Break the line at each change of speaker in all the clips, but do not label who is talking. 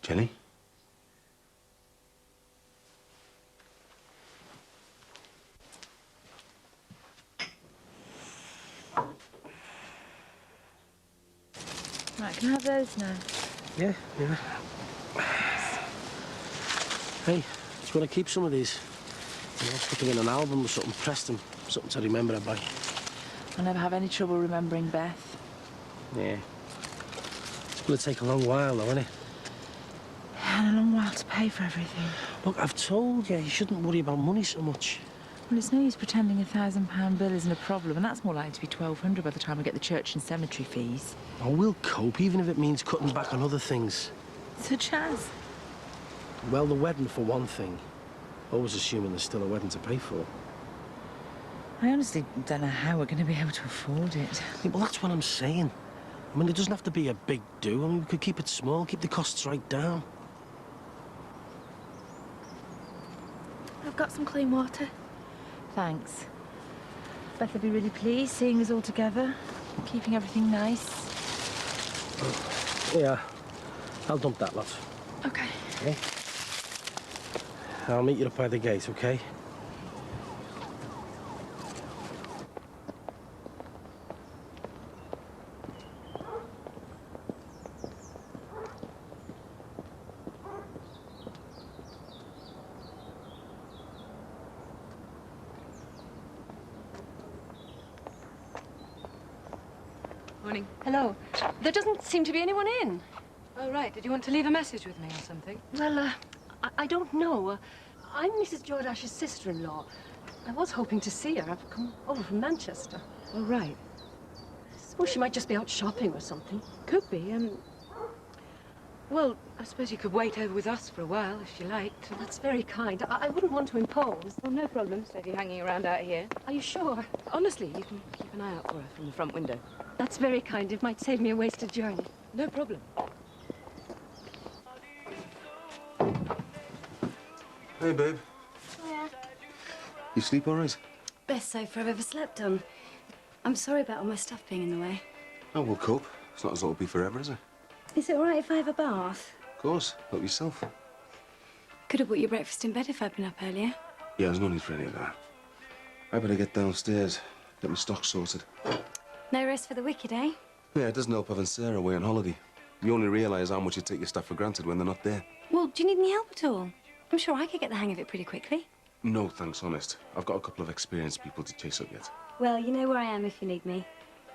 Jenny?
Right, can I have those now?
Yeah. Hey, do you want to keep some of these? You know, put them in an album or something, press them, something to remember her by.
I'll never have any trouble remembering Beth.
Yeah. It's going to take a long while, though, isn't it?
And a long while to pay for everything.
Look, I've told you shouldn't worry about money so much.
Well, it's no use pretending a £1,000 bill isn't a problem, and that's more likely to be £1,200 by the time I get the church and cemetery fees.
Oh, we'll cope, even if it means cutting back on other things.
Such as?
Well, the wedding, for one thing. Always assuming there's still a wedding to pay for.
I honestly don't know how we're going to be able to afford it.
Yeah, well, that's what I'm saying. I mean, it doesn't have to be a big do. I mean, we could keep it small, keep the costs right down.
I've got some clean water.
Thanks. Beth will be really pleased seeing us all together, keeping everything nice.
Yeah, I'll dump that lot.
Okay.
Okay? I'll meet you up by the gate, okay?
Morning. Hello. There doesn't seem to be anyone in. Oh, right. Did you want to leave a message with me or something? Well, I don't know. I'm Mrs. Jordash's sister-in-law. I was hoping to see her. I've come over from Manchester. Oh, right. I suppose she might just be out shopping or something. Could be. Well, I suppose you could wait over with us for a while, if you liked. That's very kind. I wouldn't want to impose. Oh, no problem. So if you're hanging around out here. Are you sure? Honestly, you can keep an eye out for her from the front window. That's very kind. It might save me a wasted journey. No problem.
Hey, babe.
Yeah.
You sleep all right?
Best sofa I've ever slept on. I'm sorry about all my stuff being in the way.
Oh, we'll cope. It's not as though it'll be forever, is it?
Is it all right if I have a bath?
Of course. Help yourself.
Could have bought you breakfast in bed if I'd been up earlier.
Yeah, there's no need for any of that. I better get downstairs, get my stock sorted.
No rest for the wicked, eh?
Yeah, it doesn't help having Sarah away on holiday. You only realise how much you take your stuff for granted when they're not there.
Well, do you need any help at all? I'm sure I could get the hang of it pretty quickly.
No, thanks, honest. I've got a couple of experienced people to chase up yet.
Well, you know where I am if you need me.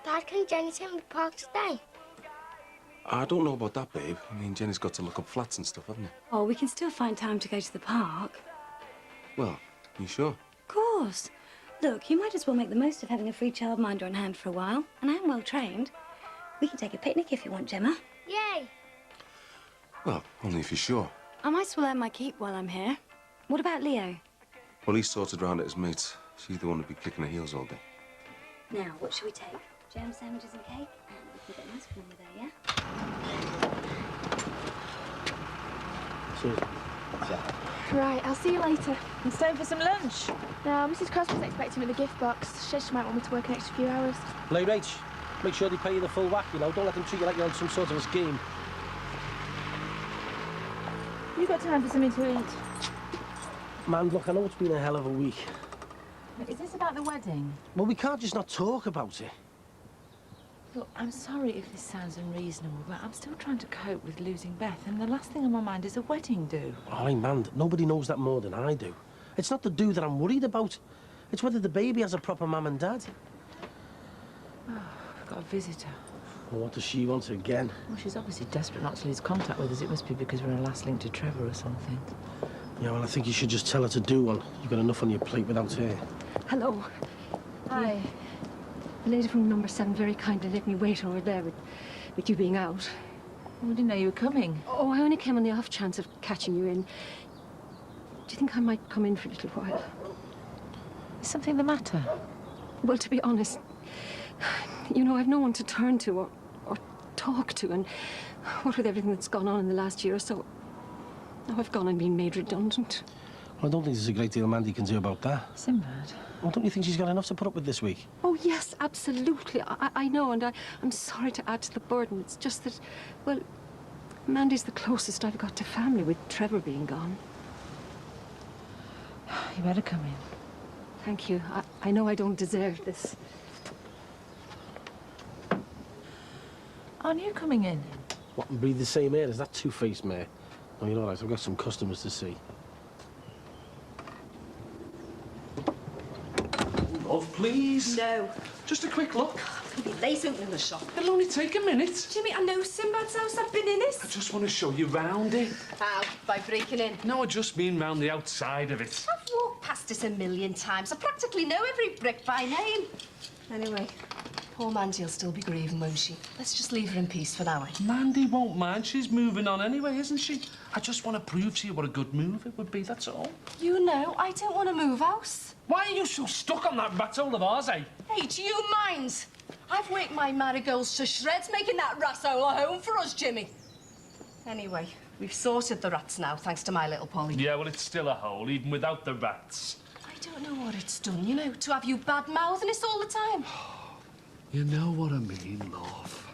Dad, can Jenny take me to the park today?
I don't know about that, babe. I mean, Jenny's got to look up flats and stuff, hasn't it?
Oh, we can still find time to go to the park.
Well, you sure?
Of course. Look, you might as well make the most of having a free childminder on hand for a while, and I am well trained. We can take a picnic if you want, Gemma.
Yay!
Well, only if you're sure.
I might as well earn my keep while I'm here. What about Leo?
Well, he's sorted round at his mates. She's the one who'd be kicking her heels all day.
Now, what should we take? Jam sandwiches and cake? And we can get an ice cream with there, yeah?
So,
Right, I'll see you later.
And staying for some lunch?
No, Mrs. Crosby's expecting me with a gift box. She said she might want me to work an extra few hours.
Late H, make sure they pay you the full whack, you know. Don't let them treat you like you're on some sort of a scheme.
You got time for something to eat?
Man, look, I know it's been a hell of a week.
Is this about the wedding?
Well, we can't just not talk about it.
Look, I'm sorry if this sounds unreasonable, but I'm still trying to cope with losing Beth, and the last thing on my mind is a wedding do.
Oh, man, nobody knows that more than I do. It's not the do that I'm worried about. It's whether the baby has a proper mum and dad.
Oh, I've got a visitor.
Well, what does she want again?
Well, she's obviously desperate not to lose contact with us. It must be because we're a last link to Trevor or something.
Yeah, well, I think you should just tell her to do one. You've got enough on your plate without her.
Hello.
Hi.
The lady from number 7 very kindly let me wait over there with you being out.
We didn't know you were coming.
Oh, I only came on the off chance of catching you in. Do you think I might come in for a little while?
Is something the matter?
Well, to be honest, you know, I've no one to turn to or talk to, and what with everything that's gone on in the last year or so, now I've gone and been made redundant.
Well, I don't think there's a great deal Mandy can do about that.
Sinbad.
Well, don't you think she's got enough to put up with this week?
Oh, yes, absolutely. I know, and I'm sorry to add to the burden. It's just that, well, Mandy's the closest I've got to family, with Trevor being gone.
You better come in.
Thank you. I know I don't deserve this.
Aren't you coming in?
What, and breathe the same air as that two-faced mare? No, you're all right. I've got some customers to see.
Love, please.
No.
Just a quick look.
It'll be late opening the shop.
It'll only take a minute.
Jimmy, I know Sinbad's house. I've been in it.
I just want to show you round it.
How? By breaking in?
No, I just mean round the outside of it.
I've walked past it a million times. I practically know every brick by name. Anyway, poor Mandy will still be grieving, won't she? Let's just leave her in peace for now.
Mandy won't mind. She's moving on anyway, isn't she? I just want to prove to you what a good move it would be, that's all.
You know, I don't want to move house.
Why are you so stuck on that rat hole of ours, eh?
Hey, do you mind? I've worked my marigolds to shreds making that ratshole a home for us, Jimmy. Anyway, we've sorted the rats now, thanks to my little Polly.
Yeah, well, it's still a hole, even without the rats.
I don't know what it's done, you know, to have you bad-mouthing us all the time.
You know what I mean, love.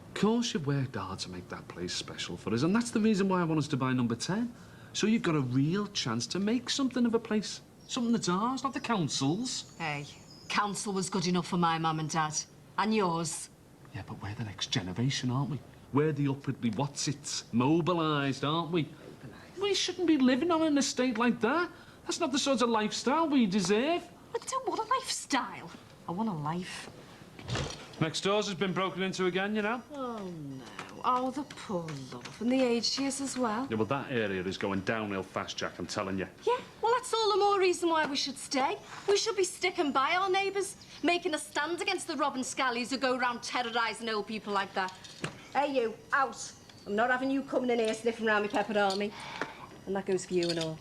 Of course you've worked hard to make that place special for us, and that's the reason why I want us to buy number 10. So you've got a real chance to make something of a place. Something that's ours, not the council's.
Hey, council was good enough for my mum and dad. And yours.
Yeah, but we're the next generation, aren't we? We're the upwardly what's-its, mobilised, aren't we? We shouldn't be living on an estate like that. That's not the sort of lifestyle we deserve.
I don't want a lifestyle. I want a life.
Next door's has been broken into again, you know?
Oh, no. Oh, the poor love. And the age she is as well.
Yeah, well, that area is going downhill fast, Jack, I'm telling you.
Yeah, well, that's all the more reason why we should stay. We should be sticking by our neighbours, making a stand against the Robin Scallies who go around terrorising old people like that. Hey, you, out. I'm not having you coming in here sniffing around my peppered army. And that goes for you and all.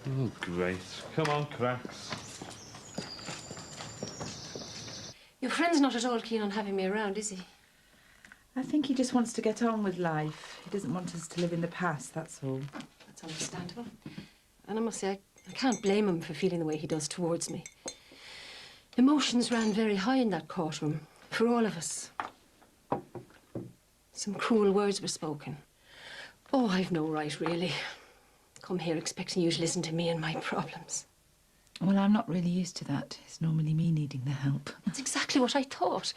Oh, great. Come on, Cracks.
Your friend's not at all keen on having me around, is he?
I think he just wants to get on with life. He doesn't want us to live in the past, that's all.
That's understandable. And I must say, I can't blame him for feeling the way he does towards me. Emotions ran very high in that courtroom, for all of us. Some cruel words were spoken. Oh, I've no right, really. Come here expecting you to listen to me and my problems.
Well, I'm not really used to that. It's normally me needing the help.
That's exactly what I thought.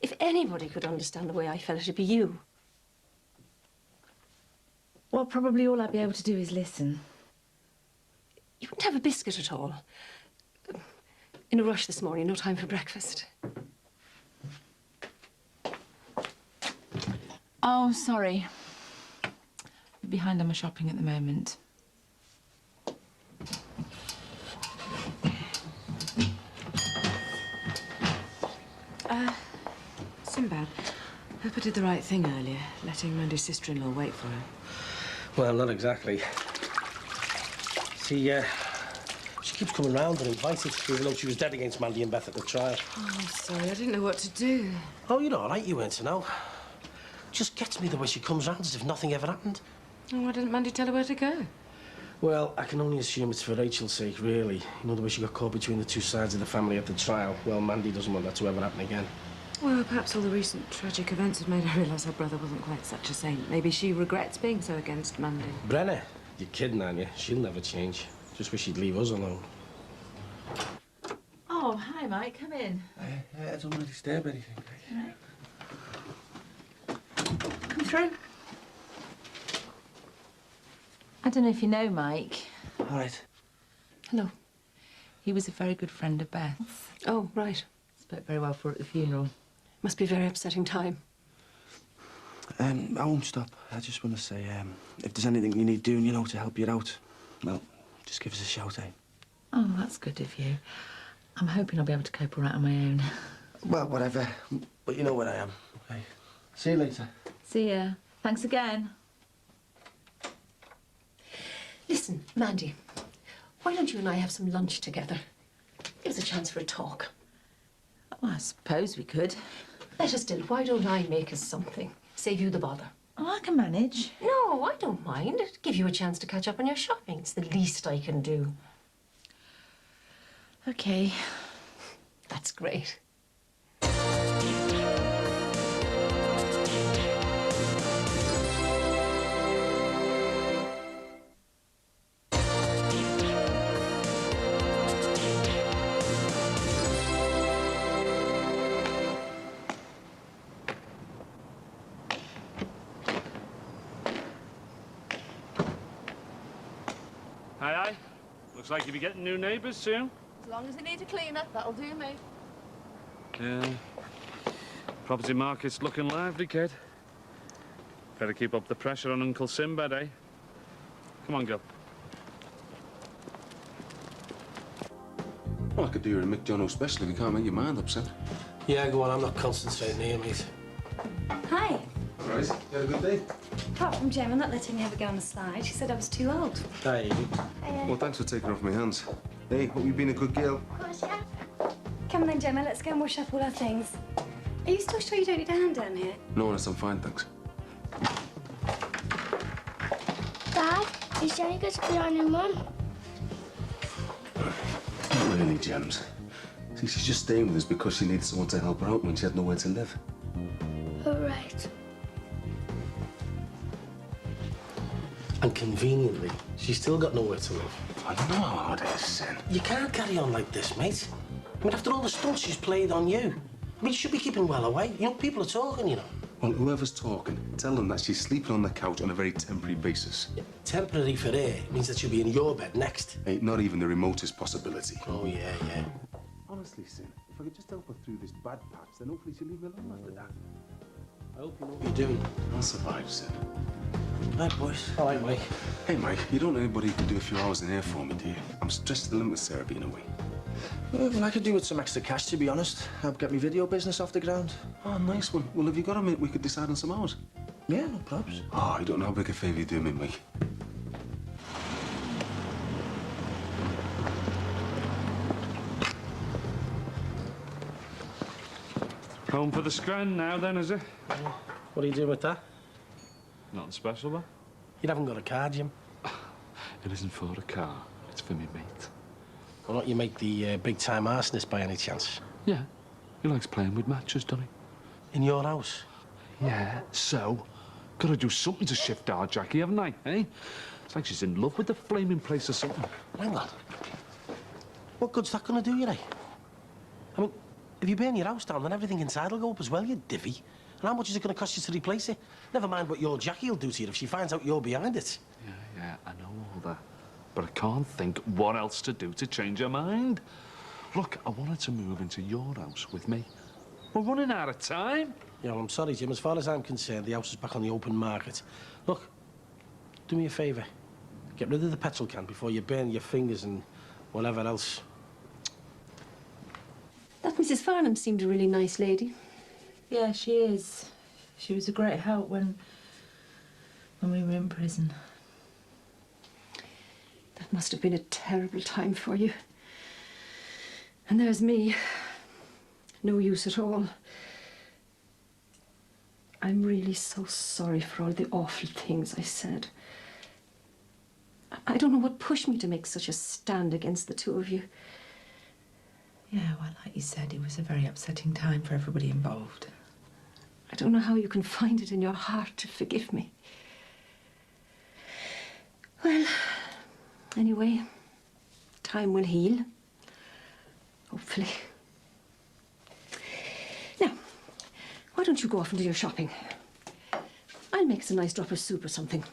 If anybody could understand the way I felt, it'd be you.
Well, probably all I'd be able to do is listen.
You wouldn't have a biscuit at all. In a rush this morning, no time for breakfast.
Oh, sorry. Behind on my shopping at the moment.
Sinbad, hope I did the right thing earlier, letting Mandy's sister-in-law wait for her.
Well, not exactly. See, she keeps coming round and invited, even though she was dead against Mandy and Beth at the trial.
Oh, I'm sorry, I didn't know what to do.
Oh, you're all right, you weren't to know. Just gets me the way she comes round as if nothing ever happened.
Oh, why didn't Mandy tell her where to go?
Well, I can only assume it's for Rachel's sake, really. You know, the way she got caught between the two sides of the family at the trial. Well, Mandy doesn't want that to ever happen again.
Well, perhaps all the recent tragic events had made her realise her brother wasn't quite such a saint. Maybe she regrets being so against Mandy.
Brenner, you're kidding, aren't you? She'll never change. Just wish she'd leave us alone.
Oh, hi, Mike. Come in.
I don't really disturb anything.
Come through. I don't know if you know Mike.
All right.
Hello.
He was a very good friend of Beth's.
Oh, right.
Spoke very well for her at the funeral.
Must be a very upsetting time.
I won't stop. I just want to say, if there's anything you need doing, you know, to help you out, well, just give us a shout, eh?
Oh, that's good of you. I'm hoping I'll be able to cope all right on my own.
Well, whatever. But you know where I am, okay? See you later.
See ya. Thanks again.
Listen, Mandy, why don't you and I have some lunch together? Give us a chance for a talk.
Well, I suppose we could.
Better still, why don't I make us something? Save you the bother.
Oh, I can manage.
No, I don't mind. It'd give you a chance to catch up on your shopping. It's the least I can do.
OK.
That's great.
Looks like you'll be getting new neighbours soon.
As long as they need a cleaner, that'll do me.
Yeah. Property market's looking lively, kid. Better keep up the pressure on Uncle Sinbad, eh? Come on, girl.
Well, I could do your Mick Jono special if you can't make your mind up, son.
Yeah, go on. I'm not concentrating here, mate.
Hi.
All right. You had a good day?
Apart from Gemma not letting me ever go on the slide, she said I was too old.
Hi, Evie.
Well, thanks for taking her off my hands. Hey, hope you've been a good girl.
Of course, yeah.
Come on then, Gemma, let's go and wash up all our things. Are you still sure you don't need a hand down here?
No, honest, I'm fine, thanks.
Dad, is Jenny going to be on your mum?
Not really, Gems. See, she's just staying with us because she needed someone to help her out when she had nowhere to live.
All right.
And conveniently, she's still got nowhere to live.
I know how hard it is, Sin.
You can't carry on like this, mate. I mean, after all the stunts she's played on you. I mean, you should be keeping well away. You know, people are talking, you know.
Well, whoever's talking, tell them that she's sleeping on the couch on a very temporary basis.
Yeah, temporary for her means that she'll be in your bed next.
Ain't not even the remotest possibility.
Oh, yeah, yeah.
Honestly, Sin, if I could just help her through this bad patch, then hopefully she'll leave me alone after that.
I hope you know what you're doing.
I'll survive, Sin.
Right, boys. All right, Mike.
Hey, Mike, you don't know anybody who can do a few hours in here for me, do you? I'm stressed to the limit with Sarah being away.
Well, I could do with some extra cash, to be honest. Help get my video business off the ground.
Oh, nice one. Well, have you got a minute we could decide on some hours?
Yeah, no probs.
Oh, you don't know how big a favour you do me, Mike.
Home for the scran now, then, is it?
What are you doing with that?
Nothing special, though.
You haven't got a car, Jim.
It isn't for a car. It's for me mate.
Why don't you make the big-time arsonist by any chance?
Yeah. He likes playing with matches, doesn't he?
In your house?
Yeah, so? Gotta do something to shift our Jackie, haven't I, eh? It's like she's in love with the flaming place or something.
Hang on. What good's that gonna do you, eh? I mean, if you burn your house down, then everything inside will go up as well, you divvy. And how much is it gonna cost you to replace it? Never mind what your Jackie will do to you if she finds out you're behind it.
Yeah, I know all that. But I can't think what else to do to change her mind. Look, I want her to move into your house with me. We're running out of time.
Yeah, well, I'm sorry, Jim. As far as I'm concerned, the house is back on the open market. Look, do me a favour. Get rid of the petrol can before you burn your fingers and whatever else.
That Mrs. Farnham seemed a really nice lady.
Yeah, she is. She was a great help when we were in prison.
That must have been a terrible time for you. And there's me. No use at all. I'm really so sorry for all the awful things I said. I don't know what pushed me to make such a stand against the two of you.
Yeah, well, like you said, it was a very upsetting time for everybody involved.
I don't know how you can find it in your heart to forgive me. Well, anyway, time will heal. Hopefully. Now, why don't you go off and do your shopping? I'll make us a nice drop of soup or something.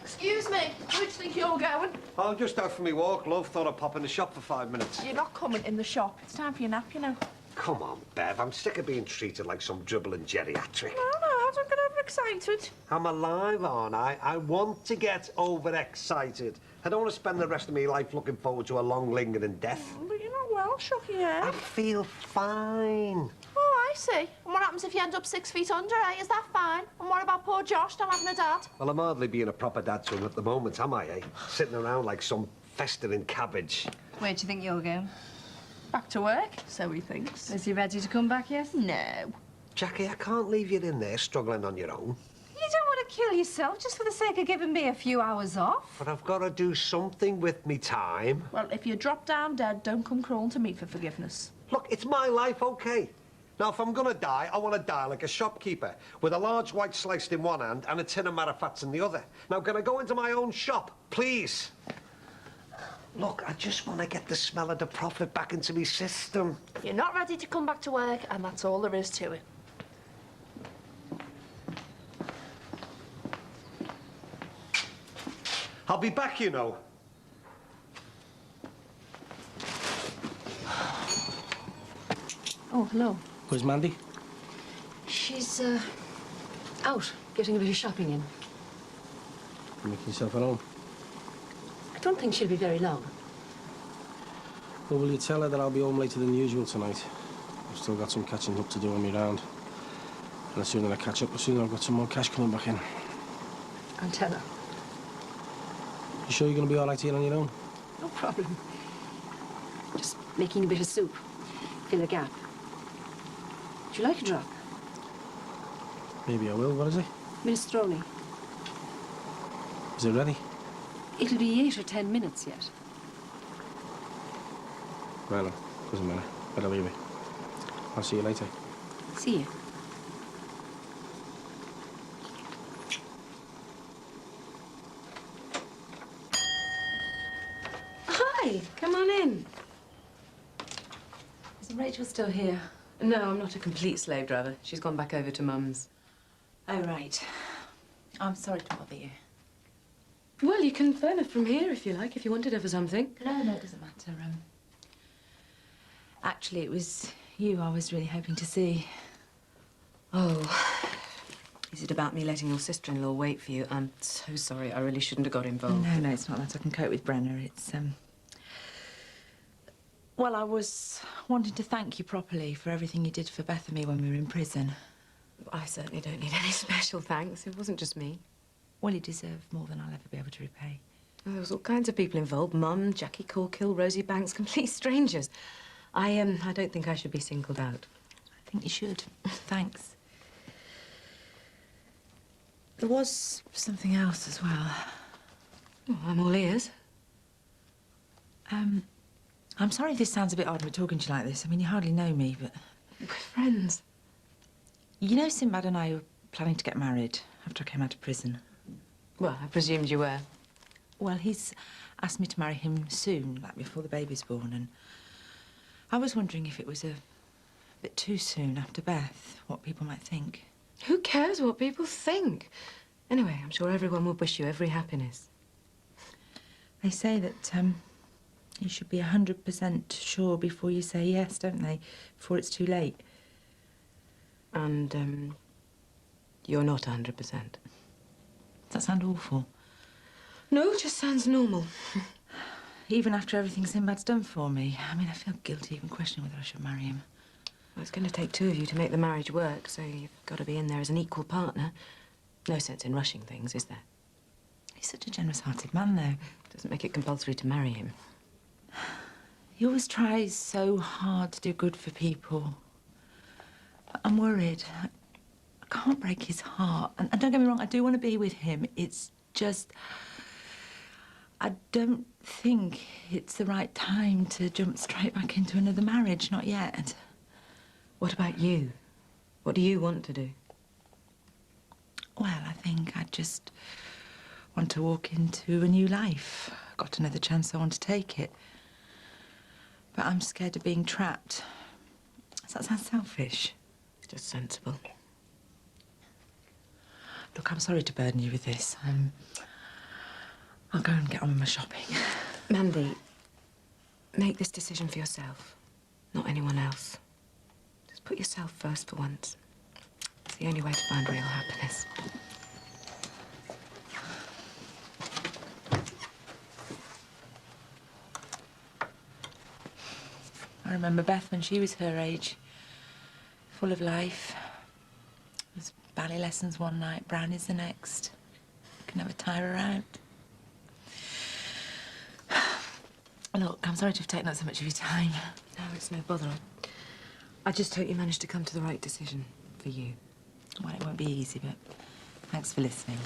Excuse me, where do you think you're going?
I'm just out for me walk, love. Thought I'd pop in the shop for 5 minutes.
You're not coming in the shop. It's time for your nap, you know.
Come on, Bev. I'm sick of being treated like some dribbling geriatric.
No, don't get overexcited.
I'm alive, aren't I? I want to get overexcited. I don't want to spend the rest of my life looking forward to a long, lingering death.
But you're not well, Shucky, yeah?
I feel fine.
Oh, I see. And what happens if you end up 6 feet under, eh? Is that fine? And what about poor Josh not having a dad?
Well, I'm hardly being a proper dad to him at the moment, am I, eh? Sitting around like some festering cabbage.
Where do you think you're going?
Back to work, so he thinks.
Is he ready to come back yet?
No.
Jackie, I can't leave you in there struggling on your own.
You don't want to kill yourself just for the sake of giving me a few hours off.
But I've got to do something with me time.
Well, if you drop down dead, don't come crawling to me for forgiveness.
Look, it's my life, OK? Now, if I'm gonna die, I want to die like a shopkeeper, with a large white sliced in one hand and a tin of Marifats in the other. Now, can I go into my own shop, please? Look, I just want to get the smell of the profit back into my system.
You're not ready to come back to work, and that's all there is to it.
I'll be back, you know.
Oh, hello.
Where's Mandy?
She's, out, getting a bit of shopping in.
You making yourself at home?
I don't think she'll be very long.
Well, will you tell her that I'll be home later than usual tonight? I've still got some catching up to do on my round. And the sooner I catch up, the sooner I've got some more cash coming back in.
I'll tell her.
You sure you're going to be all right here on your own?
No problem. Just making a bit of soup. Fill a gap. Would you like a drop?
Maybe I will. What is it?
Minestrone.
Is it ready?
It'll be 8 or 10 minutes yet.
Well, no, doesn't matter. Better leave it. I'll see you later.
See you.
Hi, come on in.
Isn't Rachel still here?
No, I'm not a complete slave driver. She's gone back over to Mum's.
Oh, right. I'm sorry to bother you.
Well, you can phone her from here if you like, if you wanted her for something.
No, it doesn't matter. Actually, it was you I was really hoping to see.
Oh, is it about me letting your sister-in-law wait for you? I'm so sorry. I really shouldn't have got involved.
No, it's not that. I can cope with Brenner. It's, Well, I was wanting to thank you properly for everything you did for Beth and me when we were in prison.
I certainly don't need any special thanks. It wasn't just me.
Well, you deserve more than I'll ever be able to repay.
Well, there was all kinds of people involved. Mum, Jackie Corkill, Rosie Banks, complete strangers. I don't think I should be singled out.
I think you should. Thanks. There was something else as well.
Oh, I'm all ears.
I'm sorry if this sounds a bit odd, we're talking to you like this. I mean, you hardly know me, but...
We're friends.
You know Sinbad and I were planning to get married after I came out of prison.
Well, I presumed you were.
Well, he's asked me to marry him soon, like before the baby's born, and I was wondering if it was a bit too soon after Beth, what people might think.
Who cares what people think? Anyway, I'm sure everyone will wish you every happiness.
They say that, you should be 100% sure before you say yes, don't they? Before it's too late.
And, you're not 100%.
Does that sound awful?
No, it just sounds normal.
Even after everything Sinbad's done for me. I mean, I feel guilty even questioning whether I should marry him.
Well, it's going to take two of you to make the marriage work, so you've got to be in there as an equal partner. No sense in rushing things, is there?
He's such a generous-hearted man, though.
Doesn't make it compulsory to marry him.
He always tries so hard to do good for people. But I'm worried. I can't break his heart. And don't get me wrong, I do want to be with him. It's just... I don't think it's the right time to jump straight back into another marriage. Not yet.
What about you? What do you want to do?
Well, I think I just want to walk into a new life. Got another chance, I want to take it. But I'm scared of being trapped. Does that sound selfish?
Just sensible.
Look, I'm sorry to burden you with this. I'll go and get on with my shopping.
Mandy, make this decision for yourself, not anyone else. Just put yourself first for once. It's the only way to find real happiness.
I remember Beth when she was her age, full of life. There was ballet lessons one night, brownies the next. You can never tire her out. Look, I'm sorry to have taken up so much of your time.
No, it's no bother. I just hope you manage to come to the right decision for you.
Well, it won't be easy, but thanks for listening.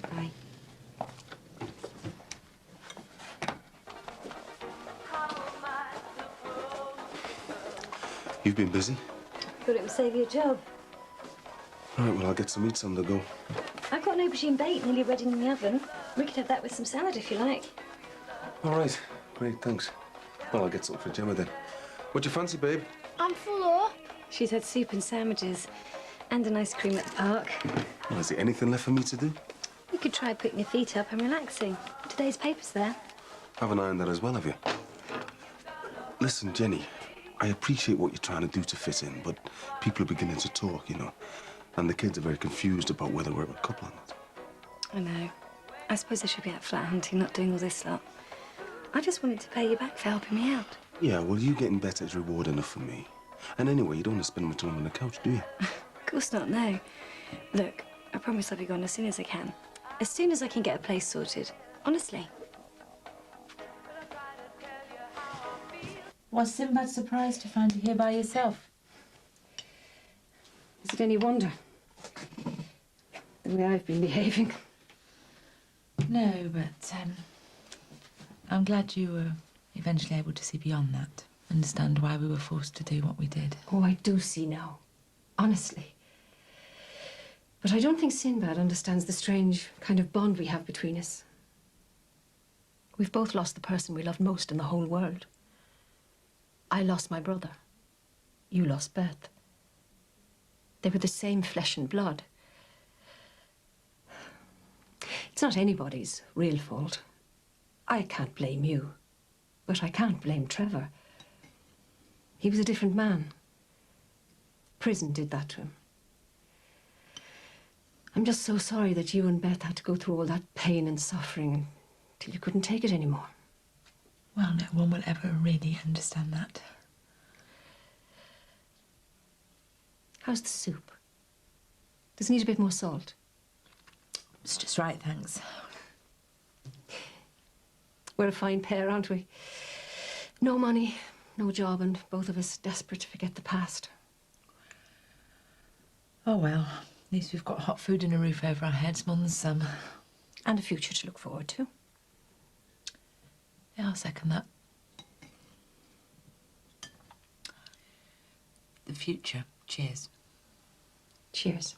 Bye.
You've been busy?
Thought it would save you a job.
All right, well, I'll get some meats on the go.
I've got an aubergine bake nearly ready in the oven. We could have that with some salad if you like.
All right, great, thanks. Well, I'll get something for Gemma then. What do you fancy, babe?
I'm full.
She's had soup and sandwiches and an ice cream at the park.
Well, is there anything left for me to do?
You could try putting your feet up and relaxing. Today's paper's there.
Haven't ironed that as well, have you? Listen, Jenny, I appreciate what you're trying to do to fit in, but people are beginning to talk, you know. And the kids are very confused about whether we're a couple or not.
I know. I suppose I should be out flat hunting, not doing all this lot. I just wanted to pay you back for helping me out.
Yeah, well, you getting better is reward enough for me. And anyway, you don't want to spend much time on the couch, do you?
Of course not, no. Look, I promise I'll be gone as soon as I can. As soon as I can get a place sorted. Honestly.
Was Sinbad surprised to find you here by yourself?
Is it any wonder? The way I've been behaving.
No, but I'm glad you were eventually able to see beyond that. Understand why we were forced to do what we did.
Oh, I do see now. Honestly. But I don't think Sinbad understands the strange kind of bond we have between us. We've both lost the person we loved most in the whole world. I lost my brother. You lost Beth. They were the same flesh and blood. It's not anybody's real fault. I can't blame you, but I can't blame Trevor. He was a different man. Prison did that to him. I'm just so sorry that you and Beth had to go through all that pain and suffering till you couldn't take it anymore.
Well, no one will ever really understand that.
How's the soup? Does it need a bit more salt?
It's just right, thanks.
We're a fine pair, aren't we? No money, no job, and both of us desperate to forget the past.
Oh, well, at least we've got hot food and a roof over our heads more than some.
And a future to look forward to.
Yeah, I'll second that. The future. Cheers.
Cheers.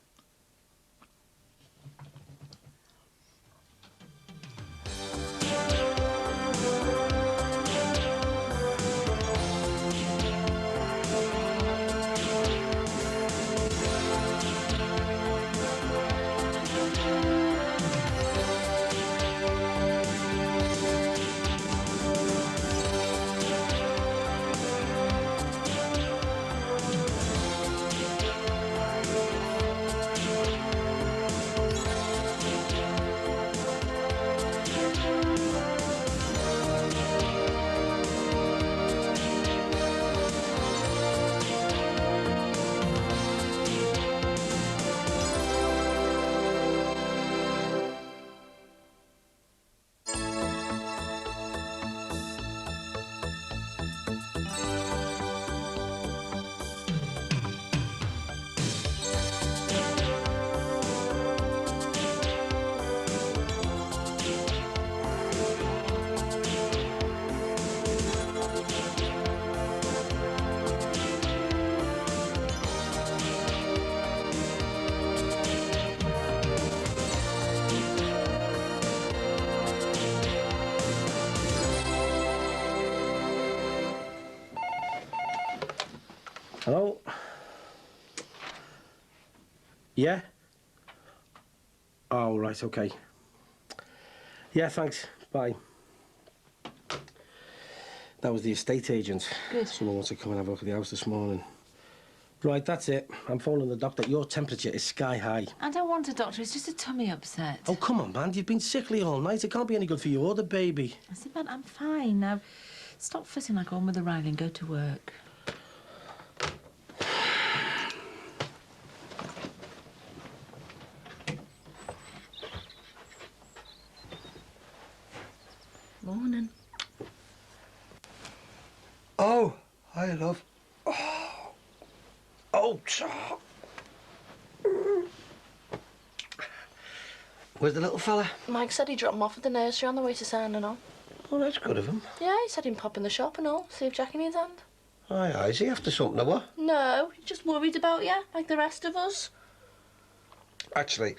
Hello? Yeah? Oh, right, okay. Yeah, thanks. Bye. That was the estate agent.
Good.
Someone wants to come and have a look at the house this morning. Right, that's it. I'm phoning the doctor. Your temperature is sky high.
I don't want a doctor. It's just a tummy upset.
Oh, come on, man. You've been sickly all night. It can't be any good for you or the baby.
I said, man, I'm fine. Now, stop fussing like one with the Riley and go to work. Morning.
Oh, hi, love. Oh, oh, where's the little fella?
Mike said he'd drop him off at the nursery on the way to San and all.
Oh, that's good of him.
Yeah, he said he'd pop in the shop and all, see if Jackie needs hand.
Aye, aye. Is he after something or what?
No, he's just worried about you, like the rest of us.
Actually,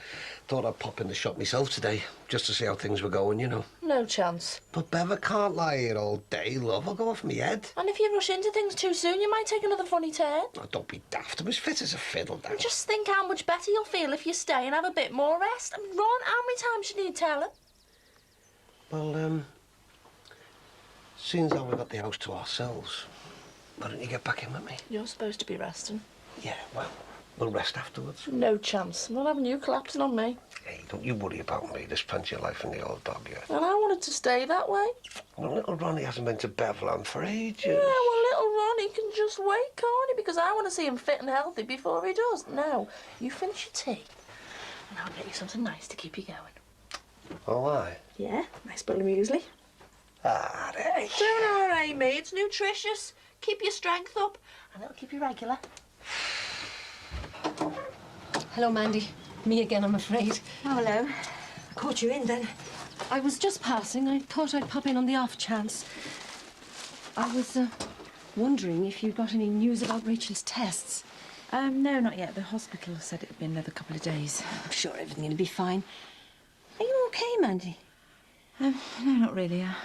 thought I'd pop in the shop myself today, just to see how things were going, you know.
No chance.
But Bev, I can't lie here all day, love. I'll go off my head.
And if you rush into things too soon, you might take another funny turn.
Oh, don't be daft. I'm as fit as a fiddle, Dan.
And just think how much better you'll feel if you stay and have a bit more rest. I mean, Ron, how many times should you telling?
Well, seeing as how we've got the house to ourselves, why don't you get back in with me?
You're supposed to be resting.
Yeah, well, we'll rest afterwards.
No chance. I'm not having you collapsing on me.
Hey, don't you worry about me. There's plenty of life in the old dog yet.
And I wanted to stay that way.
Well, little Ronnie hasn't been to Bevland for ages.
Yeah, well, little Ronnie can just wait, can't he? Because I want to see him fit and healthy before he does. Now, you finish your tea, and I'll get you something nice to keep you going.
Oh, aye?
Yeah, nice bowl of muesli.
Ah, there.
Don't worry, me. It's nutritious. Keep your strength up, and it'll keep you regular.
Hello, Mandy. Me again, I'm afraid.
Oh, hello. I caught you in then.
I was just passing. I thought I'd pop in on the off chance. I was wondering if you got any news about Rachel's tests.
No, not yet. The hospital said it'd be another couple of days.
I'm sure everything will be fine. Are you okay, Mandy?
No, not really. I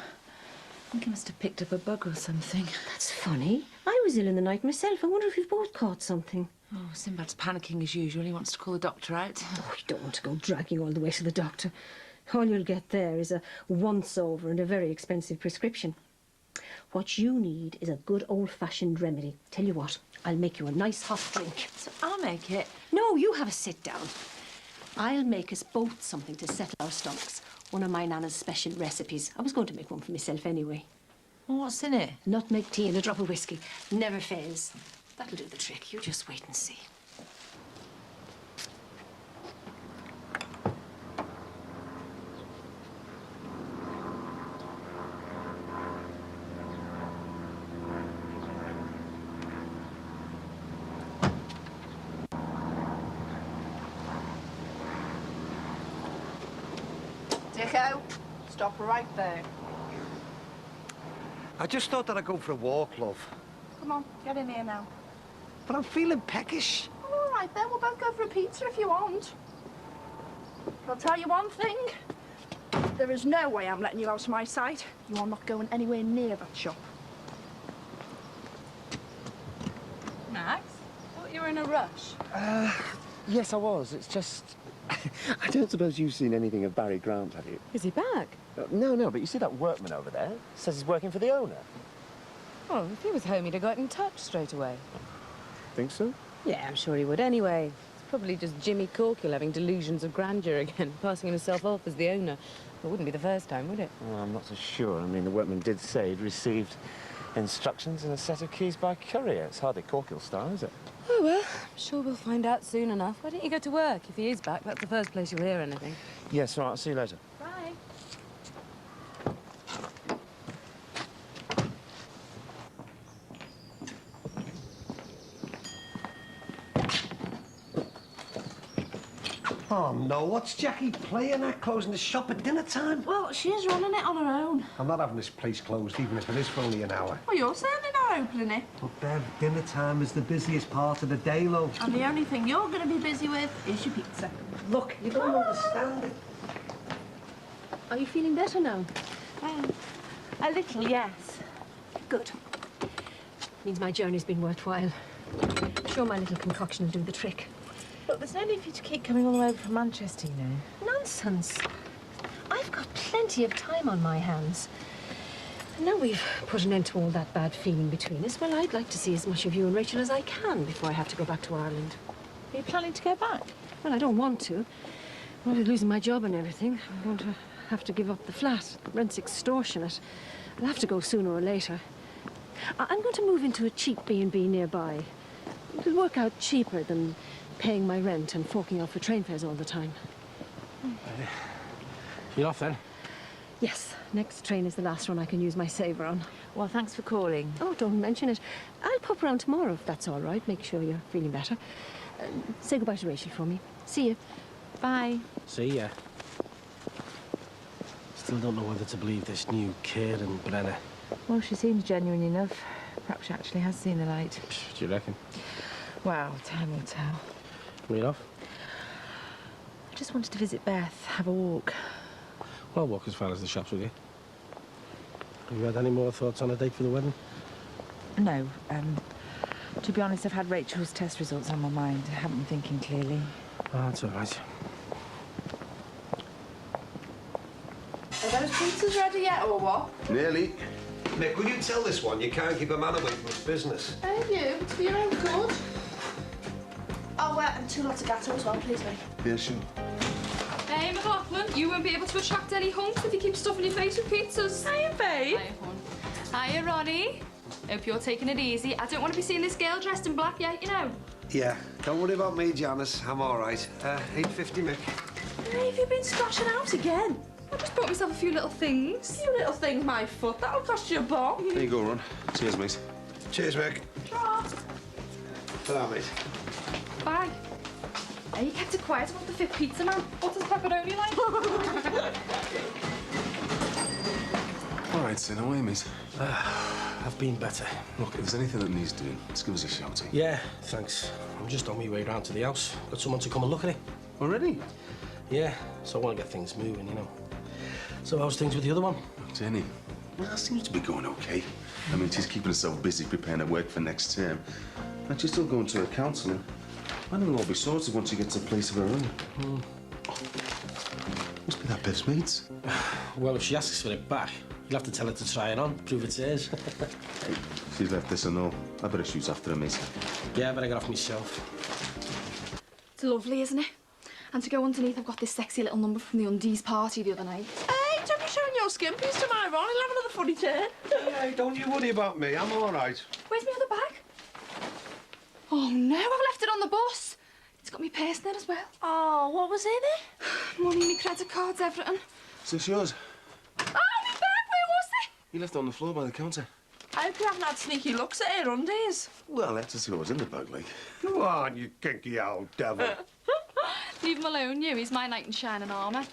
think I must have picked up a bug or something.
That's funny. I was ill in the night myself. I wonder if you've both caught something.
Oh, Sinbad's panicking as usual. He wants to call the doctor out.
Oh, you don't want to go dragging all the way to the doctor. All you'll get there is a once-over and a very expensive prescription. What you need is a good old-fashioned remedy. Tell you what, I'll make you a nice hot drink.
So I'll make it.
No, you have a sit down. I'll make us both something to settle our stomachs. One of my Nana's special recipes. I was going to make one for myself anyway.
Well, what's in it?
Nutmeg tea and a drop of whiskey. Never fails. That'll do the trick. You just wait and see.
Dicko, stop right there.
I just thought that I'd go for a walk, love.
Come on, get in here now.
But I'm feeling peckish.
All right, then. We'll both go for a pizza if you want. I'll tell you one thing. There is no way I'm letting you out of my sight. You are not going anywhere near that shop.
Max, thought you were in a rush.
Yes, I was. It's just... I don't suppose you've seen anything of Barry Grant, have you?
Is he back?
No, but you see that workman over there? Says he's working for the owner.
Oh, if he was home, he'd have got in touch straight away.
Think so?
Yeah, I'm sure he would anyway. It's probably just Jimmy Corkill having delusions of grandeur again, passing himself off as the owner. It wouldn't be the first time, would it?
Well, I'm not so sure. I mean, the workman did say he'd received instructions and a set of keys by courier. It's hardly Corkill style, is it?
Oh, well, I'm sure we'll find out soon enough. Why don't you go to work? If he is back, that's the first place you'll hear anything.
Yes, all right. I'll see you later.
Bye.
Oh, no. What's Jackie playing at, closing the shop at dinner time?
Well, she is running it on her own.
I'm not having this place closed, even if it is for only an hour.
Well, you're certainly not opening it.
But, Bev, dinner time is the busiest part of the day, love.
And the only thing you're going to be busy with is your pizza.
Look, you don't understand it.
Are you feeling better now?
A little, yes.
Good. Means my journey's been worthwhile. Sure my little concoction will do the trick.
Look, there's no need for you to keep coming all the way over from Manchester, you know.
Nonsense. I've got plenty of time on my hands. And now we've put an end to all that bad feeling between us, well, I'd like to see as much of you and Rachel as I can before I have to go back to Ireland.
Are you planning to go back?
Well, I don't want to. I'm not losing my job and everything. I'm going to have to give up the flat. Rent's extortionate. I'll have to go sooner or later. I'm going to move into a cheap B&B nearby. It'll work out cheaper than paying my rent and forking out for train fares all the time.
You're off then?
Yes, next train is the last one I can use my saver on.
Well, thanks for calling.
Oh, don't mention it. I'll pop round tomorrow if that's all right. Make sure you're feeling better. Say goodbye to Rachel for me. See you.
Bye.
See ya. Still don't know whether to believe this new kid and Brenner.
Well, she seems genuine enough. Perhaps she actually has seen the light.
Do you reckon?
Well, time will tell.
We off?
just wanted to visit Beth, have a walk.
Well, I'll walk as far as the shops with you. Have you had any more thoughts on a date for the wedding?
No, to be honest, I've had Rachel's test results on my mind. I haven't been thinking clearly.
Oh, that's all right.
Are those pizzas ready yet, or what?
Nearly. Mick, will you tell this one you can't keep a man away from his business?
Hey, you, it's for your own good. Oh, and 2 lots of gatto as well, please, mate.
Yeah, sure.
Hey, McLaughlin, you won't be able to attract any hunks if you keep stuffing your face with pizzas.
Hiya, babe.
Hiya, hon. Hiya, Ronnie. Hope you're taking it easy. I don't want to be seeing this girl dressed in black yet, you know.
Yeah, don't worry about me, Janice. I'm all right. 8.50, Mick.
Hey, have you been splashing out again?
I just bought myself a few little things.
You little thing, my foot. That'll cost you a bomb.
There you go, Ron. Cheers, mate.
Cheers, Mick. Ta-ra, mate.
Bye. Hey, you kept it quiet about the 5th pizza, man. What does pepperoni like?
All right, so how are you, mate?
I've been better.
Look, if there's anything that needs doing, just give us a shout.
Yeah, thanks. I'm just on my way round to the house. Got someone to come and look at it.
Already?
Yeah, so I want to get things moving, you know. So how's things with the other one?
Jenny, well, that seems to be going okay. I mean, she's keeping herself busy preparing her work for next term. And she's still going to her counselling. I know it'll all be sorted once she gets a place of her own. Must be that Bev's mates.
Well, if she asks for it back, you'll have to tell her to try it on, prove it's hers.
Hey, she's left this and all. I better shoot after her, mate.
Yeah, I better get off myself.
It's lovely, isn't it? And to go underneath, I've got this sexy little number from the Undies party the other night.
Hey, don't be showing your skimpies to my Ron. He'll have another funny turn.
Hey, don't you worry about me. I'm all right.
Where's my other bag? Oh, no, I've left it on the bus. It's got my purse there as well.
Oh, what was in it?
Money, me credit cards, everything.
Is this yours?
Oh, my bag, where was it?
You left it on the floor by the counter.
I hope you haven't had sneaky looks at her undies.
Well, let's just see what was in the bag, like.
Come on, you kinky old devil.
Leave him alone, you. He's my knight in shining armour.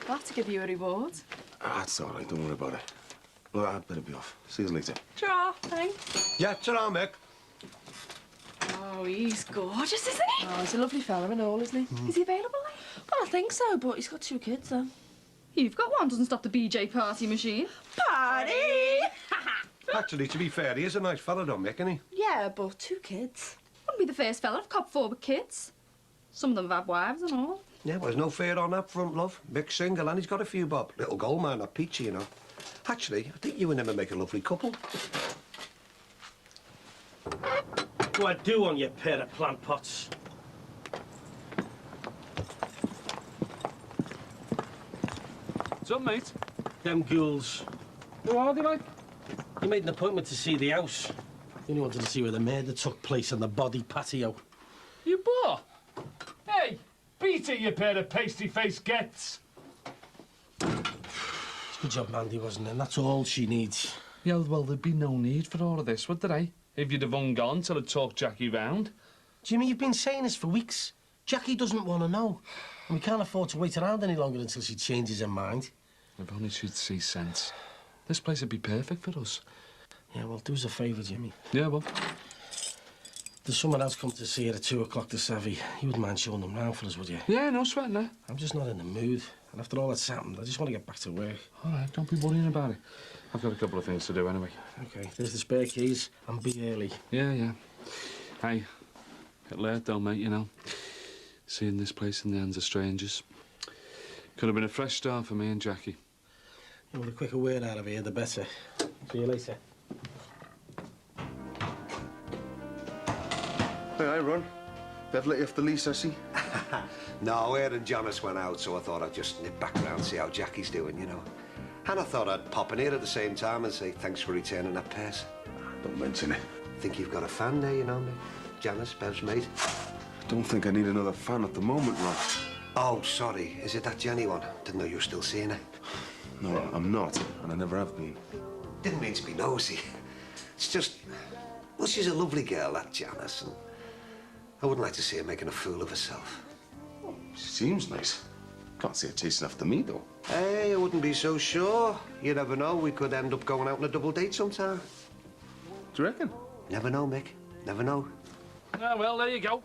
I'll have to give you a reward.
That's all right. Don't worry about it. Well, I'd better be off. See you later.
Ta-ra, thanks.
Yeah, ta-ra, Mick.
Oh, he's gorgeous, isn't he?
Oh, he's a lovely fella and all, isn't he?
Is he available, like?
Well, I think so, but he's got 2 kids, though.
You've got one, doesn't stop the BJ party machine.
Party!
Actually, to be fair, he is a nice fella, though, Mick, isn't he?
Yeah, but 2 kids.
Wouldn't be the first fella I've copped for with kids. Some of them have had wives and all.
Yeah, well, there's no fear on that front, love. Mick's single and he's got a few bob. Little gold mine, that peachy, you know. Actually, I think you and him would make a lovely couple.
What do I do on your pair of plant pots?
What's up, mate?
Them ghouls.
Who are they, like?
You made an appointment to see the house. You only wanted to see where the murder took place on the body patio.
You bore? Hey, beat it, you pair of pasty-faced gets.
Good job, Mandy, wasn't it? And that's all she needs.
Yeah, well, there'd be no need for all of this, would there, eh? If you'd have gone till I'd talked Jackie round.
Jimmy, you've been saying this for weeks. Jackie doesn't want to know. And we can't afford to wait around any longer until she changes her mind.
If only she'd see sense. This place would be perfect for us.
Yeah, well, do us a favour, Jimmy.
Yeah, well.
There's someone else come to see her at 2 o'clock this Savvy. You wouldn't mind showing them round for us, would you?
Yeah, no sweating, eh?
I'm just not in the mood. And after all that's happened, I just want to get back to work.
All right, don't be worrying about it. I've got a couple of things to do anyway.
OK, there's the spare keys, and be early.
Yeah. Hey, get late though, mate, you know. Seeing this place in the hands of strangers. Could have been a fresh start for me and Jackie.
Yeah, well, the quicker we're out of here, the better. See you later.
Hey, hi, Ron. Bev let you off the lease, I see.
No, Ed and Janice went out, so I thought I'd just nip back round and see how Jackie's doing, you know. And I thought I'd pop in here at the same time and say thanks for returning that purse.
Don't mention it.
Think you've got a fan there, you know me? Janice, Bev's mate.
Don't think I need another fan at the moment, Ron.
Oh, sorry. Is it that Jenny one? Didn't know you were still seeing her.
No, I'm not, and I never have been.
Didn't mean to be nosy. It's just... Well, she's a lovely girl, that Janice, and I wouldn't like to see her making a fool of herself.
She seems nice. Can't see her chasing after me, though.
Hey, I wouldn't be so sure. You never know. We could end up going out on a double date sometime.
Do you reckon?
Never know, Mick. Never know.
Ah, well, there you go.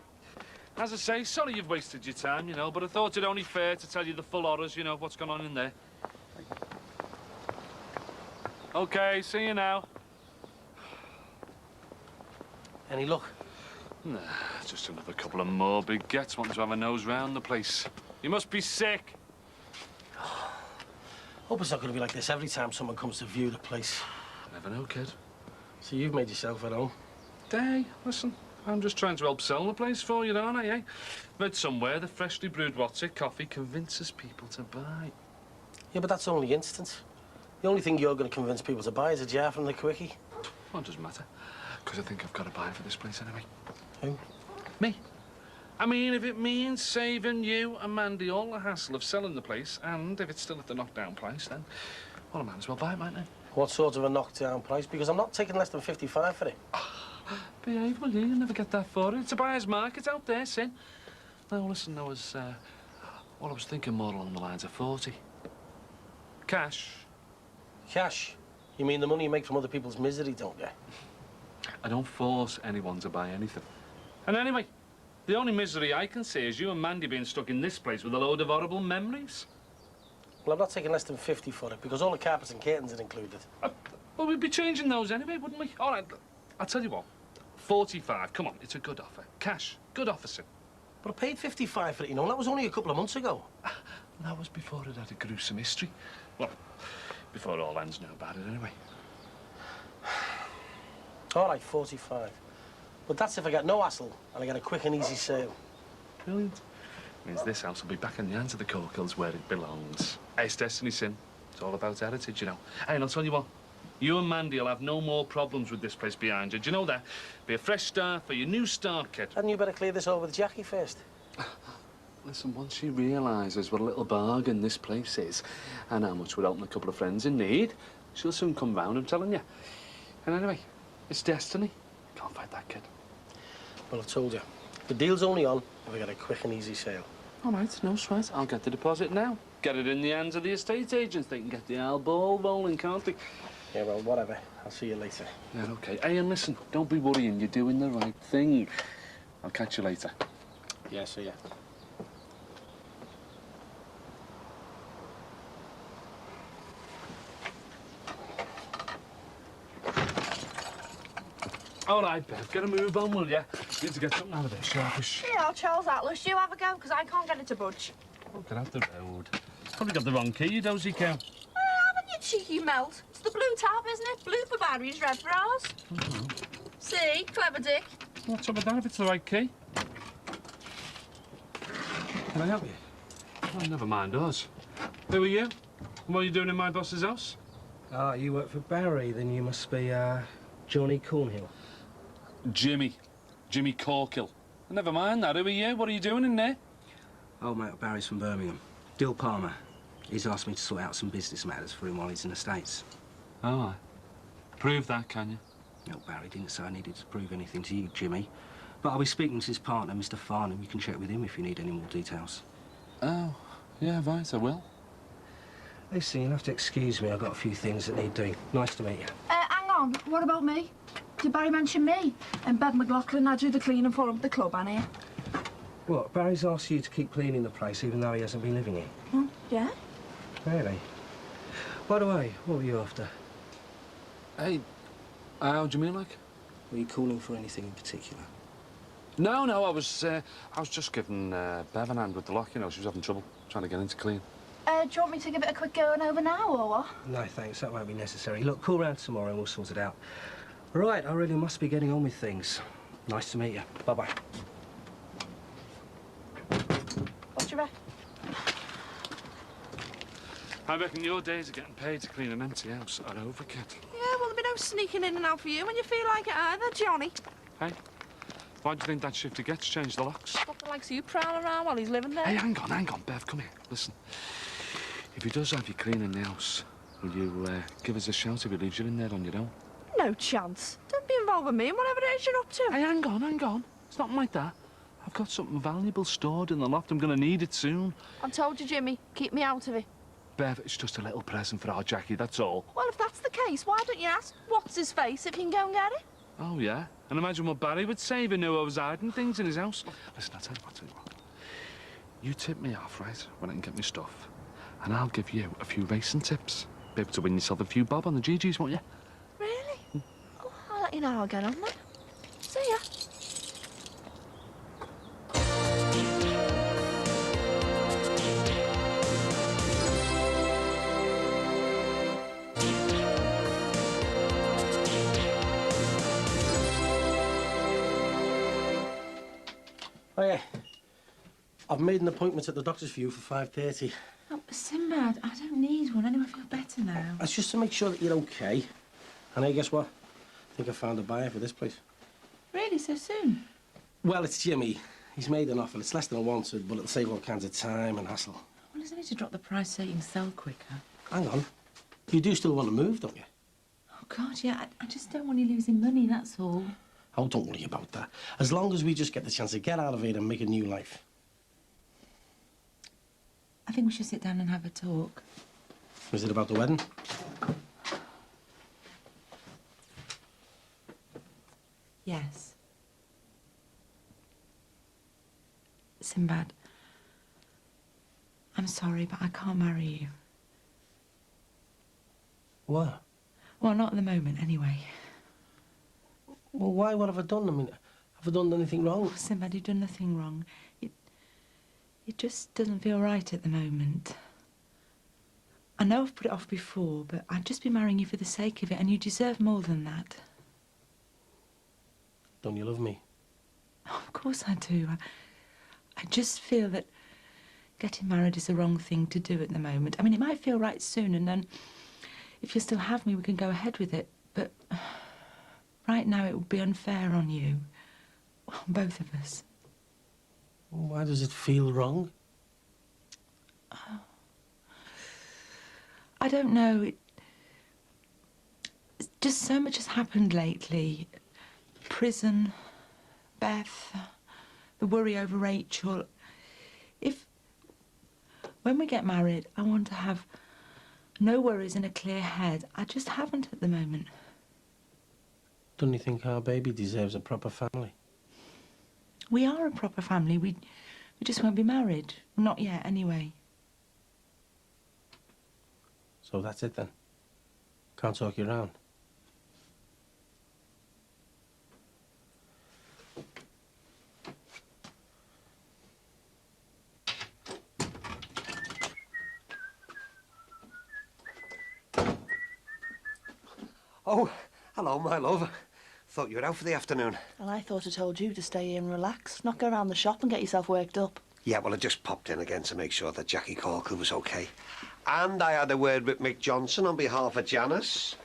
As I say, sorry you've wasted your time, you know, but I thought it only fair to tell you the full horrors, you know, of what's going on in there. OK, see you now.
Any luck?
Nah, just another couple of more big gets wanting to have a nose round the place. You must be sick.
Hope it's not going to be like this every time someone comes to view the place.
Never know, kid.
So you've made yourself at home?
Hey, listen, I'm just trying to help sell the place for you, aren't I, eh? Read somewhere the freshly brewed what's it coffee convinces people to buy.
Yeah, but that's only instant. The only thing you're going to convince people to buy is a jar from the quickie.
Well, it doesn't matter, because I think I've got a buyer for this place anyway.
Who?
Me. I mean, if it means saving you and Mandy all the hassle of selling the place, and if it's still at the knockdown price, then, well, I might as well buy it, mightn't I?
What sort of a knockdown price? Because I'm not taking less than 55 for it.
Behave, will you? You'll never get that for it. It's a buyer's market out there, Sin. Now, listen, I was thinking more along the lines of 40. Cash.
Cash? You mean the money you make from other people's misery, don't you?
I don't force anyone to buy anything. And anyway, the only misery I can see is you and Mandy being stuck in this place with a load of horrible memories.
Well, I'm not taking less than 50 for it, because all the carpets and curtains are included.
Well, we'd be changing those anyway, wouldn't we? All right, I'll tell you what. 45, come on, it's a good offer. Cash, good offer, Sim.
But I paid 55 for it, you know, and that was only a couple of months ago.
That was before it had a gruesome history. Well, before all ends know about it anyway.
All right, 45. But that's if I get no hassle and I get a quick and easy sale.
Brilliant. Means this house will be back in the hands of the Corkills where it belongs. Hey, it's destiny, Sin. It's all about heritage, you know. Hey, and I'll tell you what. You and Mandy will have no more problems with this place behind you. Do you know that? Be a fresh start for your new start, kid.
Hadn't you better clear this over with Jackie first?
Listen, once she realises what a little bargain this place is and how much we're helping a couple of friends in need, she'll soon come round, I'm telling you. And anyway, it's destiny. Can't fight that, kid.
Well, I've told you. The deal's only on if I get a quick and easy sale.
All right, no sweat. I'll get the deposit now. Get it in the hands of the estate agents. They can get the old ball rolling, can't they?
Yeah, well, whatever. I'll see you later.
Yeah, OK. Hey, and listen, don't be worrying. You're doing the right thing. I'll catch you later.
Yeah, see ya.
All right, Bev, get a move on, will you? Need to get something out of there, sharpish.
Yeah, Charles Atlas, you have a go, because I can't get it to budge.
Oh, get out the road. Probably got the wrong key, you dozy cow.
Haven't you, cheeky melt? It's the blue tab, isn't it? Blue for batteries, red for ours.
Mm-hmm.
See? Clever Dick.
What's up with that if it's the right key?
Can I help you?
Oh, never mind us. Who are you? And what are you doing in my boss's house?
Ah, you work for Barry, then you must be, Johnny Cornhill.
Jimmy Corkill. Never mind that. Who are you? What are you doing in there?
Old mate of Barry's from Birmingham. Dill Palmer. He's asked me to sort out some business matters for him while he's in the States.
Oh, aye. Prove that, can you?
No, Barry didn't say I needed to prove anything to you, Jimmy. But I'll be speaking to his partner, Mr. Farnham. You can check with him if you need any more details.
Oh, yeah, right, I will.
Listen, you'll have to excuse me. I've got a few things that need doing. Nice to meet you.
Hang on. What about me? Did Barry mention me? And Bev McLaughlin, I do the cleaning for him at the club, Annie.
What, Barry's asked you to keep cleaning the place even though he hasn't been living here?
Yeah?
Really? By the way, what were you after?
Hey, how do you mean, like?
Were you calling for anything in particular?
No, I was just giving Bev a hand with the lock, you know. She was having trouble trying to get into clean.
Do you want me to give it a quick going over now, or what?
No, thanks. That won't be necessary. Look, call round tomorrow and we'll sort it out. Right, I really must be getting on with things. Nice to meet you. Bye-bye.
What do you reckon?
I reckon your days of getting paid to clean an empty house are over, kid.
Yeah, well, there'll be no sneaking in and out for you when you feel like it either, Johnny.
Hey, why do you think that shifty gets changed the locks?
What the likes of you prowl around while he's living there?
Hey, hang on, Bev, come here. Listen, if he does have you cleaning the house, will you give us a shout if he leaves you in there on your own?
No chance. Don't be involved with me in whatever it is you're up to.
Hey, hang on. It's not like that. I've got something valuable stored in the loft. I'm going to need it soon.
I told you, Jimmy, keep me out of it.
Bev, it's just a little present for our Jackie, that's all.
Well, if that's the case, why don't you ask what's his face if you can go and get it?
Oh, yeah? And imagine what Barry would say if he knew I was hiding things in his house. Listen, I'll tell you what. You tip me off, right, when I can get my stuff. And I'll give you a few racing tips. Be able to win yourself a few bob on the GGs, won't you?
Really? Oh, I'll let you know how I get on then. See ya.
Oh, yeah. I've made an appointment at the doctor's for you for 5:30.
Oh, Sinbad, I don't need one. Anyway, I feel better now.
That's just to make sure that you're okay. And hey, guess what? I think I found a buyer for this place.
Really, so soon?
Well, it's Jimmy. He's made an offer. It's less than I wanted, but it'll save all kinds of time and hassle.
Well, isn't it to drop the price so you can sell quicker?
Hang on. You do still want to move, don't you?
Oh, God, yeah. I just don't want you losing money, that's all.
Oh, don't worry about that. As long as we just get the chance to get out of it and make a new life.
I think we should sit down and have a talk.
Was it about the wedding?
Yes. Sinbad, I'm sorry, but I can't marry you.
What?
Well, not at the moment, anyway.
Well, why? What have I done? I mean, have I done anything wrong?
Oh, Sinbad, you've done nothing wrong. It just doesn't feel right at the moment. I know I've put it off before, but I'd just be marrying you for the sake of it, and you deserve more than that.
Don't you love me?
Oh, of course I do. I just feel that getting married is the wrong thing to do at the moment. I mean, it might feel right soon, and then if you still have me, we can go ahead with it. But right now, it would be unfair on you, on both of us.
Why does it feel wrong?
Oh. I don't know. Just so much has happened lately. Prison, Beth, the worry over Rachel. When we get married, I want to have no worries and a clear head. I just haven't at the moment.
Don't you think our baby deserves a proper family?
We are a proper family. We just won't be married. Not yet, anyway.
So that's it then? Can't talk you around?
Oh, hello, my love. Thought you were out for the afternoon.
Well, I thought I told you to stay here and relax, not go around the shop and get yourself worked up.
Yeah, well, I just popped in again to make sure that Jackie Corkle was okay. And I had a word with Mick Johnson on behalf of Janice.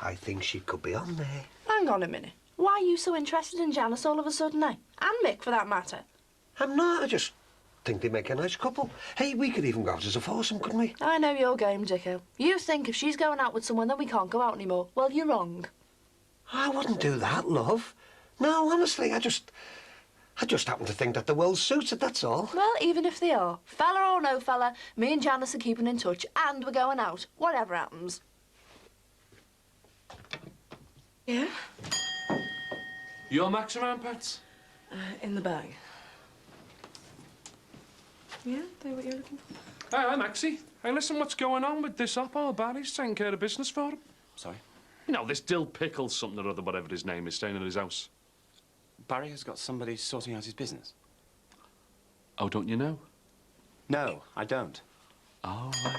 I think she could be on there.
Hang on a minute. Why are you so interested in Janice all of a sudden, eh? And Mick, for that matter.
I'm not. I just think they make a nice couple. Hey, we could even go out as a foursome, couldn't we?
I know your game, Dicko. You think if she's going out with someone, then we can't go out anymore. Well, you're wrong.
I wouldn't do that, love. No, honestly, I just happen to think that the world suits it, that's all.
Well, even if they are, fella or no fella, me and Janice are keeping in touch, and we're going out, whatever happens.
Yeah?
Your Max around, Pets?
In the bag. Yeah, they what you're looking for?
Hi, Maxie. Hey, listen, what's going on with this Oppo? Barry's taking care of business for him.
Sorry?
You know, this Dill Pickle something or other, whatever his name is, staying at his house.
Barry has got somebody sorting out his business.
Oh, don't you know?
No, I don't.
Oh, right.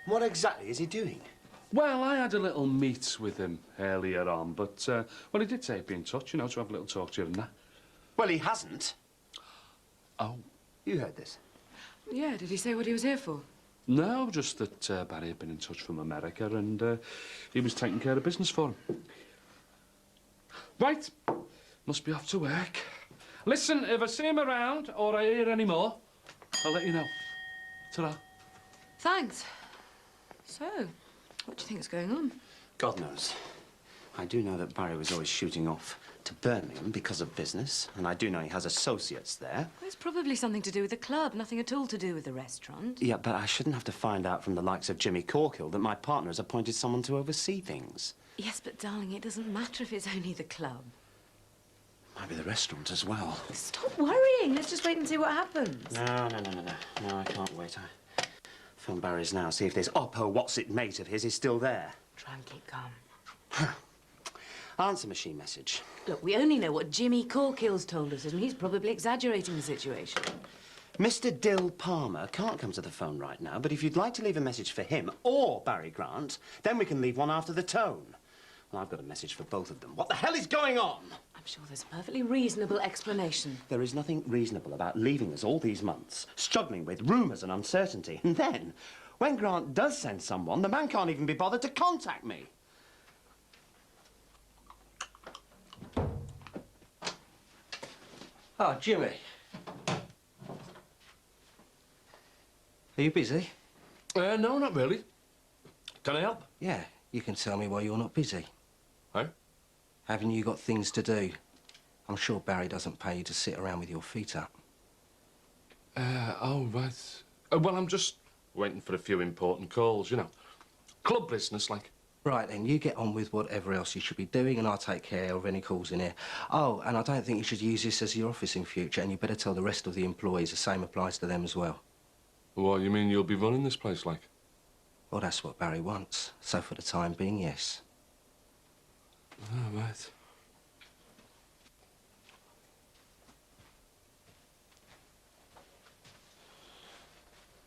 What exactly is he doing?
Well, I had a little meet with him earlier on, but, well, he did say he'd be in touch, you know, to have a little talk to you and that.
Well, he hasn't.
Oh.
You heard this?
Yeah, did he say what he was here for?
No, just that Barry had been in touch from America and he was taking care of business for him. Right. Must be off to work. Listen, if I see him around or I hear any more, I'll let you know. Ta-ra.
Thanks. So, what do you think is going on?
God knows.
I do know that Barry was always shooting off to Birmingham because of business, and I do know he has associates there.
Well, it's probably something to do with the club, nothing at all to do with the restaurant.
Yeah, but I shouldn't have to find out from the likes of Jimmy Corkill that my partner has appointed someone to oversee things.
Yes, but darling, it doesn't matter if it's only the club.
Might be the restaurant as well.
Stop worrying. Let's just wait and see what happens.
No, I can't wait. I phone Barry's now, see if this Oppo what's-it-mate of his is still there.
Try and keep calm.
Answer machine message.
Look, we only know what Jimmy Corkill's told us, and he's probably exaggerating the situation.
Mr. Dill Palmer can't come to the phone right now, but if you'd like to leave a message for him or Barry Grant, then we can leave one after the tone. Well, I've got a message for both of them. What the hell is going on?
I'm sure there's a perfectly reasonable explanation.
There is nothing reasonable about leaving us all these months, struggling with rumours and uncertainty. And then, when Grant does send someone, the man can't even be bothered to contact me.
Oh, Jimmy. Are you busy?
No, not really. Can I help?
Yeah, you can tell me why you're not busy.
Oh?
Haven't you got things to do? I'm sure Barry doesn't pay you to sit around with your feet up.
Oh, right. Well, I'm just waiting for a few important calls, you know. Club business, like.
Right, then, you get on with whatever else you should be doing, and I'll take care of any calls in here. Oh, and I don't think you should use this as your office in future, and you better tell the rest of the employees the same applies to them as well.
What, you mean you'll be running this place, like?
Well, that's what Barry wants. So for the time being, yes.
Oh, right.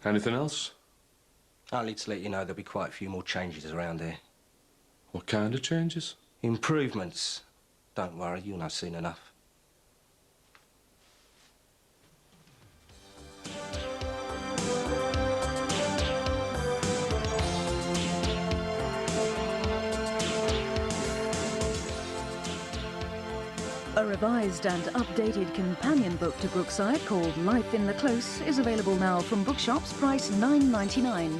Anything else?
Only to let you know there'll be quite a few more changes around here.
What kind of changes?
Improvements. Don't worry, you'll know soon enough.
A revised and updated companion book to Brookside called Life in the Close is available now from bookshops, price $9.99.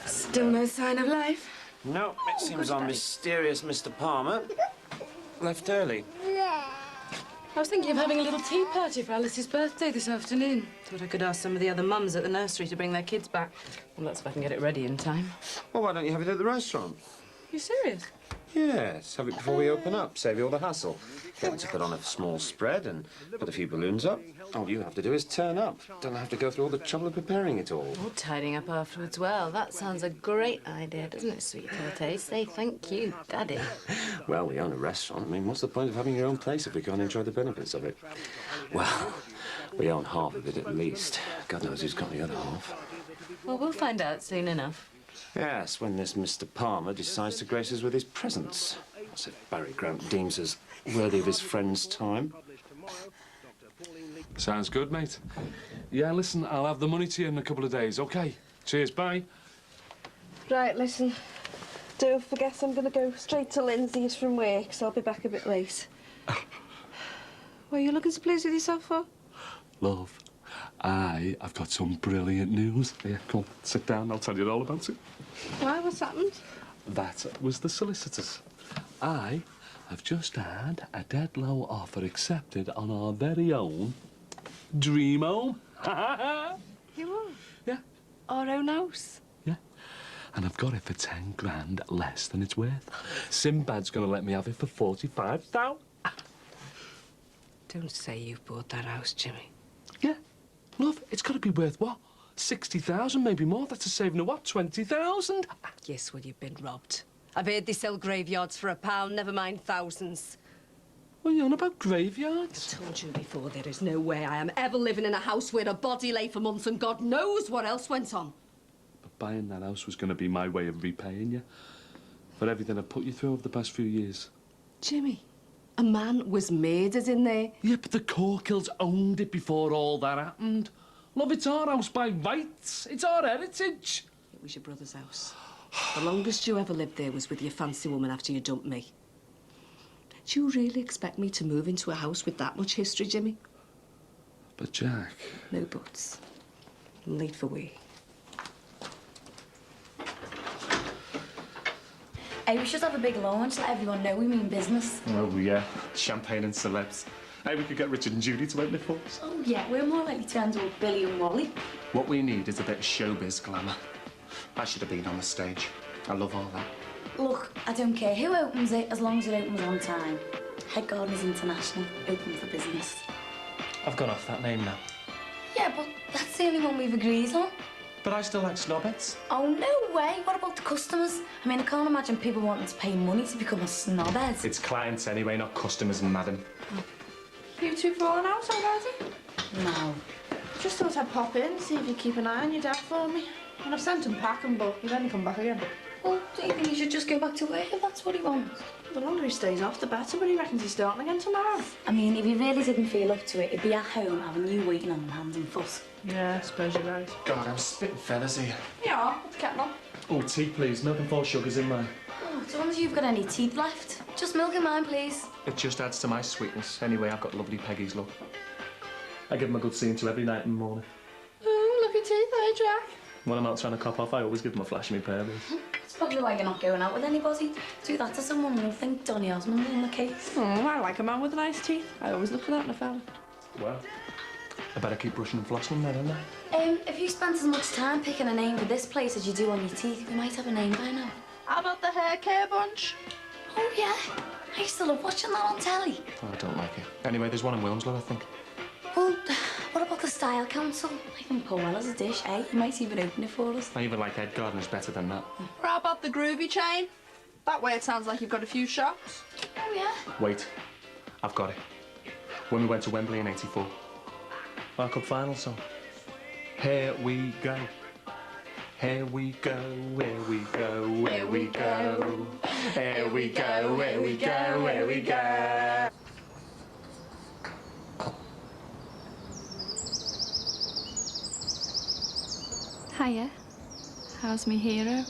Still no sign of life?
No, it seems our mysterious Mr. Palmer left early.
I was thinking of having a little tea party for Alice's birthday this afternoon. Thought I could ask some of the other mums at the nursery to bring their kids back. Well, that's if I can get it ready in time.
Well, why don't you have it at the restaurant?
You serious?
Yes, have it before we open up. Save you all the hassle. Get them to put on a small spread and put a few balloons up. All you have to do is turn up. Don't have to go through all the trouble of preparing it all.
Or tidying up afterwards. Well, that sounds a great idea, doesn't it, sweet Tate? Say thank you, Daddy.
Well, we own a restaurant. I mean, what's the point of having your own place if we can't enjoy the benefits of it? Well, we own half of it at least. God knows who's got the other half.
Well, we'll find out soon enough.
Yes, when this Mr. Palmer decides to grace us with his presence. As if Barry Grant deems us worthy of his friend's time.
Sounds good, mate. Yeah, listen, I'll have the money to you in a couple of days, OK? Cheers, bye.
Right, listen. Don't forget I'm going to go straight to Lindsay's from work, so I'll be back a bit late. What are you looking so pleased with yourself for?
Love, I've got some brilliant news. Yeah, come on, sit down, I'll tell you all about it.
Why? What's happened?
That was the solicitors. I have just had a dead low offer accepted on our very own dream home.
You are?
Yeah.
our own house?
Yeah. And I've got it for 10 grand less than it's worth. Sinbad's going to let me have it for 45,000.
Don't say you've bought that house, Jimmy.
Yeah. Love, it's got to be worth what? 60,000, maybe more. That's a saving of what? 20,000?
Yes, well, you've been robbed. I've heard they sell graveyards for £1, never mind thousands.
What are you on about, graveyards?
I told you before, there is no way I am ever living in a house where a body lay for months and God knows what else went on.
But buying that house was going to be my way of repaying you for everything I've put you through over the past few years.
Jimmy, a man was murdered in there.
Yeah, but the Corkills owned it before all that happened. Love, it's our house by rights. It's our heritage.
It was your brother's house. The longest you ever lived there was with your fancy woman after you dumped me. Do you really expect me to move into a house with that much history, Jimmy?
But, Jack...
No buts. I'm late for work.
Hey, we should have a big launch, let everyone know we mean business.
Oh, yeah. Champagne and celebs. Hey, we could get Richard and Judy to open it for us.
Oh, yeah, we're more likely to end up with Billy and Wally.
What we need is a bit of showbiz glamour. I should have been on the stage. I love all that.
Look, I don't care who opens it, as long as it opens on time. Head Gardeners International, open for business.
I've gone off that name now.
Yeah, but that's the only one we've agreed on.
But I still like snobheads.
Oh, no way. What about the customers? I mean, I can't imagine people wanting to pay money to become a snobhead.
It's clients anyway, not customers, madam.
You two falling out already?
No.
Just thought I'd pop in, see if you'd keep an eye on your dad for me. And I've sent him packing, but he'd only come back again.
Well, do you think he should just go back to work if that's what he wants?
The longer he stays off, the better, but he reckons he's starting again tomorrow.
I mean, if he really didn't feel up to it, he'd be at home having you waiting on him hand and foot.
Yeah, I suppose you're right.
God, I'm spitting feathers here.
Yeah, what's the kettle on?
Oh, tea, please. Milk and 4 sugars in mine.
Oh, as long as you've got any teeth left. Just milk in mine, please.
It just adds to my sweetness. Anyway, I've got lovely Peggy's look. I give them a good scene to every night and morning.
Oh, look at teeth, eh, Jack?
When I'm out trying to cop off, I always give them a flash of my pearlies.
That's probably why you're not going out with anybody. Do that to someone and they'll think Donny Osmond's in the case.
Oh, I like a man with nice teeth. I always look for that in a fella.
Well, I better keep brushing and flossing them then, don't I?
If you spent as much time picking a name for this place as you do on your teeth, we might have a name by now.
How about the hair care bunch?
Oh, yeah. I used to love watching that on telly.
Oh, I don't like it. Anyway, there's one in Wilmslow, I think.
Well, what about the Style Council? I think pull well as a dish, eh? You might even open it for us.
I even like Ed Gardener's better than that.
Or how about the groovy chain? That way it sounds like you've got a few shops.
Oh, yeah?
Wait, I've got it. When we went to Wembley in '84. World Cup final song. Here we go. Here we go, here we go, here we go. Here we go, here we go, here we go.
Hiya. How's me hero?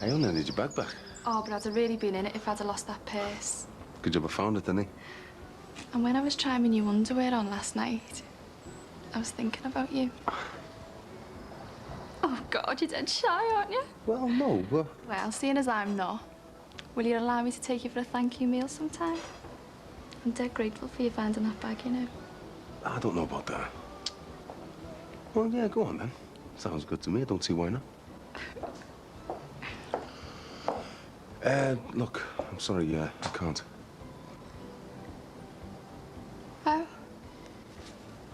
I only need your bag back.
Oh, but I'd have really been in it if I'd have lost that purse.
Good job I found it, didn't he?
And when I was trying my new underwear on last night, I was thinking about you. Oh, God, you're dead shy, aren't you?
Well, no, but...
Well, seeing as I'm not, will you allow me to take you for a thank you meal sometime? I'm dead grateful for you finding that bag, you know.
I don't know about that. Well, yeah, go on, then. Sounds good to me. I don't see why not. Look, I'm sorry, I can't.
Oh.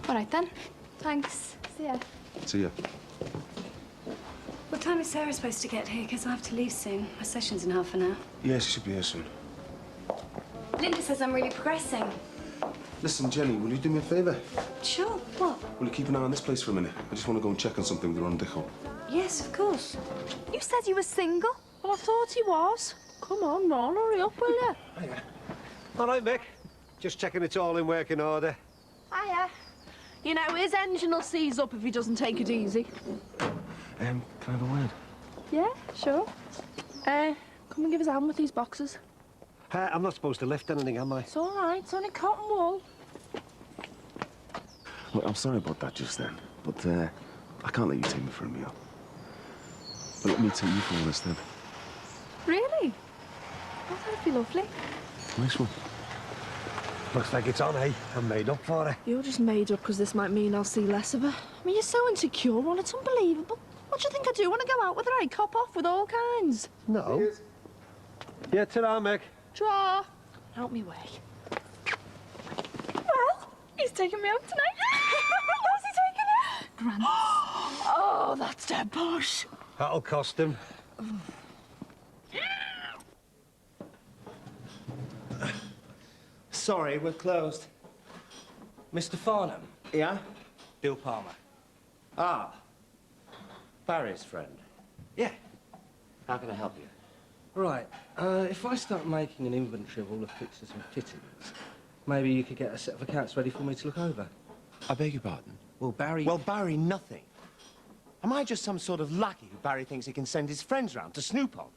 All right, then. Thanks. See ya.
See ya.
What time is Sarah supposed to get here? Because I have to leave soon. My session's in half an hour.
Yeah, she should be here soon.
Linda says I'm really progressing.
Listen, Jenny, will you do me a favour?
Sure. What?
Will you keep an eye on this place for a minute? I just want to go and check on something with Ron Dicko.
Yes, of course.
You said you were single? Well, I thought he was. Come on, Ron, hurry up, will you?
Hiya. All right, Mick. Just checking it's all in working order.
Hiya. You know, his engine will seize up if he doesn't take it easy.
Can I have a word?
Yeah, sure. Come and give us a hand with these boxes.
I'm not supposed to lift anything, am I?
It's all right. It's only cotton wool.
Look, I'm sorry about that just then, but I can't let you take me for a meal. But let me take you for all this then.
Really? Oh, that'd be lovely.
Nice one.
Looks like it's on, eh? I'm made up for it.
You're just made up because this might mean I'll see less of her. I mean, you're so insecure, Ron, it's unbelievable. What do you think I do when I go out with her? I cop off with all kinds.
No. Yeah, ta-ra, Meg.
Tra. Out me way. Well, he's taking me out tonight. Where's he taking her? Grant. Oh, that's dead posh.
That'll cost him.
Sorry, we're closed. Mr. Farnham?
Yeah?
Bill Palmer.
Ah. Barry's friend.
Yeah.
How can I help you?
Right, if I start making an inventory of all the fixtures and fittings, maybe you could get a set of accounts ready for me to look over.
I beg your pardon?
Well, Barry...
Well, Barry, nothing. Am I just some sort of lackey who Barry thinks he can send his friends round to snoop on?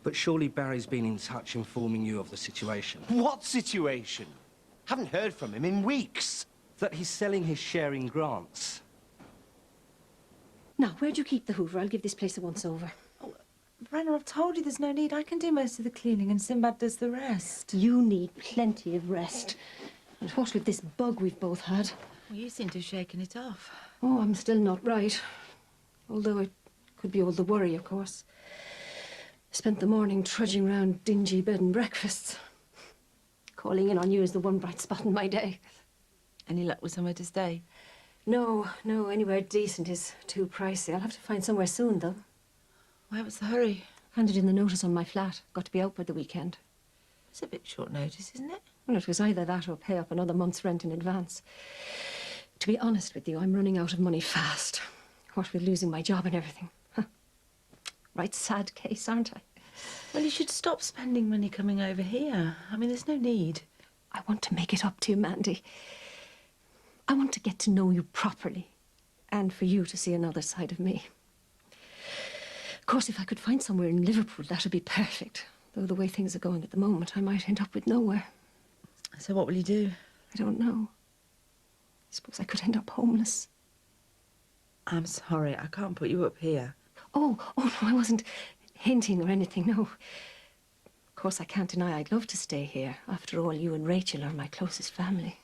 But surely Barry's been in touch informing you of the situation.
What situation? Haven't heard from him in weeks.
That he's selling his share in grants.
Now, where'd you keep the Hoover? I'll give this place a once-over.
Oh, Brenna, I've told you there's no need. I can do most of the cleaning and Sinbad does the rest.
You need plenty of rest. And what with this bug we've both had?
Well, you seem to have shaken it off.
Oh, I'm still not right. Although it could be all the worry, of course. Spent the morning trudging round dingy bed and breakfasts. Calling in on you is the one bright spot in my day.
Any luck with somewhere to stay?
No, anywhere decent is too pricey. I'll have to find somewhere soon, though.
Why, what's the hurry?
Handed in the notice on my flat. Got to be out by the weekend.
It's a bit short notice, isn't it?
Well, it was either that or pay up another month's rent in advance. To be honest with you, I'm running out of money fast. What with losing my job and everything. Right sad case, aren't I?
Well, you should stop spending money coming over here. I mean, there's no need.
I want to make it up to you, Mandy. I want to get to know you properly. And for you to see another side of me. Of course, if I could find somewhere in Liverpool, that would be perfect. Though the way things are going at the moment, I might end up with nowhere.
So what will you do?
I don't know. I suppose I could end up homeless.
I'm sorry, I can't put you up here.
Oh, no, I wasn't hinting or anything, no. Of course, I can't deny I'd love to stay here. After all, you and Rachel are my closest family.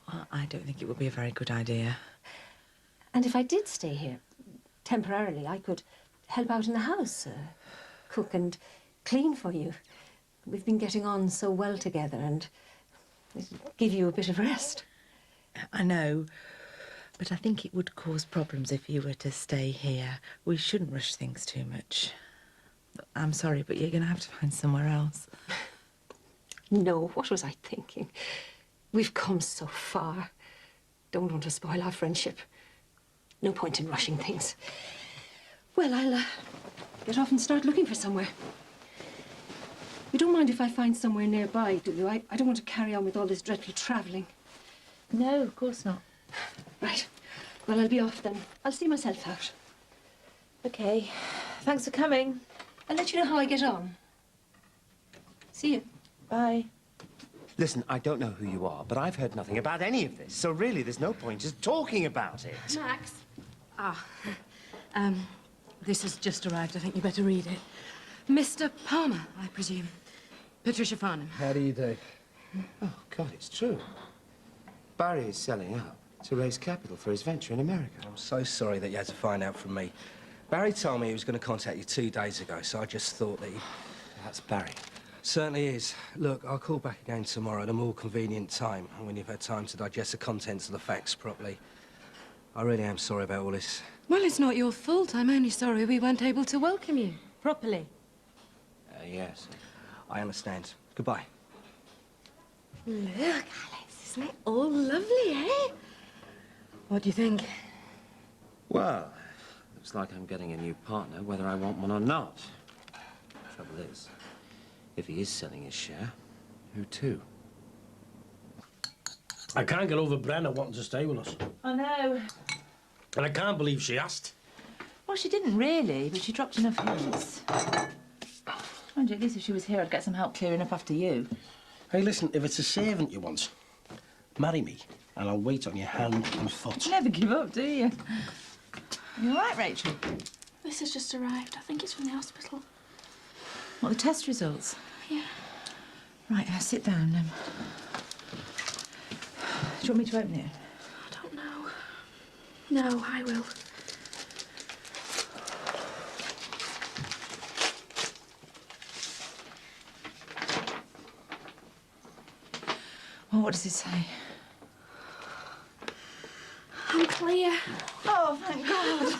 Well, I don't think it would be a very good idea.
And if I did stay here, temporarily, I could help out in the house, cook and clean for you. We've been getting on so well together and it'd give you a bit of rest.
I know. But I think it would cause problems if you were to stay here. We shouldn't rush things too much. I'm sorry, but you're going to have to find somewhere else.
No, what was I thinking? We've come so far. Don't want to spoil our friendship. No point in rushing things. Well, I'll get off and start looking for somewhere. You don't mind if I find somewhere nearby, do you? I don't want to carry on with all this dreadful travelling.
No, of course not.
Right. Well, I'll be off then. I'll see myself out.
OK. Thanks for coming.
I'll let you know how I get on. See you.
Bye.
Listen, I don't know who you are, but I've heard nothing about any of this. So really, there's no point just talking about it.
Max.
This has just arrived. I think you better read it. Mr. Palmer, I presume. Patricia Farnham.
How do you do?
Oh, God, it's true. Barry is selling up to raise capital for his venture in America.
I'm so sorry that you had to find out from me. Barry told me he was going to contact you 2 days ago, so I just thought that he...
That's Barry.
Certainly is. Look, I'll call back again tomorrow at a more convenient time, and when you've had time to digest the contents of the facts properly. I really am sorry about all this.
Well, it's not your fault. I'm only sorry we weren't able to welcome you properly.
Yes.
I understand. Goodbye.
Look, Alice, isn't it all lovely, eh? What do you think?
Well, looks like I'm getting a new partner, whether I want one or not. Trouble is, if he is selling his share, who to?
I can't get over Brenna wanting to stay with us.
I know.
And I can't believe she asked.
Well, she didn't really, but she dropped enough hints. Mind you, at least if she was here, I'd get some help clearing up after you.
Hey, listen, if it's a servant you want, marry me, and I'll wait on your hand and foot.
You never give up, do you? You all right, Rachel?
This has just arrived. I think it's from the hospital.
What, the test results?
Yeah.
Right, sit down then. Do you want me to open it?
I don't know. No, I will.
Well, what does it say?
I'm clear.
Oh, thank God.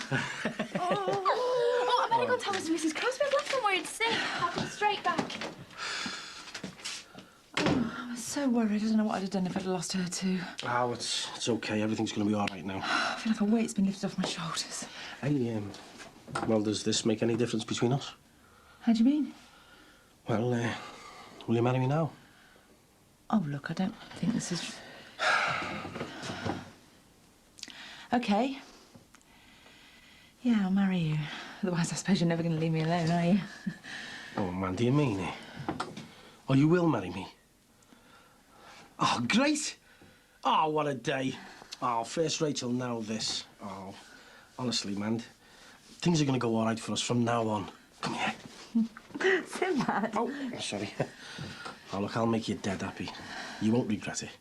Oh, I better go tell Mrs. Crosby I've left them where it's sick. I'll come straight back.
Oh, I was so worried. I don't know what I'd have done if I'd lost her too.
Oh, it's okay. Everything's going to be all right now.
I feel like a weight's been lifted off my shoulders.
Hey, well, does this make any difference between us?
How do you mean?
Well, will you marry me now?
Oh, look, I don't think this is... OK. Yeah, I'll marry you. Otherwise, I suppose you're never going to leave me alone, are you?
Oh, man, do you mean it? Oh, you will marry me? Oh, great! Oh, what a day. Oh, first Rachel, now this. Oh, honestly, man, things are going to go all right for us from now on. Come here.
So bad.
Oh, sorry. Oh, look, I'll make you dead happy. You won't regret it.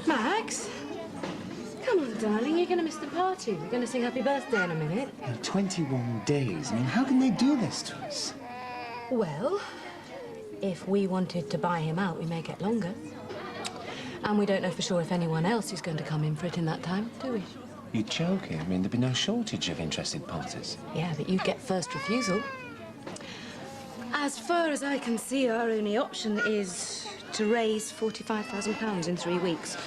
Max? Come on, darling, you're going to miss the party. We're going to sing happy birthday in a minute.
21 days. I mean, how can they do this to us?
Well, if we wanted to buy him out, we may get longer. And we don't know for sure if anyone else is going to come in for it in that time, do we?
You're joking. I mean, there'd be no shortage of interested parties.
Yeah, but you'd get first refusal. As far as I can see, our only option is to raise £45,000 in 3 weeks.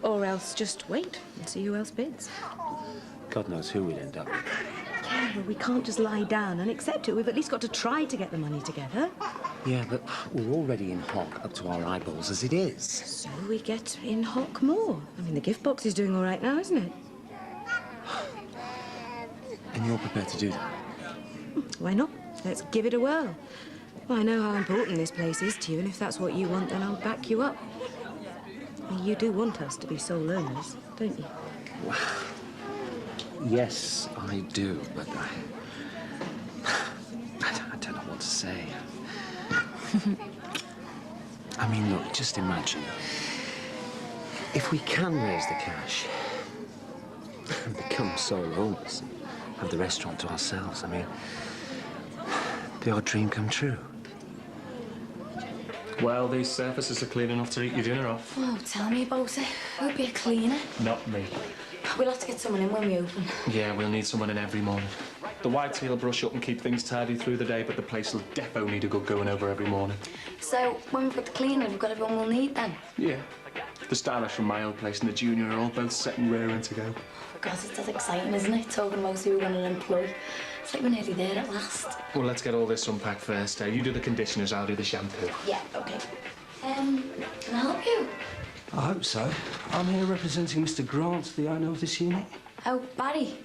Or else just wait and see who else bids.
God knows who we'd end up with.
Yeah, well, we can't just lie down and accept it. We've at least got to try to get the money together.
Yeah, but we're already in hock up to our eyeballs as it is.
So we get in hock more. I mean, the gift box is doing all right now, isn't it?
And you're prepared to do that?
Why not? Let's give it a whirl. Well, I know how important this place is to you, and if that's what you want, then I'll back you up. You do want us to be sole owners, don't you?
Well, yes, I do, but I don't know what to say. I mean, look, just imagine. If we can raise the cash and become sole owners and have the restaurant to ourselves, I mean, the odd dream come true.
Well, these surfaces are clean enough to eat your dinner off.
Oh, tell me about it. Who'll be a cleaner?
Not me.
We'll have to get someone in when we open.
Yeah, we'll need someone in every morning. The white tea will brush up and keep things tidy through the day, but the place will defo need a good going over every morning.
So, when we've got the cleaner, we've got everyone we'll need then?
Yeah. The stylish from my old place and the junior are all both set and raring to go.
God, it's that exciting, isn't it? Talking about who we're going to employ. It's like we're nearly there at last.
Well, let's get all this unpacked first. You do the conditioners, I'll do the shampoo.
Yeah, OK. Can I help you?
I hope so. I'm here representing Mr. Grant, the owner of this unit.
Oh, Barry?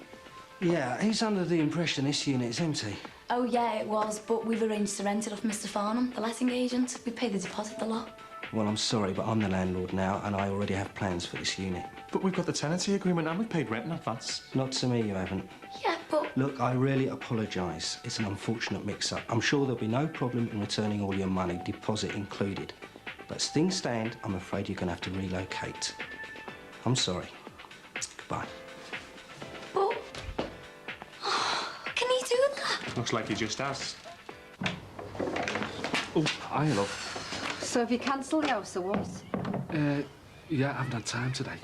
Yeah, he's under the impression this unit's empty.
Oh, yeah, it was, but we've arranged to rent it off Mr. Farnham, the letting agent. We paid the deposit a lot.
Well, I'm sorry, but I'm the landlord now, and I already have plans for this unit.
But we've got the tenancy agreement and we've paid rent in advance.
Not to me, you haven't.
Yeah, but...
Look, I really apologise. It's an unfortunate mix-up. I'm sure there'll be no problem in returning all your money, deposit included. But as things stand, I'm afraid you're going to have to relocate. I'm sorry. Goodbye.
But... can he do that?
Looks like he just has.
Oh, hiya, love.
So have you cancelled the house or what?
Yeah, I haven't had time today.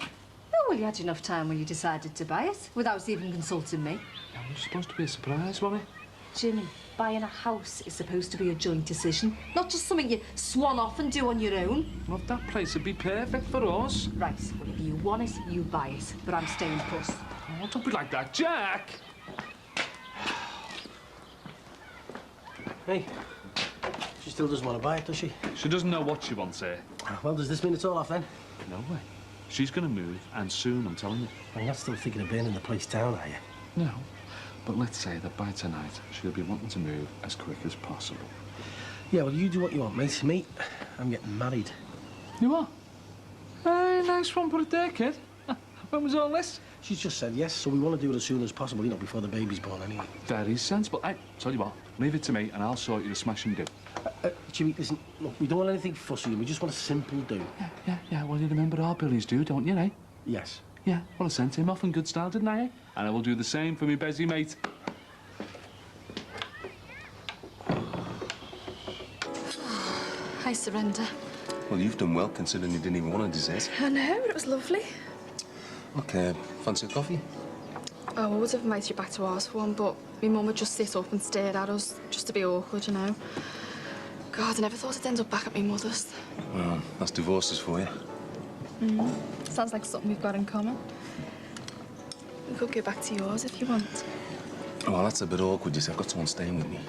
Oh, well, you had enough time when you decided to buy it, without even consulting me.
It was supposed to be a surprise, wasn't it?
Jimmy, buying a house is supposed to be a joint decision, not just something you swan off and do on your own.
Well, that place would be perfect for us.
Right, well, if you want it, you buy it, but I'm staying put.
Oh, don't be like that, Jack!
Hey, she still doesn't want to buy it, does she?
She doesn't know what she wants here.
Well, does this mean it's all off then?
No way. She's going to move, and soon, I'm telling you.
Well, you're not still thinking of burning the place down, are you?
No. But let's say that by tonight, she'll be wanting to move as quick as possible.
Yeah, well, you do what you want, mate. Me, I'm getting married.
You are? Hey, nice one, put it there, kid. When was all this?
She's just said yes, so we want to do it as soon as possible, you know, before the baby's born anyway.
Very sensible. Hey, tell you what, leave it to me and I'll sort you the smash and do.
Jimmy, listen, look, we don't want anything fussy, we just want a simple do.
Yeah, well, you remember our Billies do, don't you, eh?
Yes.
Yeah, well, I sent him off in good style, didn't I, eh? And I will do the same for me Bezzy mate.
I surrender.
Well, you've done well, considering you didn't even want a dessert.
I know, but it was lovely.
Okay, fancy a coffee?
Oh, I would have invited you back to ours for one, but my mum would just sit up and stare at us, just to be awkward, you know. God, I never thought I'd end up back at my mother's.
Well, that's divorces for you.
Sounds like something we've got in common. We could go back to yours if you want.
Well, that's a bit awkward, you see. I've got someone staying with me.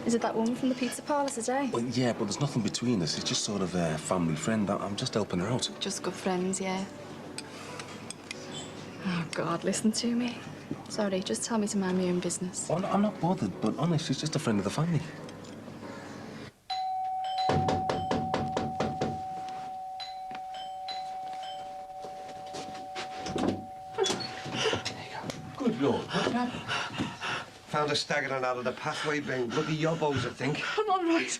Is it that woman from the pizza parlour today?
Well, yeah, but there's nothing between us. It's just sort of a family friend. I'm just helping her out.
Just good friends, yeah. Oh, God, listen to me. Sorry, just tell me to mind my own business.
Oh, no, I'm not bothered, but honest, she's just a friend of the family.
Good Lord, what's happened? Found her staggering out of the pathway, being bloody yobbos, I think.
I'm all right.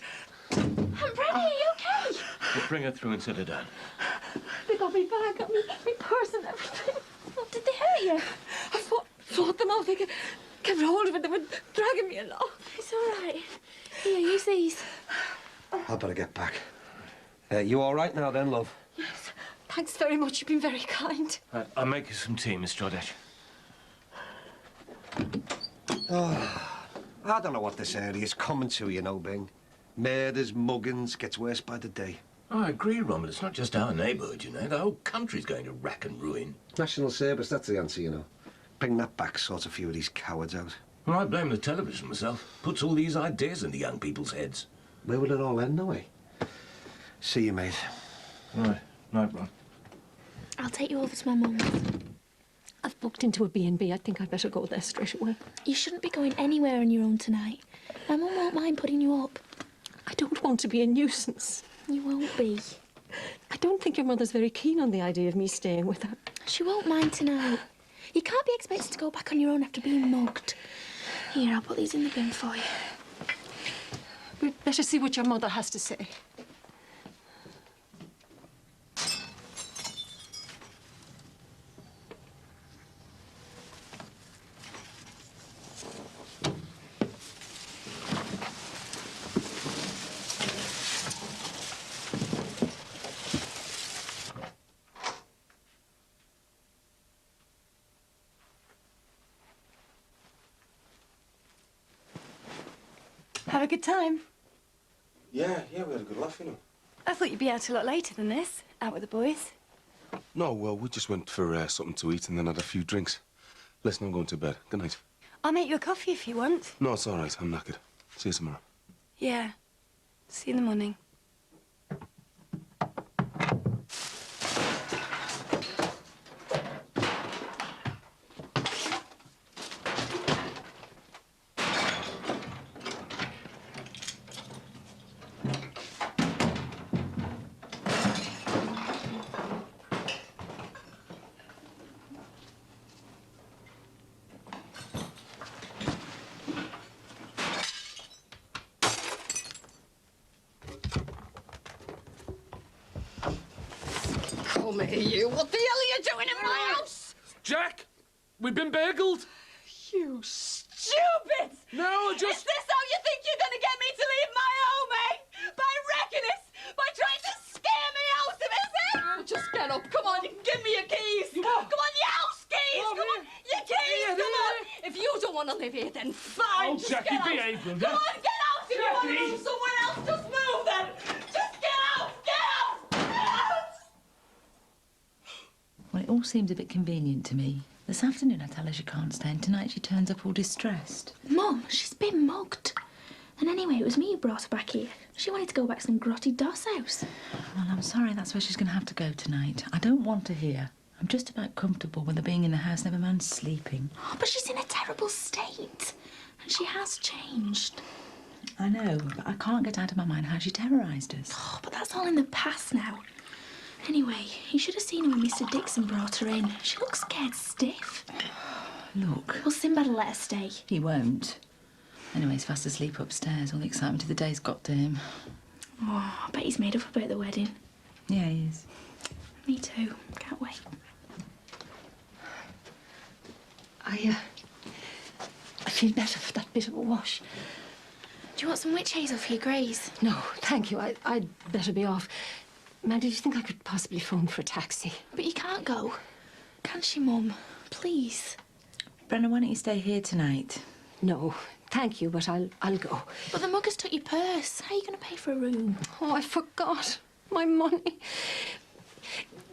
I'm ready, are you okay?
We'll bring her through and sit her down.
They got me bag, got me purse and everything. Oh, did they hurt you? I fought them off. They kept hold of it. They were dragging me along. It's all right. Here, use these.
I'd better get back. You all right now, then, love?
Yes. Thanks very much. You've been very kind.
I'll make you some tea, Miss Jordache. Oh, I don't know what this area's coming to, you know, Bing. Murders, muggings, gets worse by the day.
I agree, Ron, it's not just our neighbourhood, you know. The whole country's going to rack and ruin.
National service, that's the answer, you know. Bring that back, sort a few of these cowards out.
Well, I blame the television myself. Puts all these ideas into young people's heads.
Where will it all end, no way? See you, mate.
Right. Night, Ron.
I'll take you over to my mum's. I've booked into a B&B. I think I'd better go there straight away.
You shouldn't be going anywhere on your own tonight. My mum won't mind putting you up.
I don't want to be a nuisance.
You won't be.
I don't think your mother's very keen on the idea of me staying with her.
She won't mind tonight. You can't be expected to go back on your own after being mugged. Here, I'll put these in the bin for you.
We'd better see what your mother has to say.
Have a good time?
Yeah, we had a good laugh, you know.
I thought you'd be out a lot later than this, out with the boys.
No, well, we just went for something to eat and then had a few drinks. Listen, I'm going to bed. Good night.
I'll make you a coffee if you want.
No, it's all right. I'm knackered. See you tomorrow.
Yeah. See you in the morning.
Come here, you. What the hell are you doing in my house?
Jack, we've been burgled.
You stupid!
No,
Is this how you think you're going to get me to leave my home, eh? By wrecking it? By trying to scare me out of it, is it? Just get up. Come on, you can give me your keys. Come on, your house keys. Come on, your keys. Come on. If you don't want to live here, then fine.
Oh,
Just
Jackie,
get out.
behave, will
Come
ya?
on, get out. If you want to
Jackie.
move somewhere else, just move then. Just get out. Get out. Get out.
Well, it all seems a bit convenient to me. This afternoon I tell her she can't stay, and tonight she turns up all distressed.
Mum, she's been mugged. And anyway, it was me who brought her back here. She wanted to go back to some grotty doss house.
Well, I'm sorry, that's where she's going to have to go tonight. I don't want her here. I'm just about comfortable with her being in the house, never mind sleeping.
Oh, but she's in a terrible state. And she has changed.
I know, but I can't get out of my mind how she terrorised us.
Oh, but that's all in the past now. Anyway, you should have seen her when Mr. Dixon brought her in. She looks scared stiff.
Look.
Well, Sinbad will let her stay.
He won't. Anyway, he's fast asleep upstairs. All the excitement of the day's got to him.
Oh, I bet he's made up about the wedding.
Yeah, he is.
Me too. Can't wait.
I feel better for that bit of a wash.
Do you want some witch hazel for your greys?
No, thank you. I'd better be off. Mandy, do you think I could possibly phone for a taxi?
But you can't go. Can she, Mum? Please.
Brenna, why don't you stay here tonight?
No, thank you, but I'll go.
But the muggers took your purse. How are you going to pay for a room?
Oh, I forgot. My money.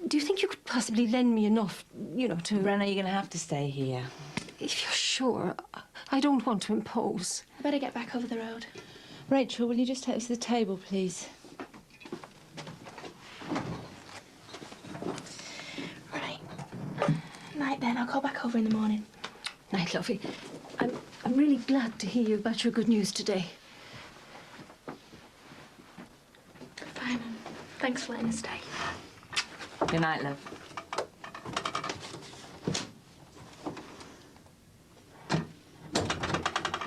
Do you think you could possibly lend me enough, you know, to...
Brenna, you're going to have to stay here.
If you're sure, I don't want to impose.
I better get back over the road.
Rachel, will you just take us to the table, please?
Right. Night then. I'll call back over in the morning.
Night, lovey. I'm really glad to hear about your good news today.
Bye, Mum. Thanks for letting us stay.
Good night, love.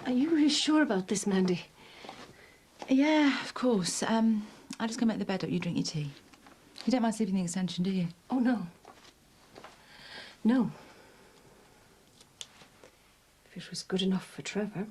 Are you really sure about this, Mandy?
Yeah, of course. I'll just go make the bed up. You drink your tea. You don't mind sleeping in the extension, do you?
Oh, no. No. If it was good enough for Trevor.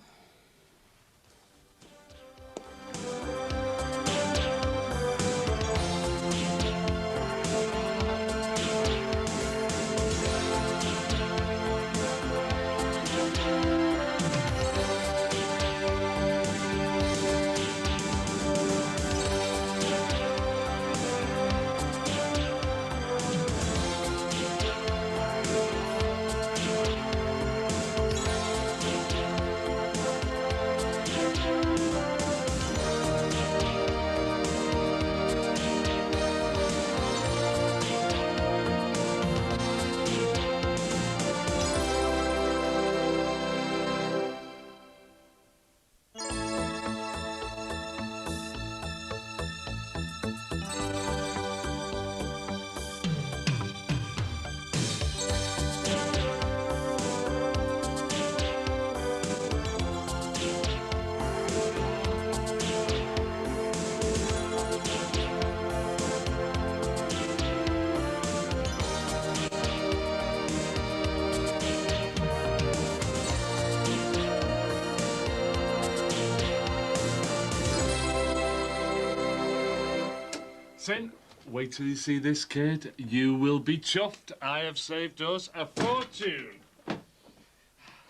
Sin, wait till you see this kid. You will be chuffed. I have saved us a fortune.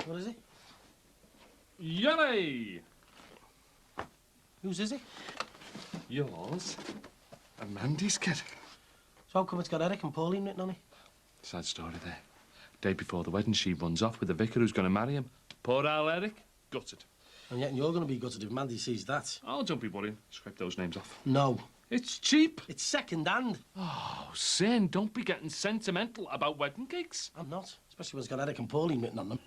What is it?
Yummy!
Whose is it?
Yours and Mandy's kid.
So how come it's got Eric and Pauline written on it?
Sad story there. Day before the wedding, she runs off with the vicar who's going to marry him. Poor old Eric, gutted.
And yet you're going to be gutted if Mandy sees that.
Oh, don't be worrying. Scrape those names off.
No.
It's cheap.
It's second-hand.
Oh, Sin, don't be getting sentimental about wedding cakes.
I'm not, especially when it's got Eric and Pauline written on them.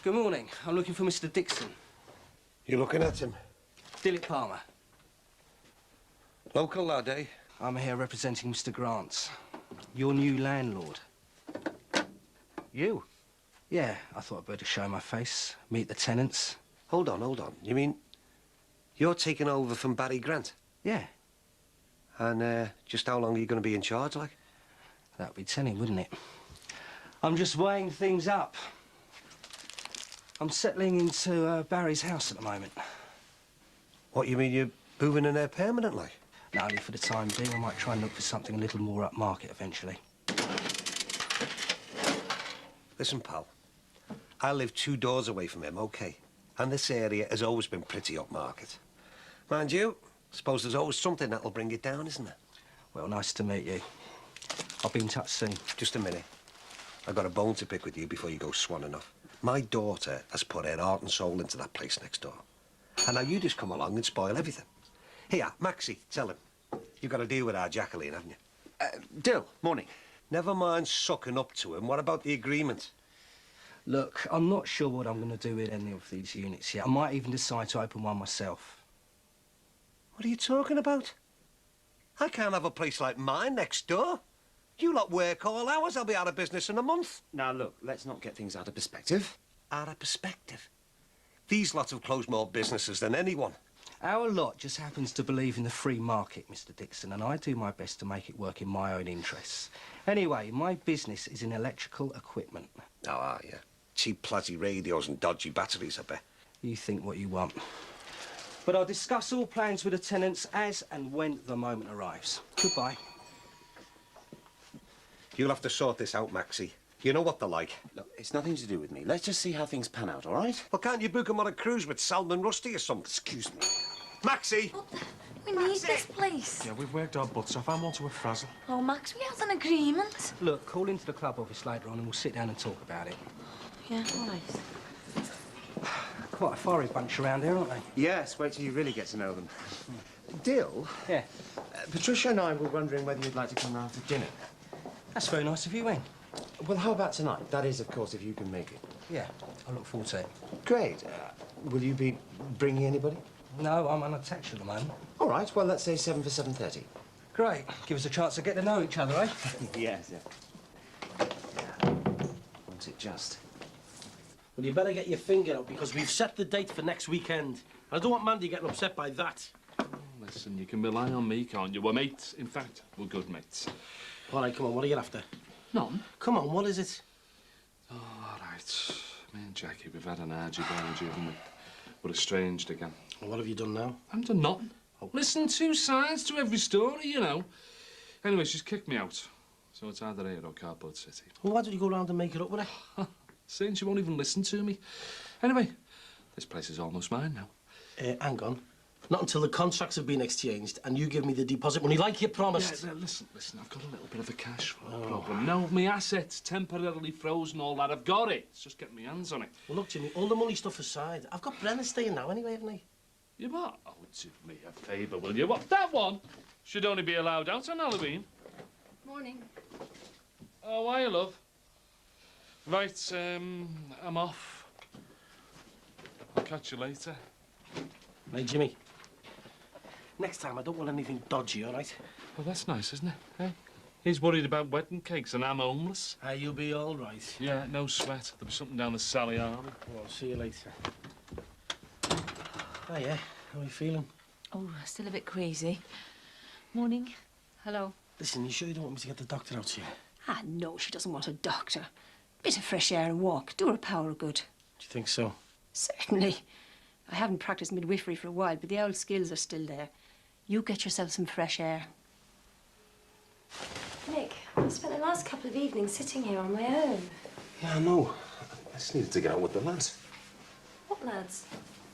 Good morning. I'm looking for Mr. Dixon.
You looking at him?
Dilip Palmer.
Local lad, eh?
I'm here representing Mr. Grant, your new landlord.
You?
Yeah, I thought I'd better show my face, meet the tenants.
Hold on. You mean you're taking over from Barry Grant?
Yeah.
And just how long are you going to be in charge, like?
That'd be telling, wouldn't it? I'm just weighing things up. I'm settling into Barry's house at the moment.
What, you mean you're moving in there permanently?
No, only for the time being. I might try and look for something a little more upmarket eventually.
Listen, pal. I live 2 doors away from him, OK? And this area has always been pretty upmarket. Mind you, I suppose there's always something that'll bring it down, isn't there?
Well, nice to meet you. I'll be in touch soon.
Just a minute. I've got a bone to pick with you before you go swanning off. My daughter has put her heart and soul into that place next door. And now you just come along and spoil everything. Here, Maxie, tell him. You've got to deal with our Jacqueline, haven't you?
Dill, morning.
Never mind sucking up to him. What about the agreement?
Look, I'm not sure what I'm going to do with any of these units yet. I might even decide to open one myself.
What are you talking about? I can't have a place like mine next door. You lot work all hours, I'll be out of business in a month.
Now, look, let's not get things out of perspective.
Out of perspective? These lots have closed more businesses than anyone.
Our lot just happens to believe in the free market, Mr. Dixon, and I do my best to make it work in my own interests. Anyway, my business is in electrical equipment.
Oh, are you? Cheap, plazzy radios and dodgy batteries, I bet.
You think what you want. But I'll discuss all plans with the tenants as and when the moment arrives. Goodbye.
You'll have to sort this out, Maxie. You know what they're like.
Look, it's nothing to do with me. Let's just see how things pan out, all right?
Well, can't you book 'em on a cruise with Salman Rushdie or something?
Excuse me.
Maxie!
We need this place.
Yeah, we've worked our butts off. I'm all to a frazzle.
Oh, Max, we had an agreement.
Look, call into the club office later on and we'll sit down and talk about it.
Yeah, all right.
Quite a fiery bunch around here, aren't they?
Yes, wait till you really get to know them. Dill?
Yeah?
Patricia and I were wondering whether you'd like to come round for dinner.
That's very nice of you, Wayne.
Well, how about tonight? That is, of course, if you can make it.
Yeah, I look forward to it.
Great. Will you be bringing anybody?
No, I'm unattached at the moment.
All right, well, let's say 7 for 7:30.
Great. Give us a chance to get to know each other, eh?
Yes, yeah. Won't it just?
Well, you better get your finger out because we've set the date for next weekend. I don't want Mandy getting upset by that.
Listen, you can rely on me, can't you? We're mates. In fact, we're good mates.
All right, come on, what are you after?
None.
Come on, what is it?
Oh, all right. Me and Jackie, we've had an argy bargy, haven't we? We're estranged again.
Well, what have you done now?
I haven't done nothing. Oh. Listen, two sides to every story, you know. Anyway, she's kicked me out. So it's either here or Cardboard City.
Well, why don't you go round and make it up with her?
Saying she won't even listen to me. Anyway, this place is almost mine now.
Hang on. Not until the contracts have been exchanged and you give me the deposit money like you promised.
Yeah, listen, I've got a little bit of a cash flow problem. No, my assets temporarily frozen, all that. I've got it. It's just getting my hands on it.
Well, look, Jimmy, all the money stuff aside, I've got Brennan staying now anyway, haven't I?
You what? Oh, do me a favour, will you? What, that one should only be allowed out on Halloween.
Morning.
Oh, hiya, love. Right, I'm off. I'll catch you later.
Hey, Jimmy. Next time, I don't want anything dodgy, all right?
Well, that's nice, isn't it? Hey? He's worried about wedding cakes and I'm homeless.
You'll be all right.
Yeah, no sweat. There'll be something down the Sally Army.
Well, I'll see you later. Oh, yeah. How are you feeling?
Oh, still a bit queasy. Morning.
Hello.
Listen, you sure you don't want me to get the doctor out here?
Ah, no, she doesn't want a doctor. Bit of fresh air and walk. Do her a power of good.
Do you think so?
Certainly. I haven't practiced midwifery for a while, but the old skills are still there. You get yourself some fresh air.
Nick, I spent the last couple of evenings sitting here on my own.
Yeah, I know. I just needed to get out with the lads.
What lads?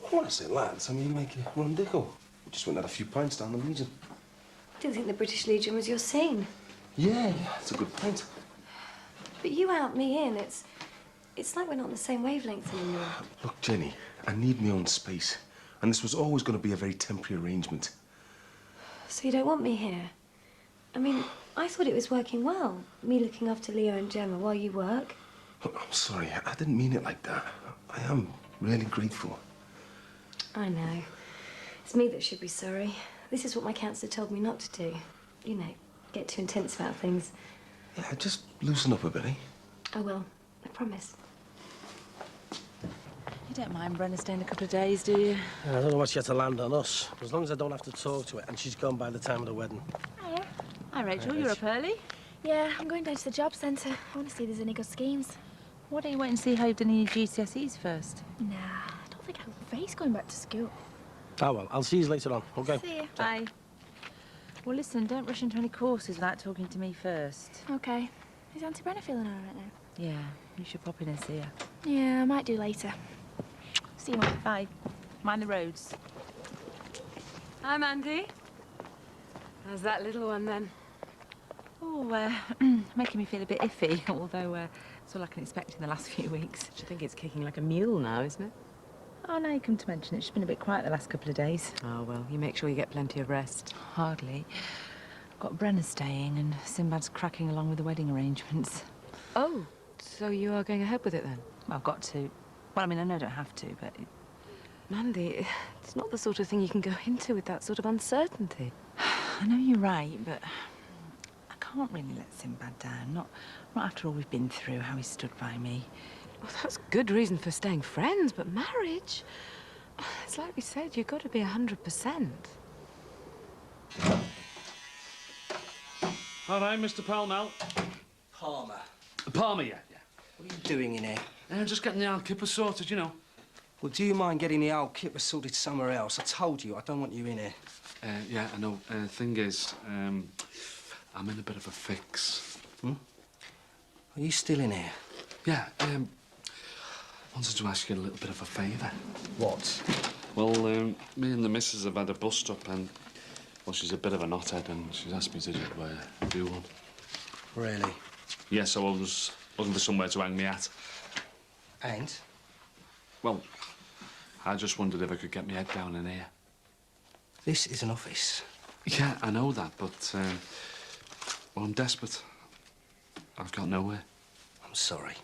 When I say lads, I mean like Ron Dicko. We just went and had a few pints down the Legion.
I didn't think the British Legion was your scene.
Yeah, it's a good pint.
But you out, me in. It's like we're not on the same wavelength anymore.
Look, Jenny, I need my own space. And this was always going to be a very temporary arrangement.
So you don't want me here? I mean, I thought it was working well, me looking after Leo and Gemma while you work.
Look, I'm sorry, I didn't mean it like that. I am really grateful.
I know. It's me that should be sorry. This is what my counsellor told me not to do. You know, get too intense about things.
Yeah, just loosen up a bit, eh?
I will. I promise.
You don't mind Brenna staying a couple of days, do you?
I don't know what she had to land on us. As long as I don't have to talk to her and she's gone by the time of the wedding.
Hiya.
Hi, Rachel.
Hi,
You're
Rach.
up early.
Yeah, I'm going down to the job centre. I want to see if there's any good schemes.
Why don't you wait and see how you've done in your GCSEs first?
Nah, I don't think I'll face going back to school.
Oh, well, I'll see you later on, OK?
See you.
Bye. Well, listen, don't rush into any courses without talking to me first.
OK. Is Auntie Brenna feeling all right now?
Yeah, you should pop in and see her.
Yeah, I might do later. See you, Mum.
Bye. Mind the roads.
Hi, Mandy. How's that little one, then?
Oh, making me feel a bit iffy, although it's all I can expect in the last few weeks.
I think it's kicking like a mule now, isn't it?
Oh, now you come to mention it. She's been a bit quiet the last couple of days.
Oh, well, you make sure you get plenty of rest.
Hardly. Got Brenna staying and Sinbad's cracking along with the wedding arrangements.
Oh, So you are going ahead with it then?
Well, I've got to. Well, I mean, I know I don't have to, but...
Mandy, it's not the sort of thing you can go into with that sort of uncertainty.
I know you're right, but I can't really let Sinbad down. Not after all we've been through, how he stood by me.
Well, that's good reason for staying friends, but marriage? It's like we said, you've got to be 100%.
All right, Mr. Palmel.
Palmer.
Palmer, yeah.
What are you doing in here?
I'm just getting the old kipper sorted, you know.
Well, do you mind getting the old kipper sorted somewhere else? I told you, I don't want you in here.
Yeah, I know. Thing is, I'm in a bit of a fix.
Hmm? Are you still in here?
Yeah, wanted to ask you a little bit of a favour.
What?
Well, me and the missus have had a bust-up and, well, she's a bit of a knothead and she's asked me to do one.
Really?
Yeah, so I was looking for somewhere to hang me at.
And?
Well, I just wondered if I could get my head down in here.
This is an office.
Yeah, I know that, but, well, I'm desperate. I've got nowhere.
I'm sorry.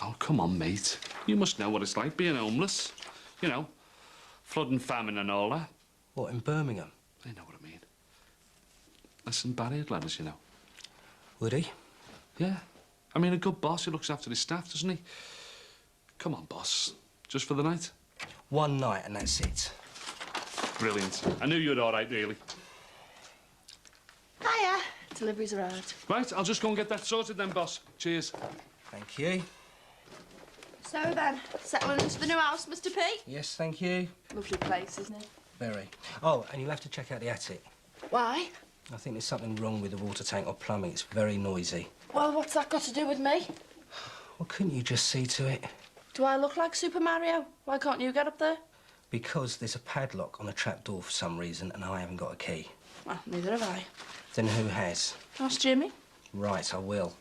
Oh, come on, mate. You must know what it's like being homeless. You know, flood and famine and all that.
What, in Birmingham?
You know what I mean. Listen, Barry'd let us, you know.
Would he?
Yeah. I mean, a good boss, he looks after his staff, doesn't he? Come on, boss. Just for the night?
One night and that's it.
Brilliant. I knew you were all right, really.
Hiya. Delivery's arrived.
Right, I'll just go and get that sorted then, boss. Cheers.
Thank you.
So then, settling into the new house, Mr. P?
Yes, thank you.
Lovely place, isn't it?
Very. Oh, and you'll have to check out the attic.
Why?
I think there's something wrong with the water tank or plumbing. It's very noisy.
Well, what's that got to do with me?
Well, couldn't you just see to it?
Do I look like Super Mario? Why can't you get up there?
Because there's a padlock on the trapdoor for some reason and I haven't got a key.
Well, neither have I.
Then who has?
Ask Jimmy.
Right, I will.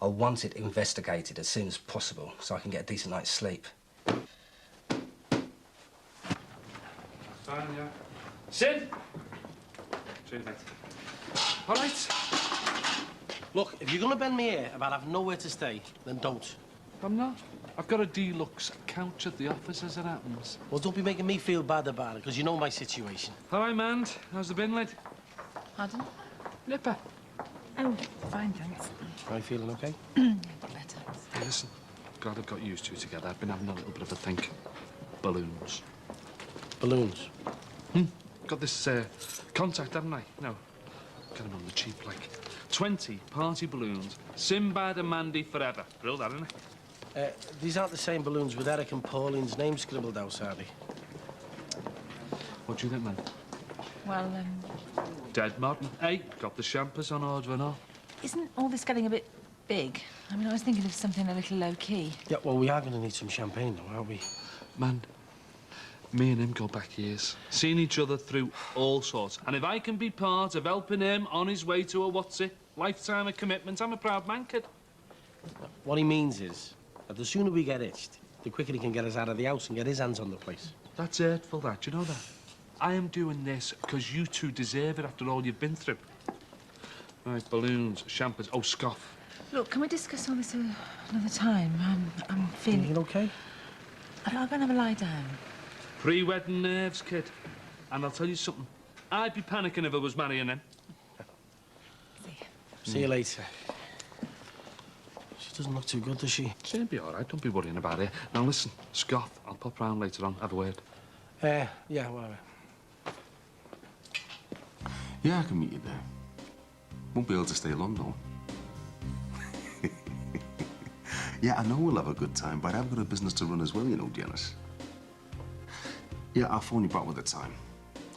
I want it investigated as soon as possible so I can get a decent night's sleep.
Fine, yeah. Sid! Cheers, mate. All right.
Look, if you're going to bend me ear about having nowhere to stay, then don't.
I'm not. I've got a deluxe couch at the office, as it happens.
Well, don't be making me feel bad about it, because you know my situation.
All right, man. How's the bin lid?
Pardon?
Nipper.
Oh, fine, thanks.
Are you feeling okay?
Better.
Hey, listen. Glad I've got you two together. I've been having a little bit of a think. Balloons.
Balloons?
Got this contact, haven't I? No. Got them on the cheap, like. 20 party balloons. Sinbad and Mandy forever. Real that, isn't it?
These aren't the same balloons with Eric and Pauline's names scribbled out, are they?
What do you think, man?
Well,
Dead modern. Hey, got the champers on order and all.
isn't all this getting a bit big? I mean, I was thinking of something a little low-key.
Yeah, well, we are going to need some champagne, though, aren't we?
Man, me and him go back years. Seen each other through all sorts. And if I can be part of helping him on his way to a lifetime of commitment, I'm a proud man, kid.
What he means is that the sooner we get hitched, the quicker he can get us out of the house and get his hands on the place.
That's hurtful, that. Do you know that? I am doing this because you two deserve it after all you've been through. Right, balloons, champers. Oh, scoff.
Look, can we discuss all this another time? I'm feeling...
You okay?
I'll go and have a lie down.
Pre-wedding nerves, kid. And I'll tell you something. I'd be panicking if I was marrying him.
See you later. She doesn't look too good, does she?
She'll be all right. Don't be worrying about it. Now, listen, scoff. I'll pop round later on. Have a word.
Yeah, whatever.
Yeah, I can meet you there. Won't be able to stay long, though. Yeah, I know we'll have a good time, but I've got a business to run as well, you know, Janice. Yeah, I'll phone you back with the time.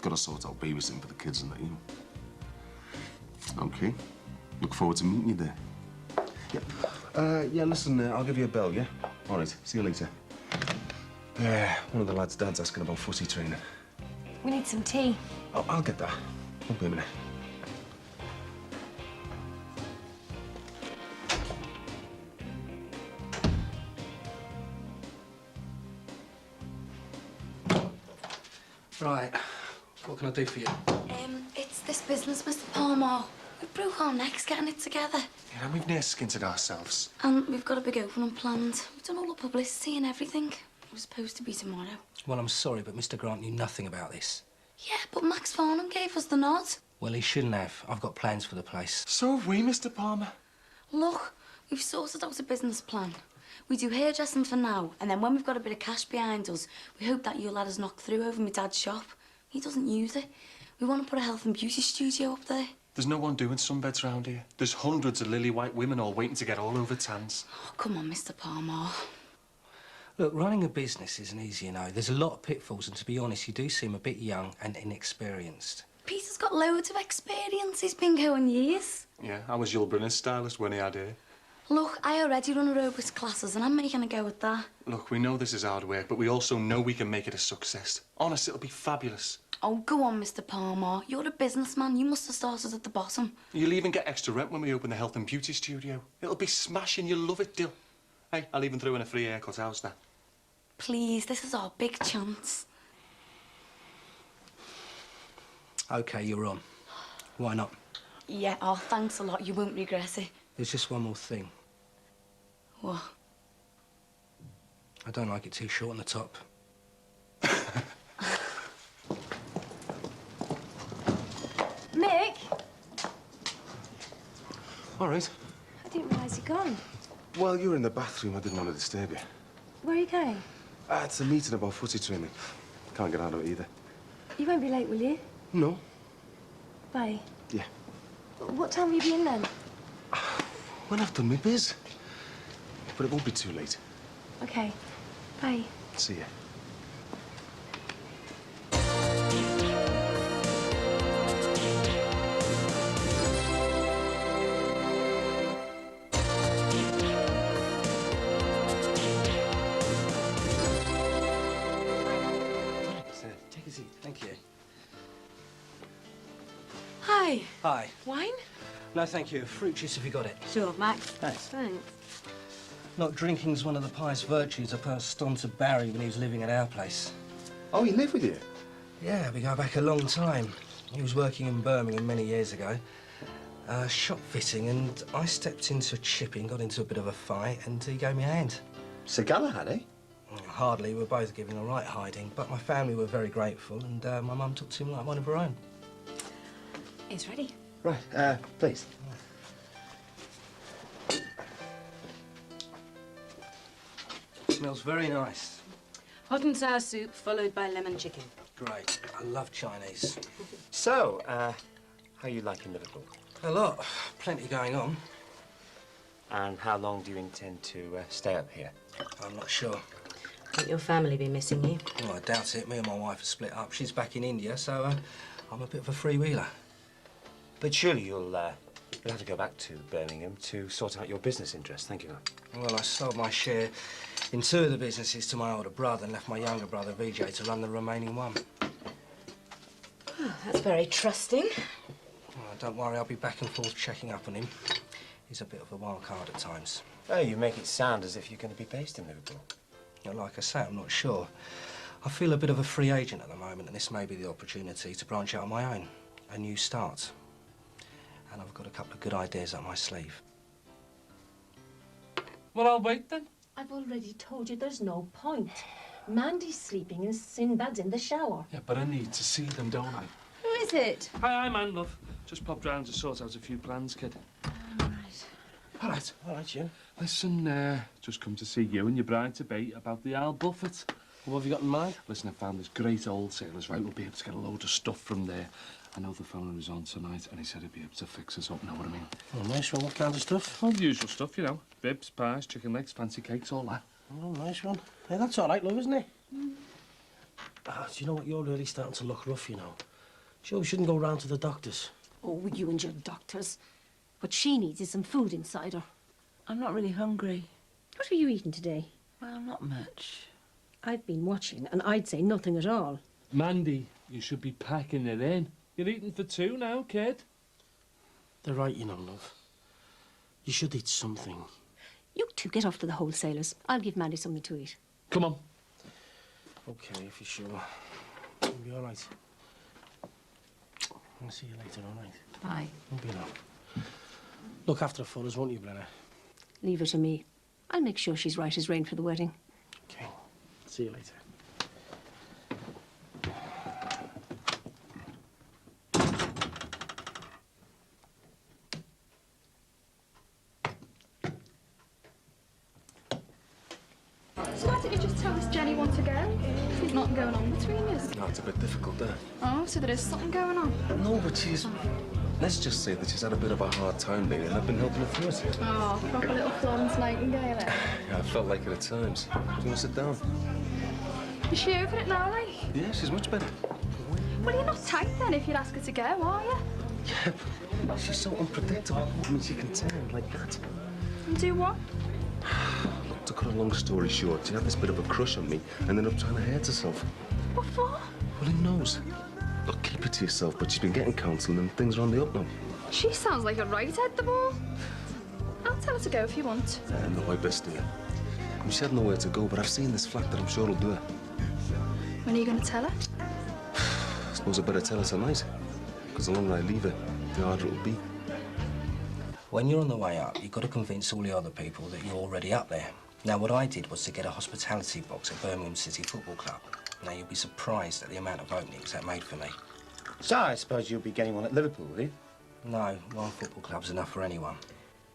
Got to sort out babysitting for the kids and that, you know. Okay. Look forward to meeting you there. Yeah, listen, I'll give you a bell, yeah? All right, see you later. One of the lads' dad's asking about footy training.
We need some tea.
Oh, I'll get that. Won't be a minute.
Right. What can I do for you?
It's this business, Mr. Palmer. We broke our necks getting it together.
You know, we've near skinned ourselves.
And we've got a big opening planned. We've done all the publicity and everything. It was supposed to be tomorrow.
Well, I'm sorry, but Mr. Grant knew nothing about this.
Yeah, but Max Farnham gave us the nod.
Well, he shouldn't have. I've got plans for the place.
So have we, Mr. Palmer.
Look, we've sorted out a business plan. We do hairdressing for now, and then when we've got a bit of cash behind us, we hope that you'll let us knock through over my dad's shop. He doesn't use it. We want to put a health and beauty studio up there.
There's no one doing sunbeds round here. There's hundreds of lily-white women all waiting to get all over tans.
Oh, come on, Mr. Palmer.
Look, running a business isn't easy, you know. There's a lot of pitfalls, and to be honest, you do seem a bit young and inexperienced.
Peter's got loads of experience. He's been going years.
Yeah, I was Yul Brynner's stylist when he had hair.
Look, I already run aerobics classes and I'm making a go at that.
Look, we know this is hard work, but we also know we can make it a success. Honest, it'll be fabulous.
Oh, go on, Mr. Palmer. You're a businessman. You must have started at the bottom.
You'll even get extra rent when we open the health and beauty studio. It'll be smashing. You'll love it, Dill. Hey, I'll even throw in a free haircut. How's that?
Please, this is our big chance.
OK, you're on. Why not?
Yeah, oh, thanks a lot. You won't regret it.
There's just one more thing.
What?
I don't like it too short on the top.
Mick!
All right.
I didn't realise you'd gone.
Well, you were in the bathroom. I didn't want to disturb you.
Where are you going?
It's a meeting about footy training. Can't get out of it either.
You won't be late, will you?
No.
Bye.
Yeah.
What time will you be in then?
When I've done my biz. But it won't be too late.
OK. Bye.
See ya.
Take a seat. Thank you.
Hi.
Hi.
Wine?
No, thank you. Fruit juice if you got it.
Sure, Max.
Thanks.
Thanks.
Not drinking's one of the pious virtues I passed on to Barry when he was living at our place.
Oh, he lived with you?
Yeah, we go back a long time. He was working in Birmingham many years ago, shop fitting, and I stepped into a chipping, got into a bit of a fight, and he gave me a hand.
Sir Galahad, eh?
Hardly. We were both given a right hiding, but my family were very grateful, and my mum took to him like one of her own.
It's ready.
Right, please.
Smells very nice.
Hot and sour soup followed by lemon chicken.
Great. I love Chinese.
So, how you liking Liverpool?
A lot. Plenty going on.
And how long do you intend to stay up here?
I'm not sure.
Won't your family be missing you?
Well, I doubt it. Me and my wife are split up. She's back in India, so I'm a bit of a freewheeler.
But surely you'll have to go back to Birmingham to sort out your business interests, thank you.
Well, I sold my share in 2 of the businesses to my older brother and left my younger brother, Vijay, to run the remaining 1.
Oh, that's very trusting.
Well, don't worry, I'll be back and forth checking up on him. He's a bit of a wild card at times.
Oh, you make it sound as if you're going to be based in Liverpool.
Well, like I say, I'm not sure. I feel a bit of a free agent at the moment, and this may be the opportunity to branch out on my own. A new start. And I've got a couple of good ideas up my sleeve.
Well, I'll wait then.
I've already told you there's no point. Mandy's sleeping in Sinbad's in the shower.
Yeah, but I need to see them, don't I?
Who is it?
Hi, man, love. Just popped round to sort out a few plans, kid. All right.
All right, Jim.
Listen, just come to see you and your bride-to-be about the Al Buffett.
What have you got in mind?
Listen, I found this great wholesalers, right? We'll be able to get a load of stuff from there. I know the fella was on tonight, and he said he'd be able to fix us up, know what I mean?
Oh, nice one. What kind of stuff?
All the usual stuff, you know. Bibs, pies, chicken legs, fancy cakes, all that.
Oh, nice one. Hey, that's all right, love, isn't it? Do you know what? You're really starting to look rough, you know. Sure, we shouldn't go round to the doctors.
Oh, you and your doctors. What she needs is some food inside her.
I'm not really hungry.
What were you eating today?
Well, not much.
I've been watching, and I'd say nothing at all.
Mandy, you should be packing it in. You're eating for 2 now, kid.
They're right, you know, love. You should eat something.
You two get off to the wholesalers. I'll give Mandy something to eat.
Come on.
OK, if you're sure. It'll be all right. I'll see you later, all right?
Bye.
Won't be long. Look after the fullers, won't you, Brenna?
Leave her to me. I'll make sure she's right as rain for the wedding.
Okay. See you later.
So why don't you just tell this Jenny want to go? There's nothing going on between us.
No, it's a bit difficult there.
Oh, so there is something going on?
No, but she's... Let's just say that she's had a bit of a hard time lately, and I've been helping her through it.
Oh, proper little Florence Nightingale.
Yeah, I felt like it at times. Do you want to sit down?
Is she over it now, like?
Yeah, she's much better.
Well, you're not tight then if you'd ask her to go, are you?
Yeah, but she's so unpredictable. I mean, she can turn like that.
And do what?
To cut a long story short, she had this bit of a crush on me and ended up trying to hurt herself.
What for?
Well, who knows? Look, keep it to yourself, but she's been getting counselling and things are on the up now.
She sounds like a right head the ball. I'll tell her to go if you want.
No, I best do. I mean, she had nowhere to go, but I've seen this flat that I'm sure will do her.
When are you going to tell her?
I suppose I better tell her tonight, because the longer I leave her, the harder it'll be.
When you're on the way up, you've got to convince all the other people that you're already up there. Now, what I did was to get a hospitality box at Birmingham City Football Club. Now, you'll be surprised at the amount of openings that made for me.
So I suppose you'll be getting one at Liverpool, will you?
No, one football club's enough for anyone.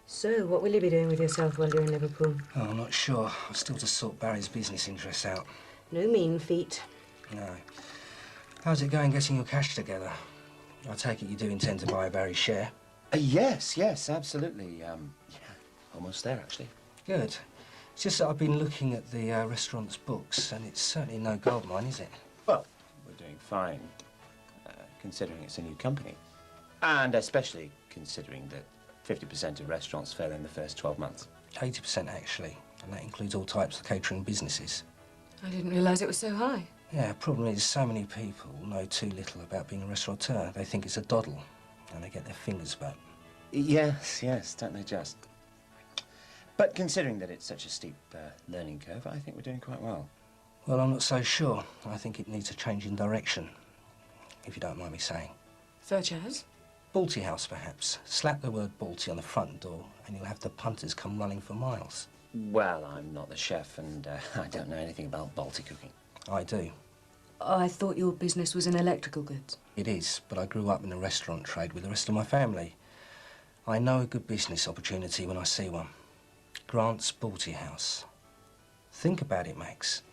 So, what will you be doing with yourself while you're in Liverpool?
Oh, I'm not sure. I'm still to sort Barry's business interests out.
No mean feat.
No. How's it going getting your cash together? I take it you do intend to buy Barry's share?
Yes, absolutely. Yeah, almost there, actually.
Good. It's just that I've been looking at the restaurant's books, and it's certainly no gold mine, is it?
Well, we're doing fine, considering it's a new company. And especially considering that 50% of restaurants fail in the first 12 months.
80% actually, and that includes all types of catering businesses.
I didn't realise it was so high.
Yeah, problem is so many people know too little about being a restaurateur. They think it's a doddle, and they get their fingers burnt.
Yes, don't they just? But considering that it's such a steep learning curve, I think we're doing quite well.
Well, I'm not so sure. I think it needs a change in direction, if you don't mind me saying.
Such as?
Balti House, perhaps. Slap the word Balti on the front door, and you'll have the punters come running for miles.
Well, I'm not the chef, and I don't know anything about Balti cooking.
I do.
I thought your business was in electrical goods.
It is, but I grew up in the restaurant trade with the rest of my family. I know a good business opportunity when I see one. Grant's Balti House. Think about it, Max.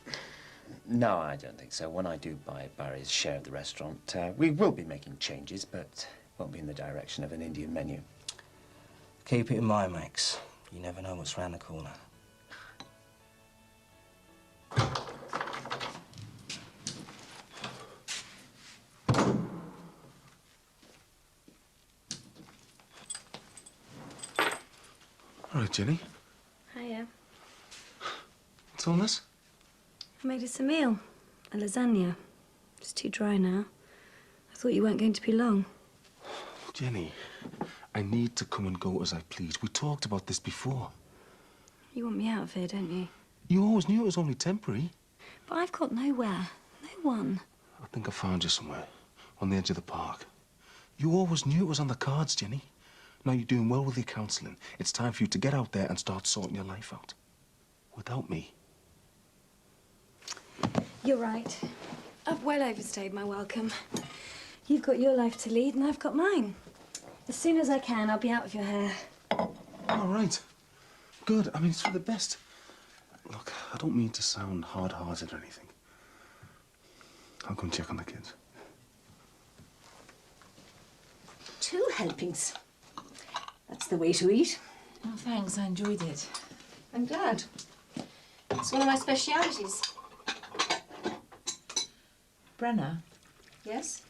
No, I don't think so. When I do buy Barry's share of the restaurant, we will be making changes, but won't be in the direction of an Indian menu.
Keep it in mind, Max. You never know what's round the corner.
All right, Jenny.
Hiya.
What's all this?
I made us a meal. A lasagna. It's too dry now. I thought you weren't going to be long.
Jenny, I need to come and go as I please. We talked about this before.
You want me out of here, don't you?
You always knew it was only temporary.
But I've got nowhere. No one.
I think I found you somewhere, on the edge of the park. You always knew it was on the cards, Jenny. Now you're doing well with your counselling. It's time for you to get out there and start sorting your life out. Without me.
You're right. I've well overstayed my welcome. You've got your life to lead and I've got mine. As soon as I can, I'll be out of your hair.
All right. Good. I mean, it's for the best. Look, I don't mean to sound hard-hearted or anything. I'll go and check on the kids.
2 helpings. That's the way to eat.
Oh, thanks. I enjoyed it.
I'm glad. It's one of my specialities.
Brenna,
Yes?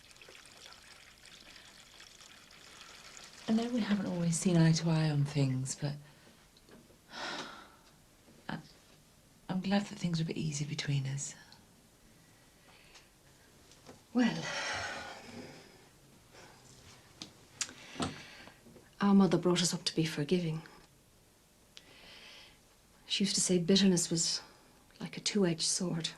I know we haven't always seen eye to eye on things, but I'm glad that things are a bit easier between us.
Well, our mother brought us up to be forgiving. She used to say bitterness was like a two-edged sword.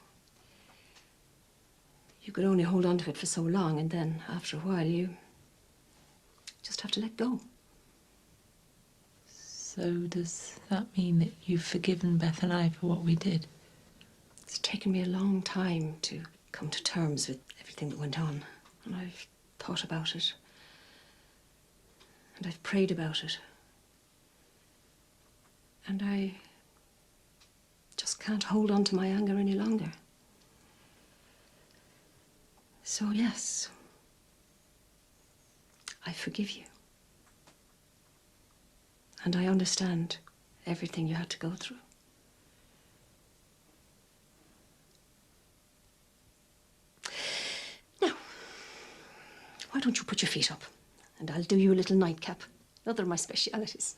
You could only hold on to it for so long, and then, after a while, you
just have to let go.
So does that mean that you've forgiven Beth and I for what we did?
It's taken me a long time to come to terms with everything that went on. And I've thought about it. And I've prayed about it. And I just can't hold on to my anger any longer. So, yes, I forgive you. And I understand everything you had to go through. Now, why don't you put your feet up? And I'll do you a little nightcap. Another of my specialities.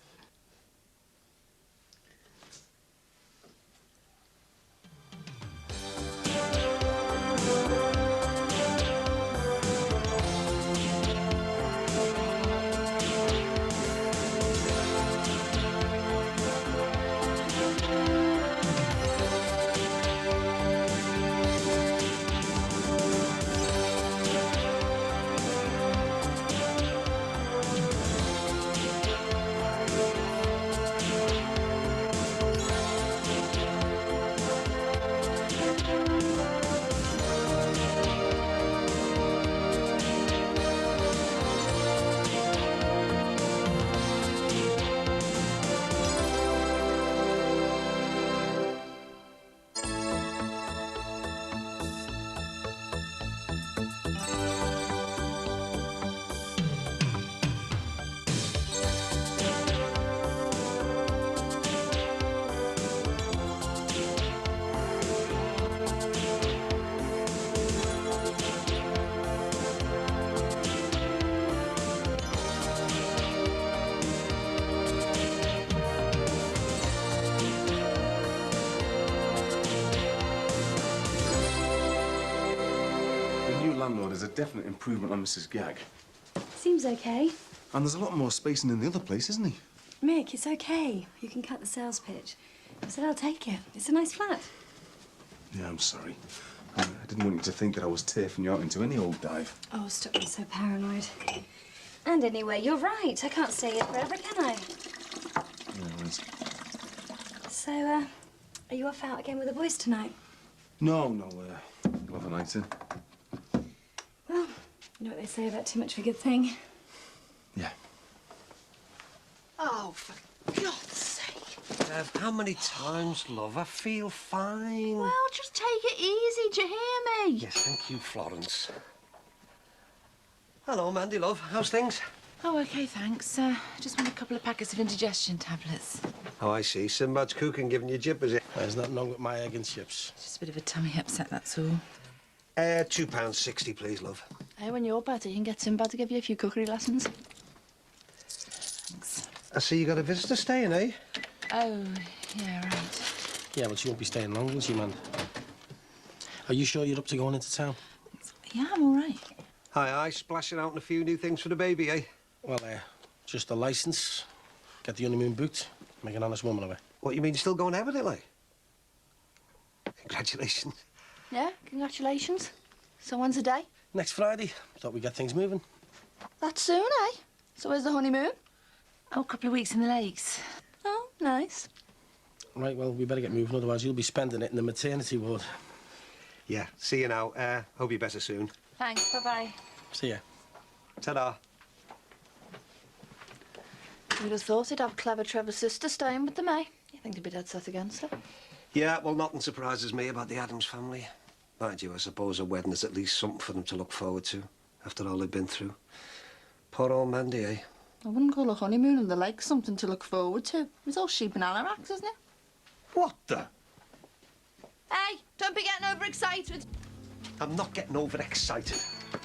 Landlord is a definite improvement on Mrs. Gag.
Seems okay.
And there's a lot more spacing in the other place, isn't he?
Mick, it's okay. You can cut the sales pitch. I said I'll take it. It's a nice flat.
Yeah, I'm sorry. I didn't want you to think that I was turfing you out into any old dive.
Oh, stop being so paranoid. And anyway, you're right. I can't stay here forever, can I?
Yeah, right.
So, are you off out again with the boys tonight?
No, we'll have a night in.
Well, you know what they say about too much of a good thing.
Yeah.
Oh, for God's sake. Bev, how many times, love? I feel fine.
Well, just take it easy, do you hear me?
Yes, thank you, Florence. Hello, Mandy, love. How's things?
Oh, okay, thanks. Just want a couple of packets of indigestion tablets.
Oh, I see. Sinbad's cooking giving you jip, is it?
There's nothing wrong with my egg and chips.
Just a bit of a tummy upset, that's all.
£2.60, please, love.
Hey, when you're better, you can get Sinbad to give you a few cookery lessons.
Thanks.
I see you got a visitor staying, eh?
Oh, yeah, right.
Yeah, well, she won't be staying long, will she, man? Are you sure you're up to going into town?
Yeah, I'm all right.
Aye, splashing out on a few new things for the baby, eh?
Well, just a licence, get the honeymoon booked, make an honest woman of her.
What, you mean still going ahead with it, like? Congratulations.
Yeah, congratulations. So when's the day?
Next Friday. Thought we'd get things moving.
That soon, eh? So where's the honeymoon?
Oh, a couple of weeks in the lakes.
Oh, nice.
Right, well, we better get moving, otherwise you'll be spending it in the maternity ward.
Yeah, see you now. Hope you're better soon.
Thanks, bye-bye.
See ya.
Ta-da.
You'd have thought he'd have clever Trevor's sister staying with them, eh? You think they'd be dead set against her?
Yeah, well, nothing surprises me about the Addams family. Mind you, I suppose a wedding is at least something for them to look forward to, after all they've been through. Poor old Mandy, eh?
I wouldn't call a honeymoon in the lake something to look forward to. It's all sheep and anoraks, isn't it?
What the?
Hey, don't be getting overexcited.
I'm not getting overexcited.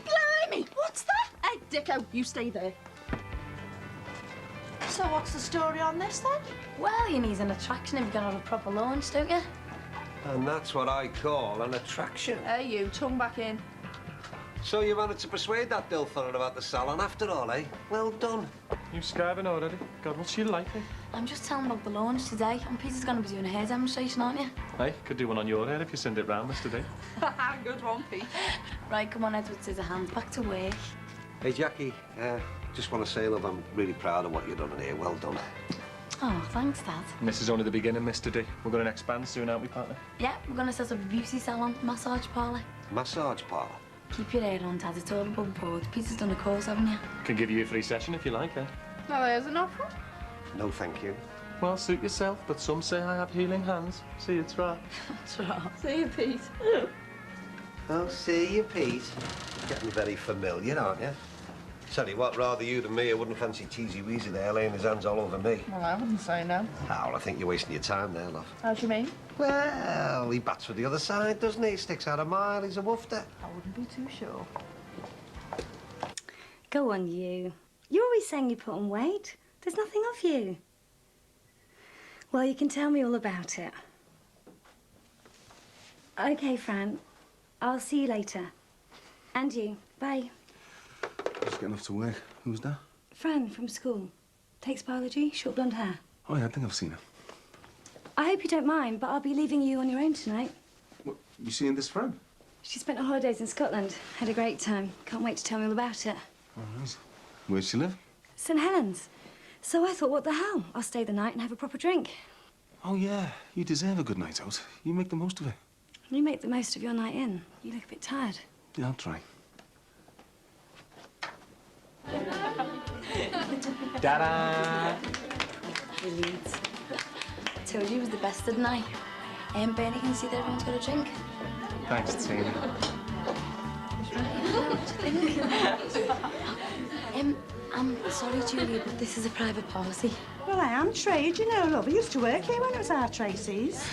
Blimey, what's that? Hey, Dicko, you stay there. So what's the story on this, then?
Well, you need an attraction if you're going to have a proper launch, don't you?
And that's what I call an attraction.
Hey, you, tongue back in.
So you managed to persuade that Dilfer about the salon after all, eh? Well done.
You skiving already? God, what's she like, eh?
I'm just telling about the launch today, and Peter's going to be doing a hair demonstration, aren't you?
Hey, could do one on your head if you send it round, Mr. D.
Good one, Pete.
Right, come on, Edward Scissorhands, back to work.
Hey, Jackie, just want to say, love, I'm really proud of what you've done in here. Well done.
Oh, thanks, Dad.
And this is only the beginning, Mr. D. We're going to expand soon, aren't we, partner?
Yeah, we're going to set up a beauty salon, massage parlour.
Massage parlour?
Keep your hair on, Dad. It's all above board. Peter's done a course, haven't you?
Can give you a free session if you like, eh?
Well, there's an offer.
No, thank you.
Well, suit yourself, but some say I have healing hands. See you, try.
Try. See you, Pete.
Oh, see you, Pete. Getting very familiar, aren't you? Tell you what, rather you than me, I wouldn't fancy Teasy Weezy there laying his hands all over me.
Well, I wouldn't say no.
Oh, well, I think you're wasting your time there, love.
How do you mean?
Well, he bats for the other side, doesn't he? Sticks out a mile, he's a woofter.
I wouldn't be too sure.
Go on, you. You're always saying you put on weight. There's nothing of you. Well, you can tell me all about it. OK, Fran. I'll see you later. And you. Bye.
Just getting off to work. Who's that?
Fran from school. Takes biology, short blonde hair.
Oh, yeah, I think I've seen her.
I hope you don't mind, but I'll be leaving you on your own tonight.
What, you seeing this friend?
She spent her holidays in Scotland. Had a great time. Can't wait to tell me all about it.
All right. Where'd she live?
St Helens. So I thought, what the hell? I'll stay the night and have a proper drink.
Oh, yeah. You deserve a good night out. You make the most of it.
You make the most of your night in. You look a bit tired.
Yeah, I'll try.
Ta-da!
Brilliant. Told you it was the best, didn't I? Bernie can see that everyone's got a drink.
Thanks, Tina.
I'm sorry, Julia, but this is a private policy.
Well, I am trade, you know, love. I used to work here when it was our Tracy's.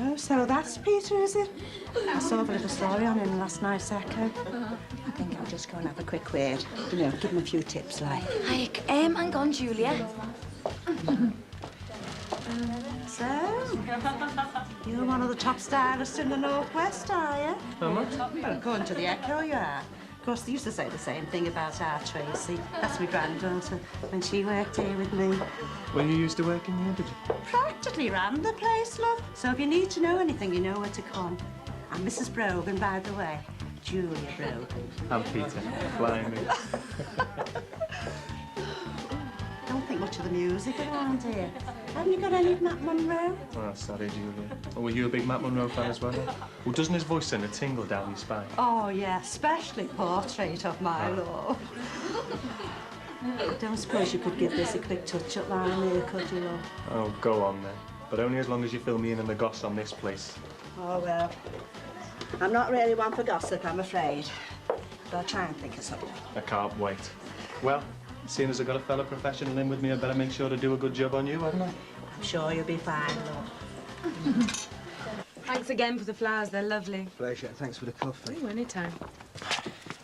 Oh, so that's Peter, is it? I saw a little story on him last night's Echo. I think I'll just go and have a quick word. You know, give him a few tips, like.
Hi, hang on, Julia.
So, you're one of the top stylists in the Northwest, are you?
Am I?
Well, according to the Echo, you are. Of course, they used to say the same thing about our Tracy. That's my granddaughter, when she worked here with me.
Well, you used to work in here, did you?
Practically ran the place, love. So if you need to know anything, you know where to come. I'm Mrs. Brogan, by the way. Julia Brogan.
I'm Peter. Flying me.
Don't think much of the music around here. Haven't you got any of Matt Monroe?
Oh, sorry, Julia. Oh, were you a big Matt Monroe fan as well? Well, doesn't his voice send a tingle down your spine?
Oh, yeah, especially Portrait of My Love. I don't suppose you could give this a quick touch-up line here, could you, love?
Oh, go on then. But only as long as you fill me in on the goss on this place.
Oh, well, I'm not really one for gossip, I'm afraid. But I'll try and think of something.
I can't wait. Well, seeing as I've got a fellow professional in with me, I better make sure to do a good job on you, haven't I?
I'm sure you'll be fine, love.
Thanks again for the flowers. They're lovely.
Pleasure. Thanks for the coffee.
Oh, anytime.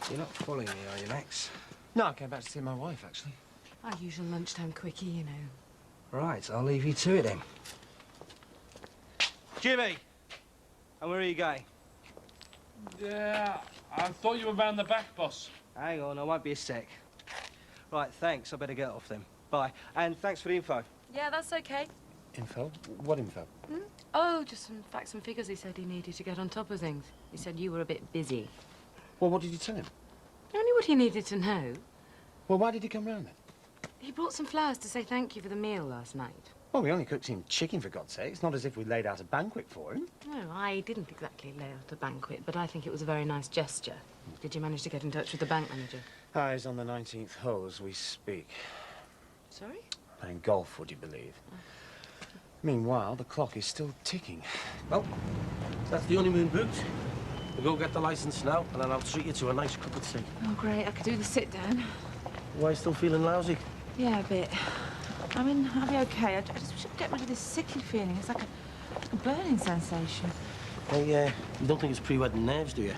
You're not following me, are you, Max?
No, I came back to see my wife, actually. Our usual lunchtime quickie, you know.
Right, I'll leave you to it then.
Jimmy! And where are you going?
Yeah, I thought you were round the back, boss.
Hang on, I won't be a sec. Right, thanks. I better get off then. Bye. And thanks for the info.
Yeah, that's okay.
Info? What info?
Oh, just some facts and figures he said he needed to get on top of things. He said you were a bit busy.
Well, what did you tell him?
Only what he needed to know.
Well, why did he come round then?
He brought some flowers to say thank you for the meal last night.
Well, we only cooked him chicken, for God's sake. It's not as if we laid out a banquet for him.
No, I didn't exactly lay out a banquet, but I think it was a very nice gesture. Did you manage to get in touch with the bank manager?
Ah, he's on the 19th hole as we speak.
Sorry?
Playing golf, would you believe? Meanwhile, the clock is still ticking.
Well, that's the honeymoon booked. We'll go get the license now, and then I'll treat you to a nice cup of tea.
Oh, great. I could do the sit-down.
Why, still feeling lousy?
Yeah, a bit. I mean, I'll be okay. I just wish I'd get rid of this sickly feeling. It's like a burning sensation.
Oh, yeah. You don't think it's pre-wedding nerves, do you?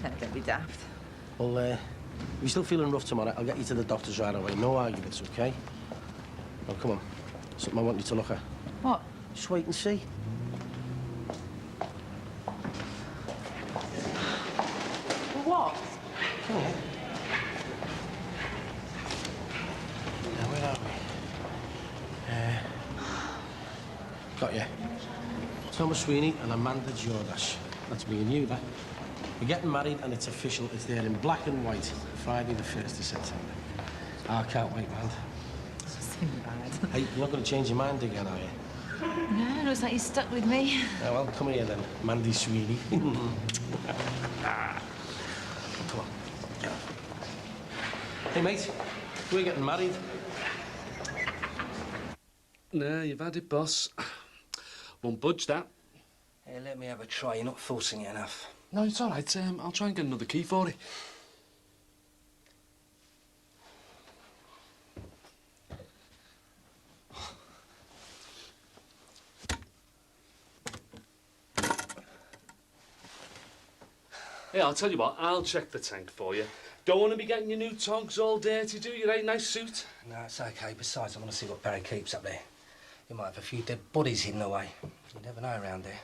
No, don't be daft.
Well, if you're still feeling rough tomorrow, I'll get you to the doctor's right away. No arguments, OK? Oh, come on. Something I want you to look at.
What?
Just wait and see.
What?
Come on. Now, where are we? Got you. Thomas Sweeney and Amanda Jordash. That's me and you, that. We're getting married and it's official. It's there in black and white. Friday the 1st of September. I can't wait, man.
Seem bad.
Hey, you're not going to change your mind again, are you?
No, looks like you're stuck with me.
Yeah, well, come here then, Mandy Sweeney. Come on. Hey, mate, we're getting married.
Nah, you've had it, boss. Won't budge that.
Hey, let me have a try. You're not forcing it enough.
No, it's all right. I'll try and get another key for it. Hey, I'll tell you what, I'll check the tank for you. Don't want to be getting your new togs all dirty, do you? Right, nice suit?
No, it's okay. Besides, I want to see what Barry keeps up there. You might have a few dead bodies hidden away. You never know around there.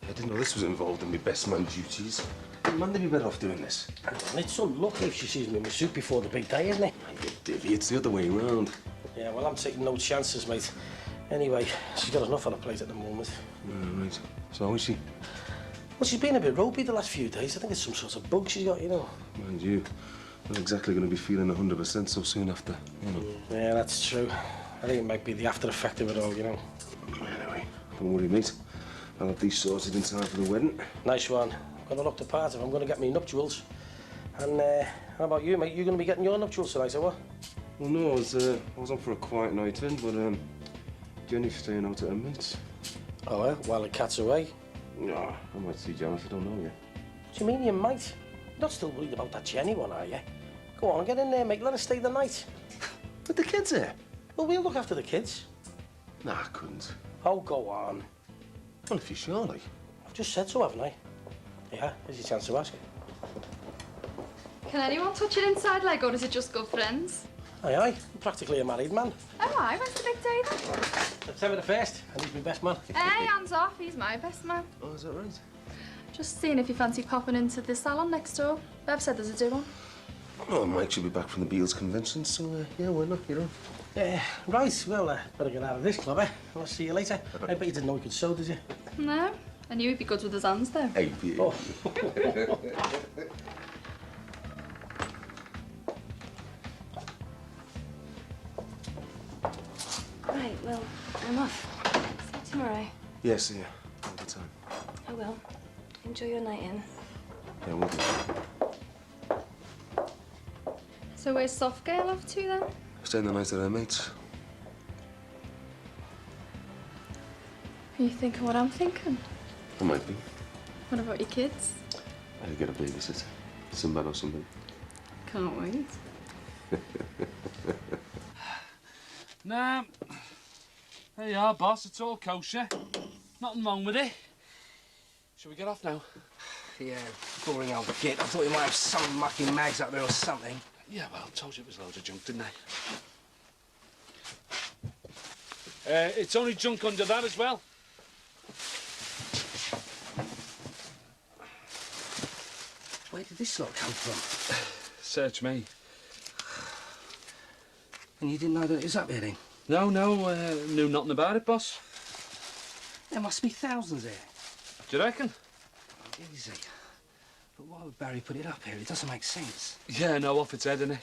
I didn't know this was involved in my best man duties. Man, they'd be better off doing this.
It's unlucky if she sees me in my suit before the big day, isn't it?
You divvy, it's the other way round.
Yeah, well, I'm taking no chances, mate. Anyway, she's got enough on her plate at the moment.
Right. So how is she?
Well, she's been a bit ropey the last few days. I think it's some sort of bug she's got, you know.
Mind you, not exactly going to be feeling 100% so soon after, you know.
Yeah, that's true. I think it might be the after effect of it all, you know.
Anyway, don't worry, mate. I'll have these sorted in time for the wedding.
Nice one. I'm going to look the part if I'm going to get me nuptials. And how about you, mate? You going to be getting your nuptials tonight, or what?
Well, no, I was on for a quiet night in, but Jenny's staying out at her mates.
Oh, well, while the cat's away?
No, I might see Janice, I don't know yet.
What do you mean you might? You're not still worried about that Jenny one, are you? Go on, get in there, mate. Let us stay the night.
But the kids here?
Well, we'll look after the kids.
Nah, I couldn't.
Oh, go on.
Well, if you're sure, like.
I've just said so, haven't I? Yeah, here's your chance to ask.
Can anyone touch it inside leg, or does it just go friends?
Aye, aye. I'm practically a married man.
Oh, aye. When's the big day then?
September the 1st, and he's my best man.
Hey, hands off. He's my best man.
Oh, is that right?
Just seeing if you fancy popping into the salon next door. Bev said there's a do one.
Well, Mike should be back from the Beals convention, so yeah, why not, you know?
Right, well, better get out of this club, eh? I'll see you later. I bet you didn't know he could sew, did you?
No. I knew he'd be good with his hands, though.
Hey,
oh.
Right, well, I'm off. See you tomorrow.
Yeah, see ya. Have a good time.
I will. Enjoy your night in.
Yeah, we'll do.
So where's Soft Girl off to, then?
Staying the night at her mates.
Are you thinking what I'm thinking?
I might be.
What about your kids?
I'll get a babysitter. Somebody or somebody.
Can't wait.
Nah. There you are, boss. It's all kosher. Nothing wrong with it. Shall we get off now?
Yeah, boring old git. I thought you might have some mucking mags up there or something.
Yeah, well, I told you it was loads of junk, didn't I? It's only junk under that as well.
Where did this lot come from?
Search me.
And you didn't know that it was up here then?
No, knew nothing about it, boss.
There must be thousands there.
Do you reckon?
Easy. But why would Barry put it up here? It doesn't make sense.
Yeah, no, off its head, innit?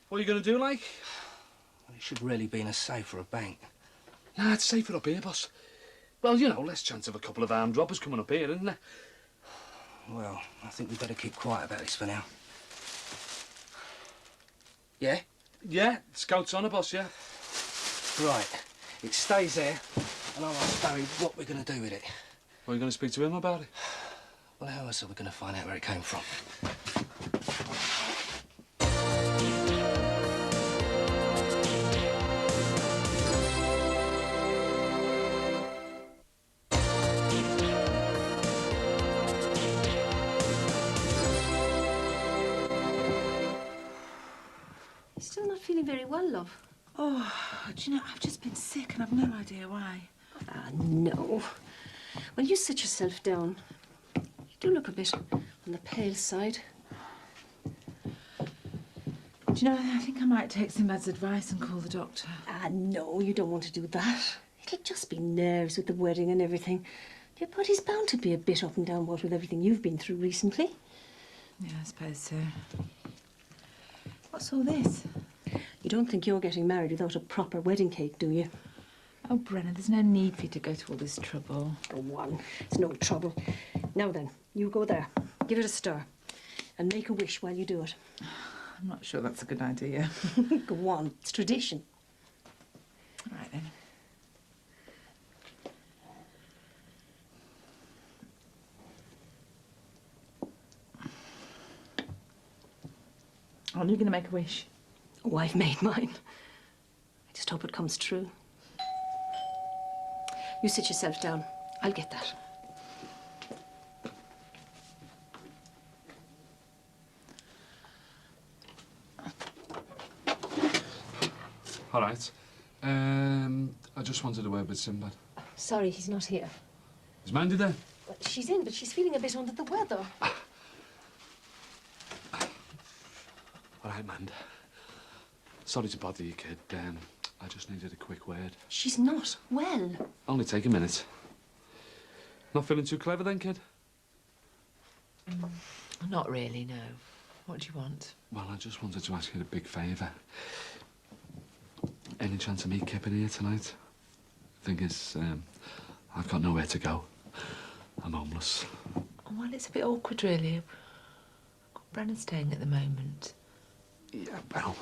What are you going to do, like?
Well, it should really be in a safe or a bank.
Nah, it's safer up here, boss. Well, you know, less chance of a couple of armed robbers coming up here, isn't there?
Well, I think we'd better keep quiet about this for now. Yeah?
Yeah, scout's on her, boss, yeah.
Right. It stays there, and I'll ask Barry what we're going to do with it.
Are you going to speak to him about it?
Well, how else are we going to find out where it came from?
You're still not feeling very well, love.
Oh, do you know, I've just been sick and I've no idea why.
Ah, no. Well, you sit yourself down. You do look a bit on the pale side.
Do you know, I think I might take Sinbad's advice and call the doctor.
Ah, no, you don't want to do that. It'll just be nerves with the wedding and everything. Your body's bound to be a bit up and down what with everything you've been through recently.
Yeah, I suppose so. What's all this?
You don't think you're getting married without a proper wedding cake, do you?
Oh, Brenna, there's no need for you to go to all this trouble.
Go on. It's no trouble. Now then, you go there, give it a stir, and make a wish while you do it.
I'm not sure that's a good idea.
Go on. It's tradition.
All right, then. Aren't you going to make a wish?
Oh, I've made mine. I just hope it comes true. You sit yourself down. I'll get that.
All right. I just wanted a word with Sinbad.
Sorry, he's not here.
Is Mandy there?
Well, she's in, but she's feeling a bit under the weather.
All right, Mand. Sorry to bother you, kid. I just needed a quick word.
She's not well.
Only take a minute. Not feeling too clever then, kid?
Not really, no. What do you want?
Well, I just wanted to ask you a big favour. Any chance of me kipping here tonight? Thing is, I've got nowhere to go. I'm homeless.
Well, it's a bit awkward, really. I've got Brennan staying at the moment.
Yeah, well,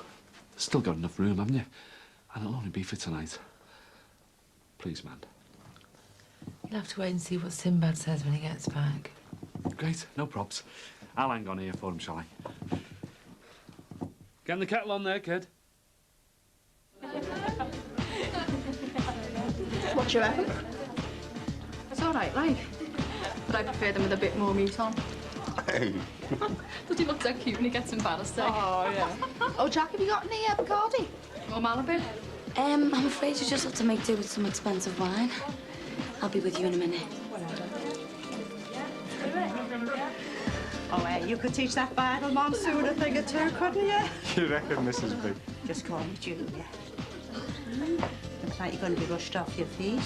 still got enough room, haven't you? And it'll only be for tonight. Please, man.
You'll have to wait and see what Sinbad says when he gets back.
Great, no props. I'll hang on here for him, shall I? Getting the kettle on there, kid.
What do you reckon? It's all right, like. But I prefer them with a bit more meat on.
Hey.
Does he look so cute when he gets embarrassed, eh?
Oh, yeah.
Oh, Jack, have you got any Bacardi? Or Malibu?
I'm afraid you just have to make do with some expensive wine. I'll be with you in a minute.
Oh, you could teach that Bible monsoon a thing or two, couldn't you?
You reckon, Mrs. B?
Just call me Julia. Looks like you're going to be rushed off your feet.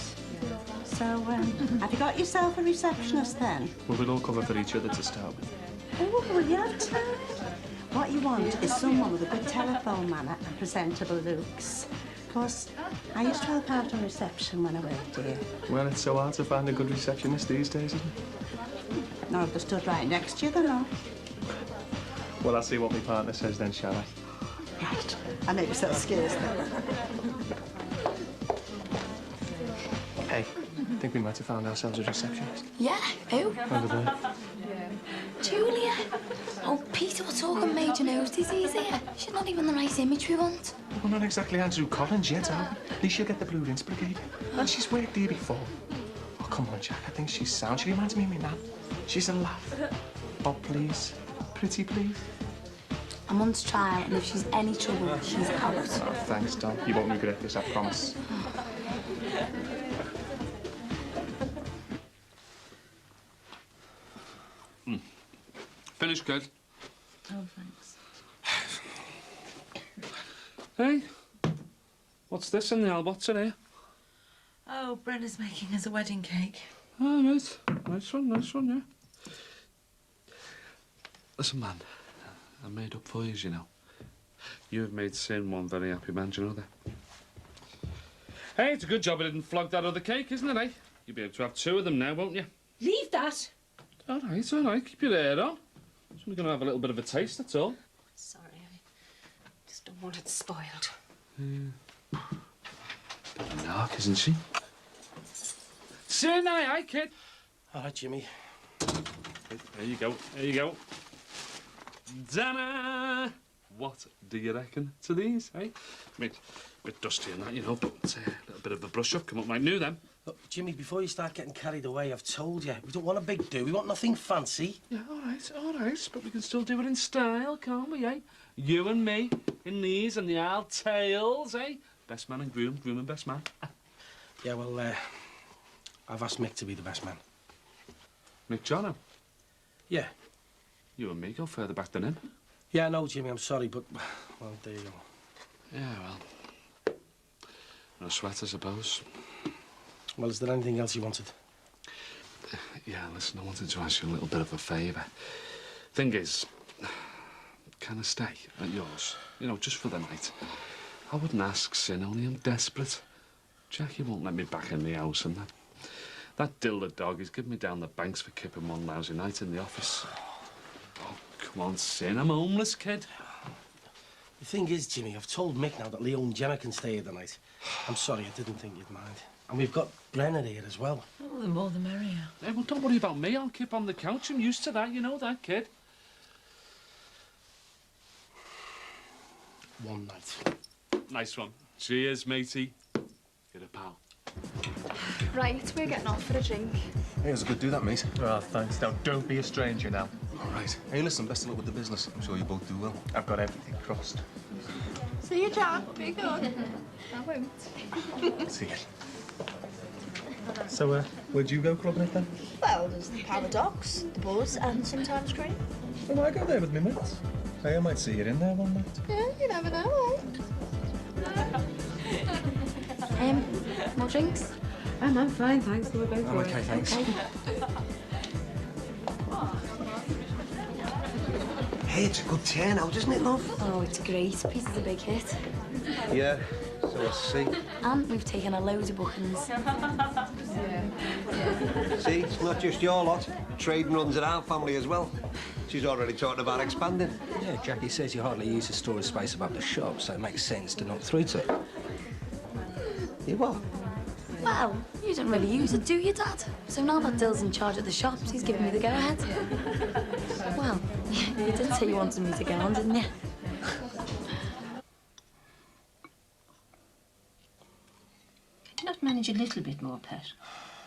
So, have you got yourself a receptionist then?
Well, we'll all cover for each other to start with.
Oh, brilliant. What you want is someone with a good telephone manner and presentable looks. Of course, I used to help out on reception when I worked here.
Well, it's so hard to find a good receptionist these days, isn't it?
No, they stood right next to you, they're not.
Well, I'll see what my partner says then, shall I?
Right. I know you're so scared.
Hey, I think we might have found ourselves a receptionist.
Yeah, who?
Over there.
Julia. Oh, Peter, what's all got major nose disease here? She's not even the right image we want.
Well, not exactly Andrew Collins yet, are we? At least she'll get the Blue Rinse Brigade. And she's worked here before. Oh, come on, Jack. I think she's sound. She reminds me of me nan. She's a laugh. Bob, please. Pretty, please.
I'm on trial, and if she's any trouble, she's out.
Oh, thanks, Don. You won't regret this, I promise.
Finished, kid.
Oh, thanks.
Hey, what's this in the Albot today?
Oh, Brenna's making us a wedding cake.
Oh, right. Nice one, yeah. Listen, man, I made up for you, you know. You have made Sin one very happy man, do you know that? Hey, it's a good job I didn't flog that other cake, isn't it, eh? You'll be able to have two of them now, won't you?
Leave that.
All right. Keep your hair on. Just going to have a little bit of a taste, that's all.
Sorry, I just don't want it spoiled.
Bit of a narc, isn't she? Sin, aye, kid.
All right, Jimmy.
There you go. Dana! What do you reckon to these, eh? I mean, a bit dusty and that, you know, but a little bit of a brush-up, come up like new, then.
Look, Jimmy, before you start getting carried away, I've told you, we don't want a big do. We want nothing fancy.
Yeah, all right, but we can still do it in style, can't we, eh? You and me in these and the old tails, eh? Best man and groom and best man.
Yeah, well, I've asked Mick to be the best man.
Mick Jono?
Yeah.
You and me go further back than him.
Yeah, I know, Jimmy, I'm sorry, but, well, there you go.
Yeah, well, no sweat, I suppose.
Well, is there anything else you wanted?
Yeah, listen, I wanted to ask you a little bit of a favour. Thing is, can I stay at yours? You know, just for the night. I wouldn't ask, Sin, only I'm desperate. Jackie won't let me back in the house, and that Dilda dog is giving me down the banks for kipping one lousy night in the office. Oh, come on, Sin, I'm a homeless kid.
The thing is, Jimmy, I've told Mick now that Leo and Gemma can stay here tonight. I'm sorry, I didn't think you'd mind. And we've got Brennan here as well.
Oh, the more the merrier.
Hey, well, don't worry about me. I'll keep on the couch. I'm used to that, you know that, kid.
One night.
Nice one. Cheers, matey. Get a pal.
Right, we're getting off for a drink.
Hey, it was good to do that, mate.
Oh, thanks. Now, don't be a stranger now.
All right. Hey, listen, best of luck with the business. I'm sure you both do well.
I've got everything crossed.
See you, Jack. Be good. I won't.
See you. So, where'd you go clubbing it then?
Well, there's the Paradox, the Buzz, and sometimes Green.
Well, I go there with me mates. Hey, I might see you in there one night.
Yeah, you never know. More drinks?
I'm fine, thanks. We're both
I'm okay, thanks.
Hey, it's a good turnout, isn't it, love?
Oh, it's great. Peter's a big hit.
Yeah, so I see.
And we've taken a load of bookings.
See, it's not just your lot. Trading runs in our family as well. She's already talking about expanding.
Yeah, Jackie says you hardly use the storage space above the shop, so it makes sense to knock through to it.
You what?
Well, you don't really use it, do you, Dad? So now that Dill's in charge of the shops, he's giving me the go-ahead. Well, you did say you wanted me to go on, didn't you?
Could you not manage a little bit more, Pat?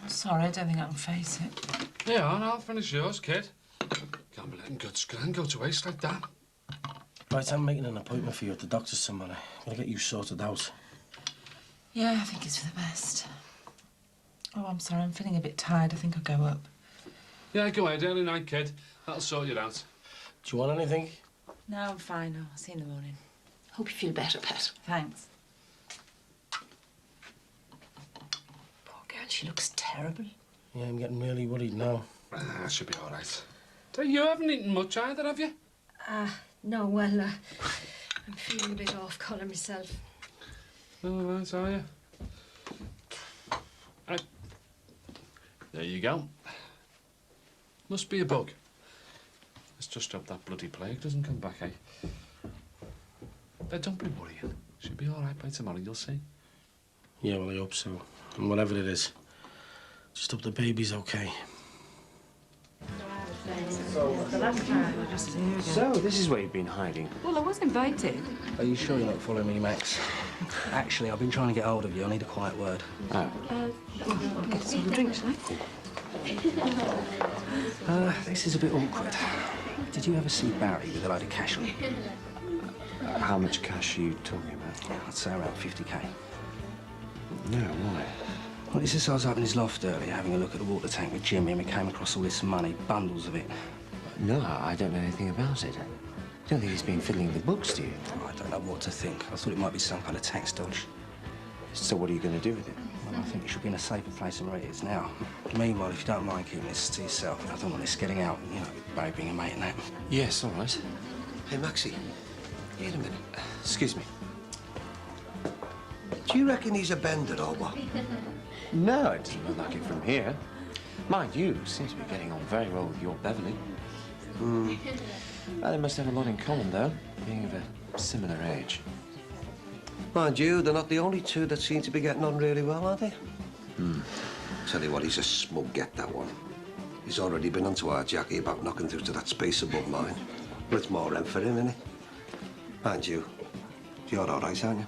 Sorry, I don't think I can face it.
Yeah, and I'll finish yours, kid. Can't be letting good scran go to waste like that.
Right, I'm making an appointment for you at the doctor's tomorrow. I'm gonna get you sorted out.
Yeah, I think it's for the best. Oh, I'm sorry, I'm feeling a bit tired. I think I'll go up.
Yeah, go ahead. Early night, kid. That'll sort you out.
Do you want anything?
No, I'm fine. I'll see you in the morning.
Hope you feel better, Pat.
Thanks.
Poor girl, she looks terrible.
Yeah, I'm getting really worried now.
Ah, should be all right. So you haven't eaten much either, have you?
No, well, I'm feeling a bit off colour myself.
All right, are you? There you go. Must be a bug. Let's just hope that bloody plague doesn't come back, eh? Don't be worrying. She'll be all right by tomorrow, you'll see.
Yeah, well, I hope so. And whatever it is, just hope the baby's okay.
So, this is where you've been hiding.
Well, I was invited.
Are you sure you're not following me, Max? Actually, I've been trying to get hold of you. I need a quiet word.
Oh.
I'll get us all a drink, shall I?
This is a bit awkward. Did you ever see Barry with a load of cash on him?
How much cash are you talking about?
I'd say around 50k.
No, why?
Well, it's just I was up in his loft earlier having a look at the water tank with Jimmy and we came across all this money, bundles of it.
No, I don't know anything about it. You don't think he's been fiddling with the books, do you?
Oh, I don't know what to think. I thought it might be some kind of tax dodge.
So what are you going to do with it?
Well, I think it should be in a safer place than where it is now. Meanwhile, if you don't mind keeping this to yourself, I don't want this getting out, you know, with Barry being a mate and that.
Yes, all right.
Hey, Maxie, wait a minute.
Excuse me.
Do you reckon he's a bender or what?
No, it doesn't look like it from here. Mind you, seem to be getting on very well with your Beverly. They must have a lot in common, though, being of a similar age.
Mind you, they're not the only two that seem to be getting on really well, are they? Tell you what, he's a smug get, that one. He's already been onto our Jackie about knocking through to that space above mine. But it's more rent for him, isn't it? Mind you, you're all right, aren't you?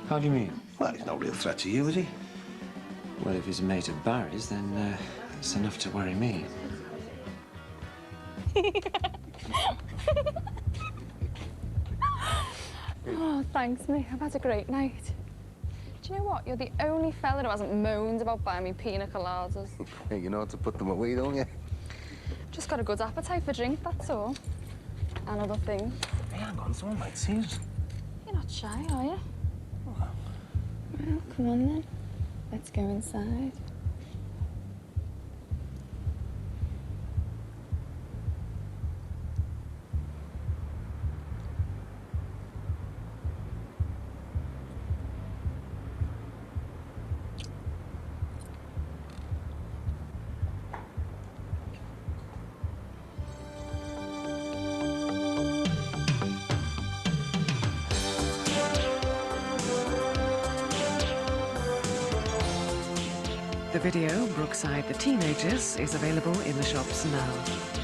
How do you mean?
Well, he's no real threat to you, is he?
Well, if he's a mate of Barry's, then it's enough to worry me.
Oh, thanks, Mick. I've had a great night. Do you know what? You're the only fella who hasn't moaned about buying me pina coladas.
Hey, you know how to put them away, don't you?
Just got a good appetite for drink, that's all. Another thing.
Hey, hang on, someone might see us.
You're not shy, are you? Well, come on then. Let's go inside.
The video, Brookside the Teenagers, is available in the shops now.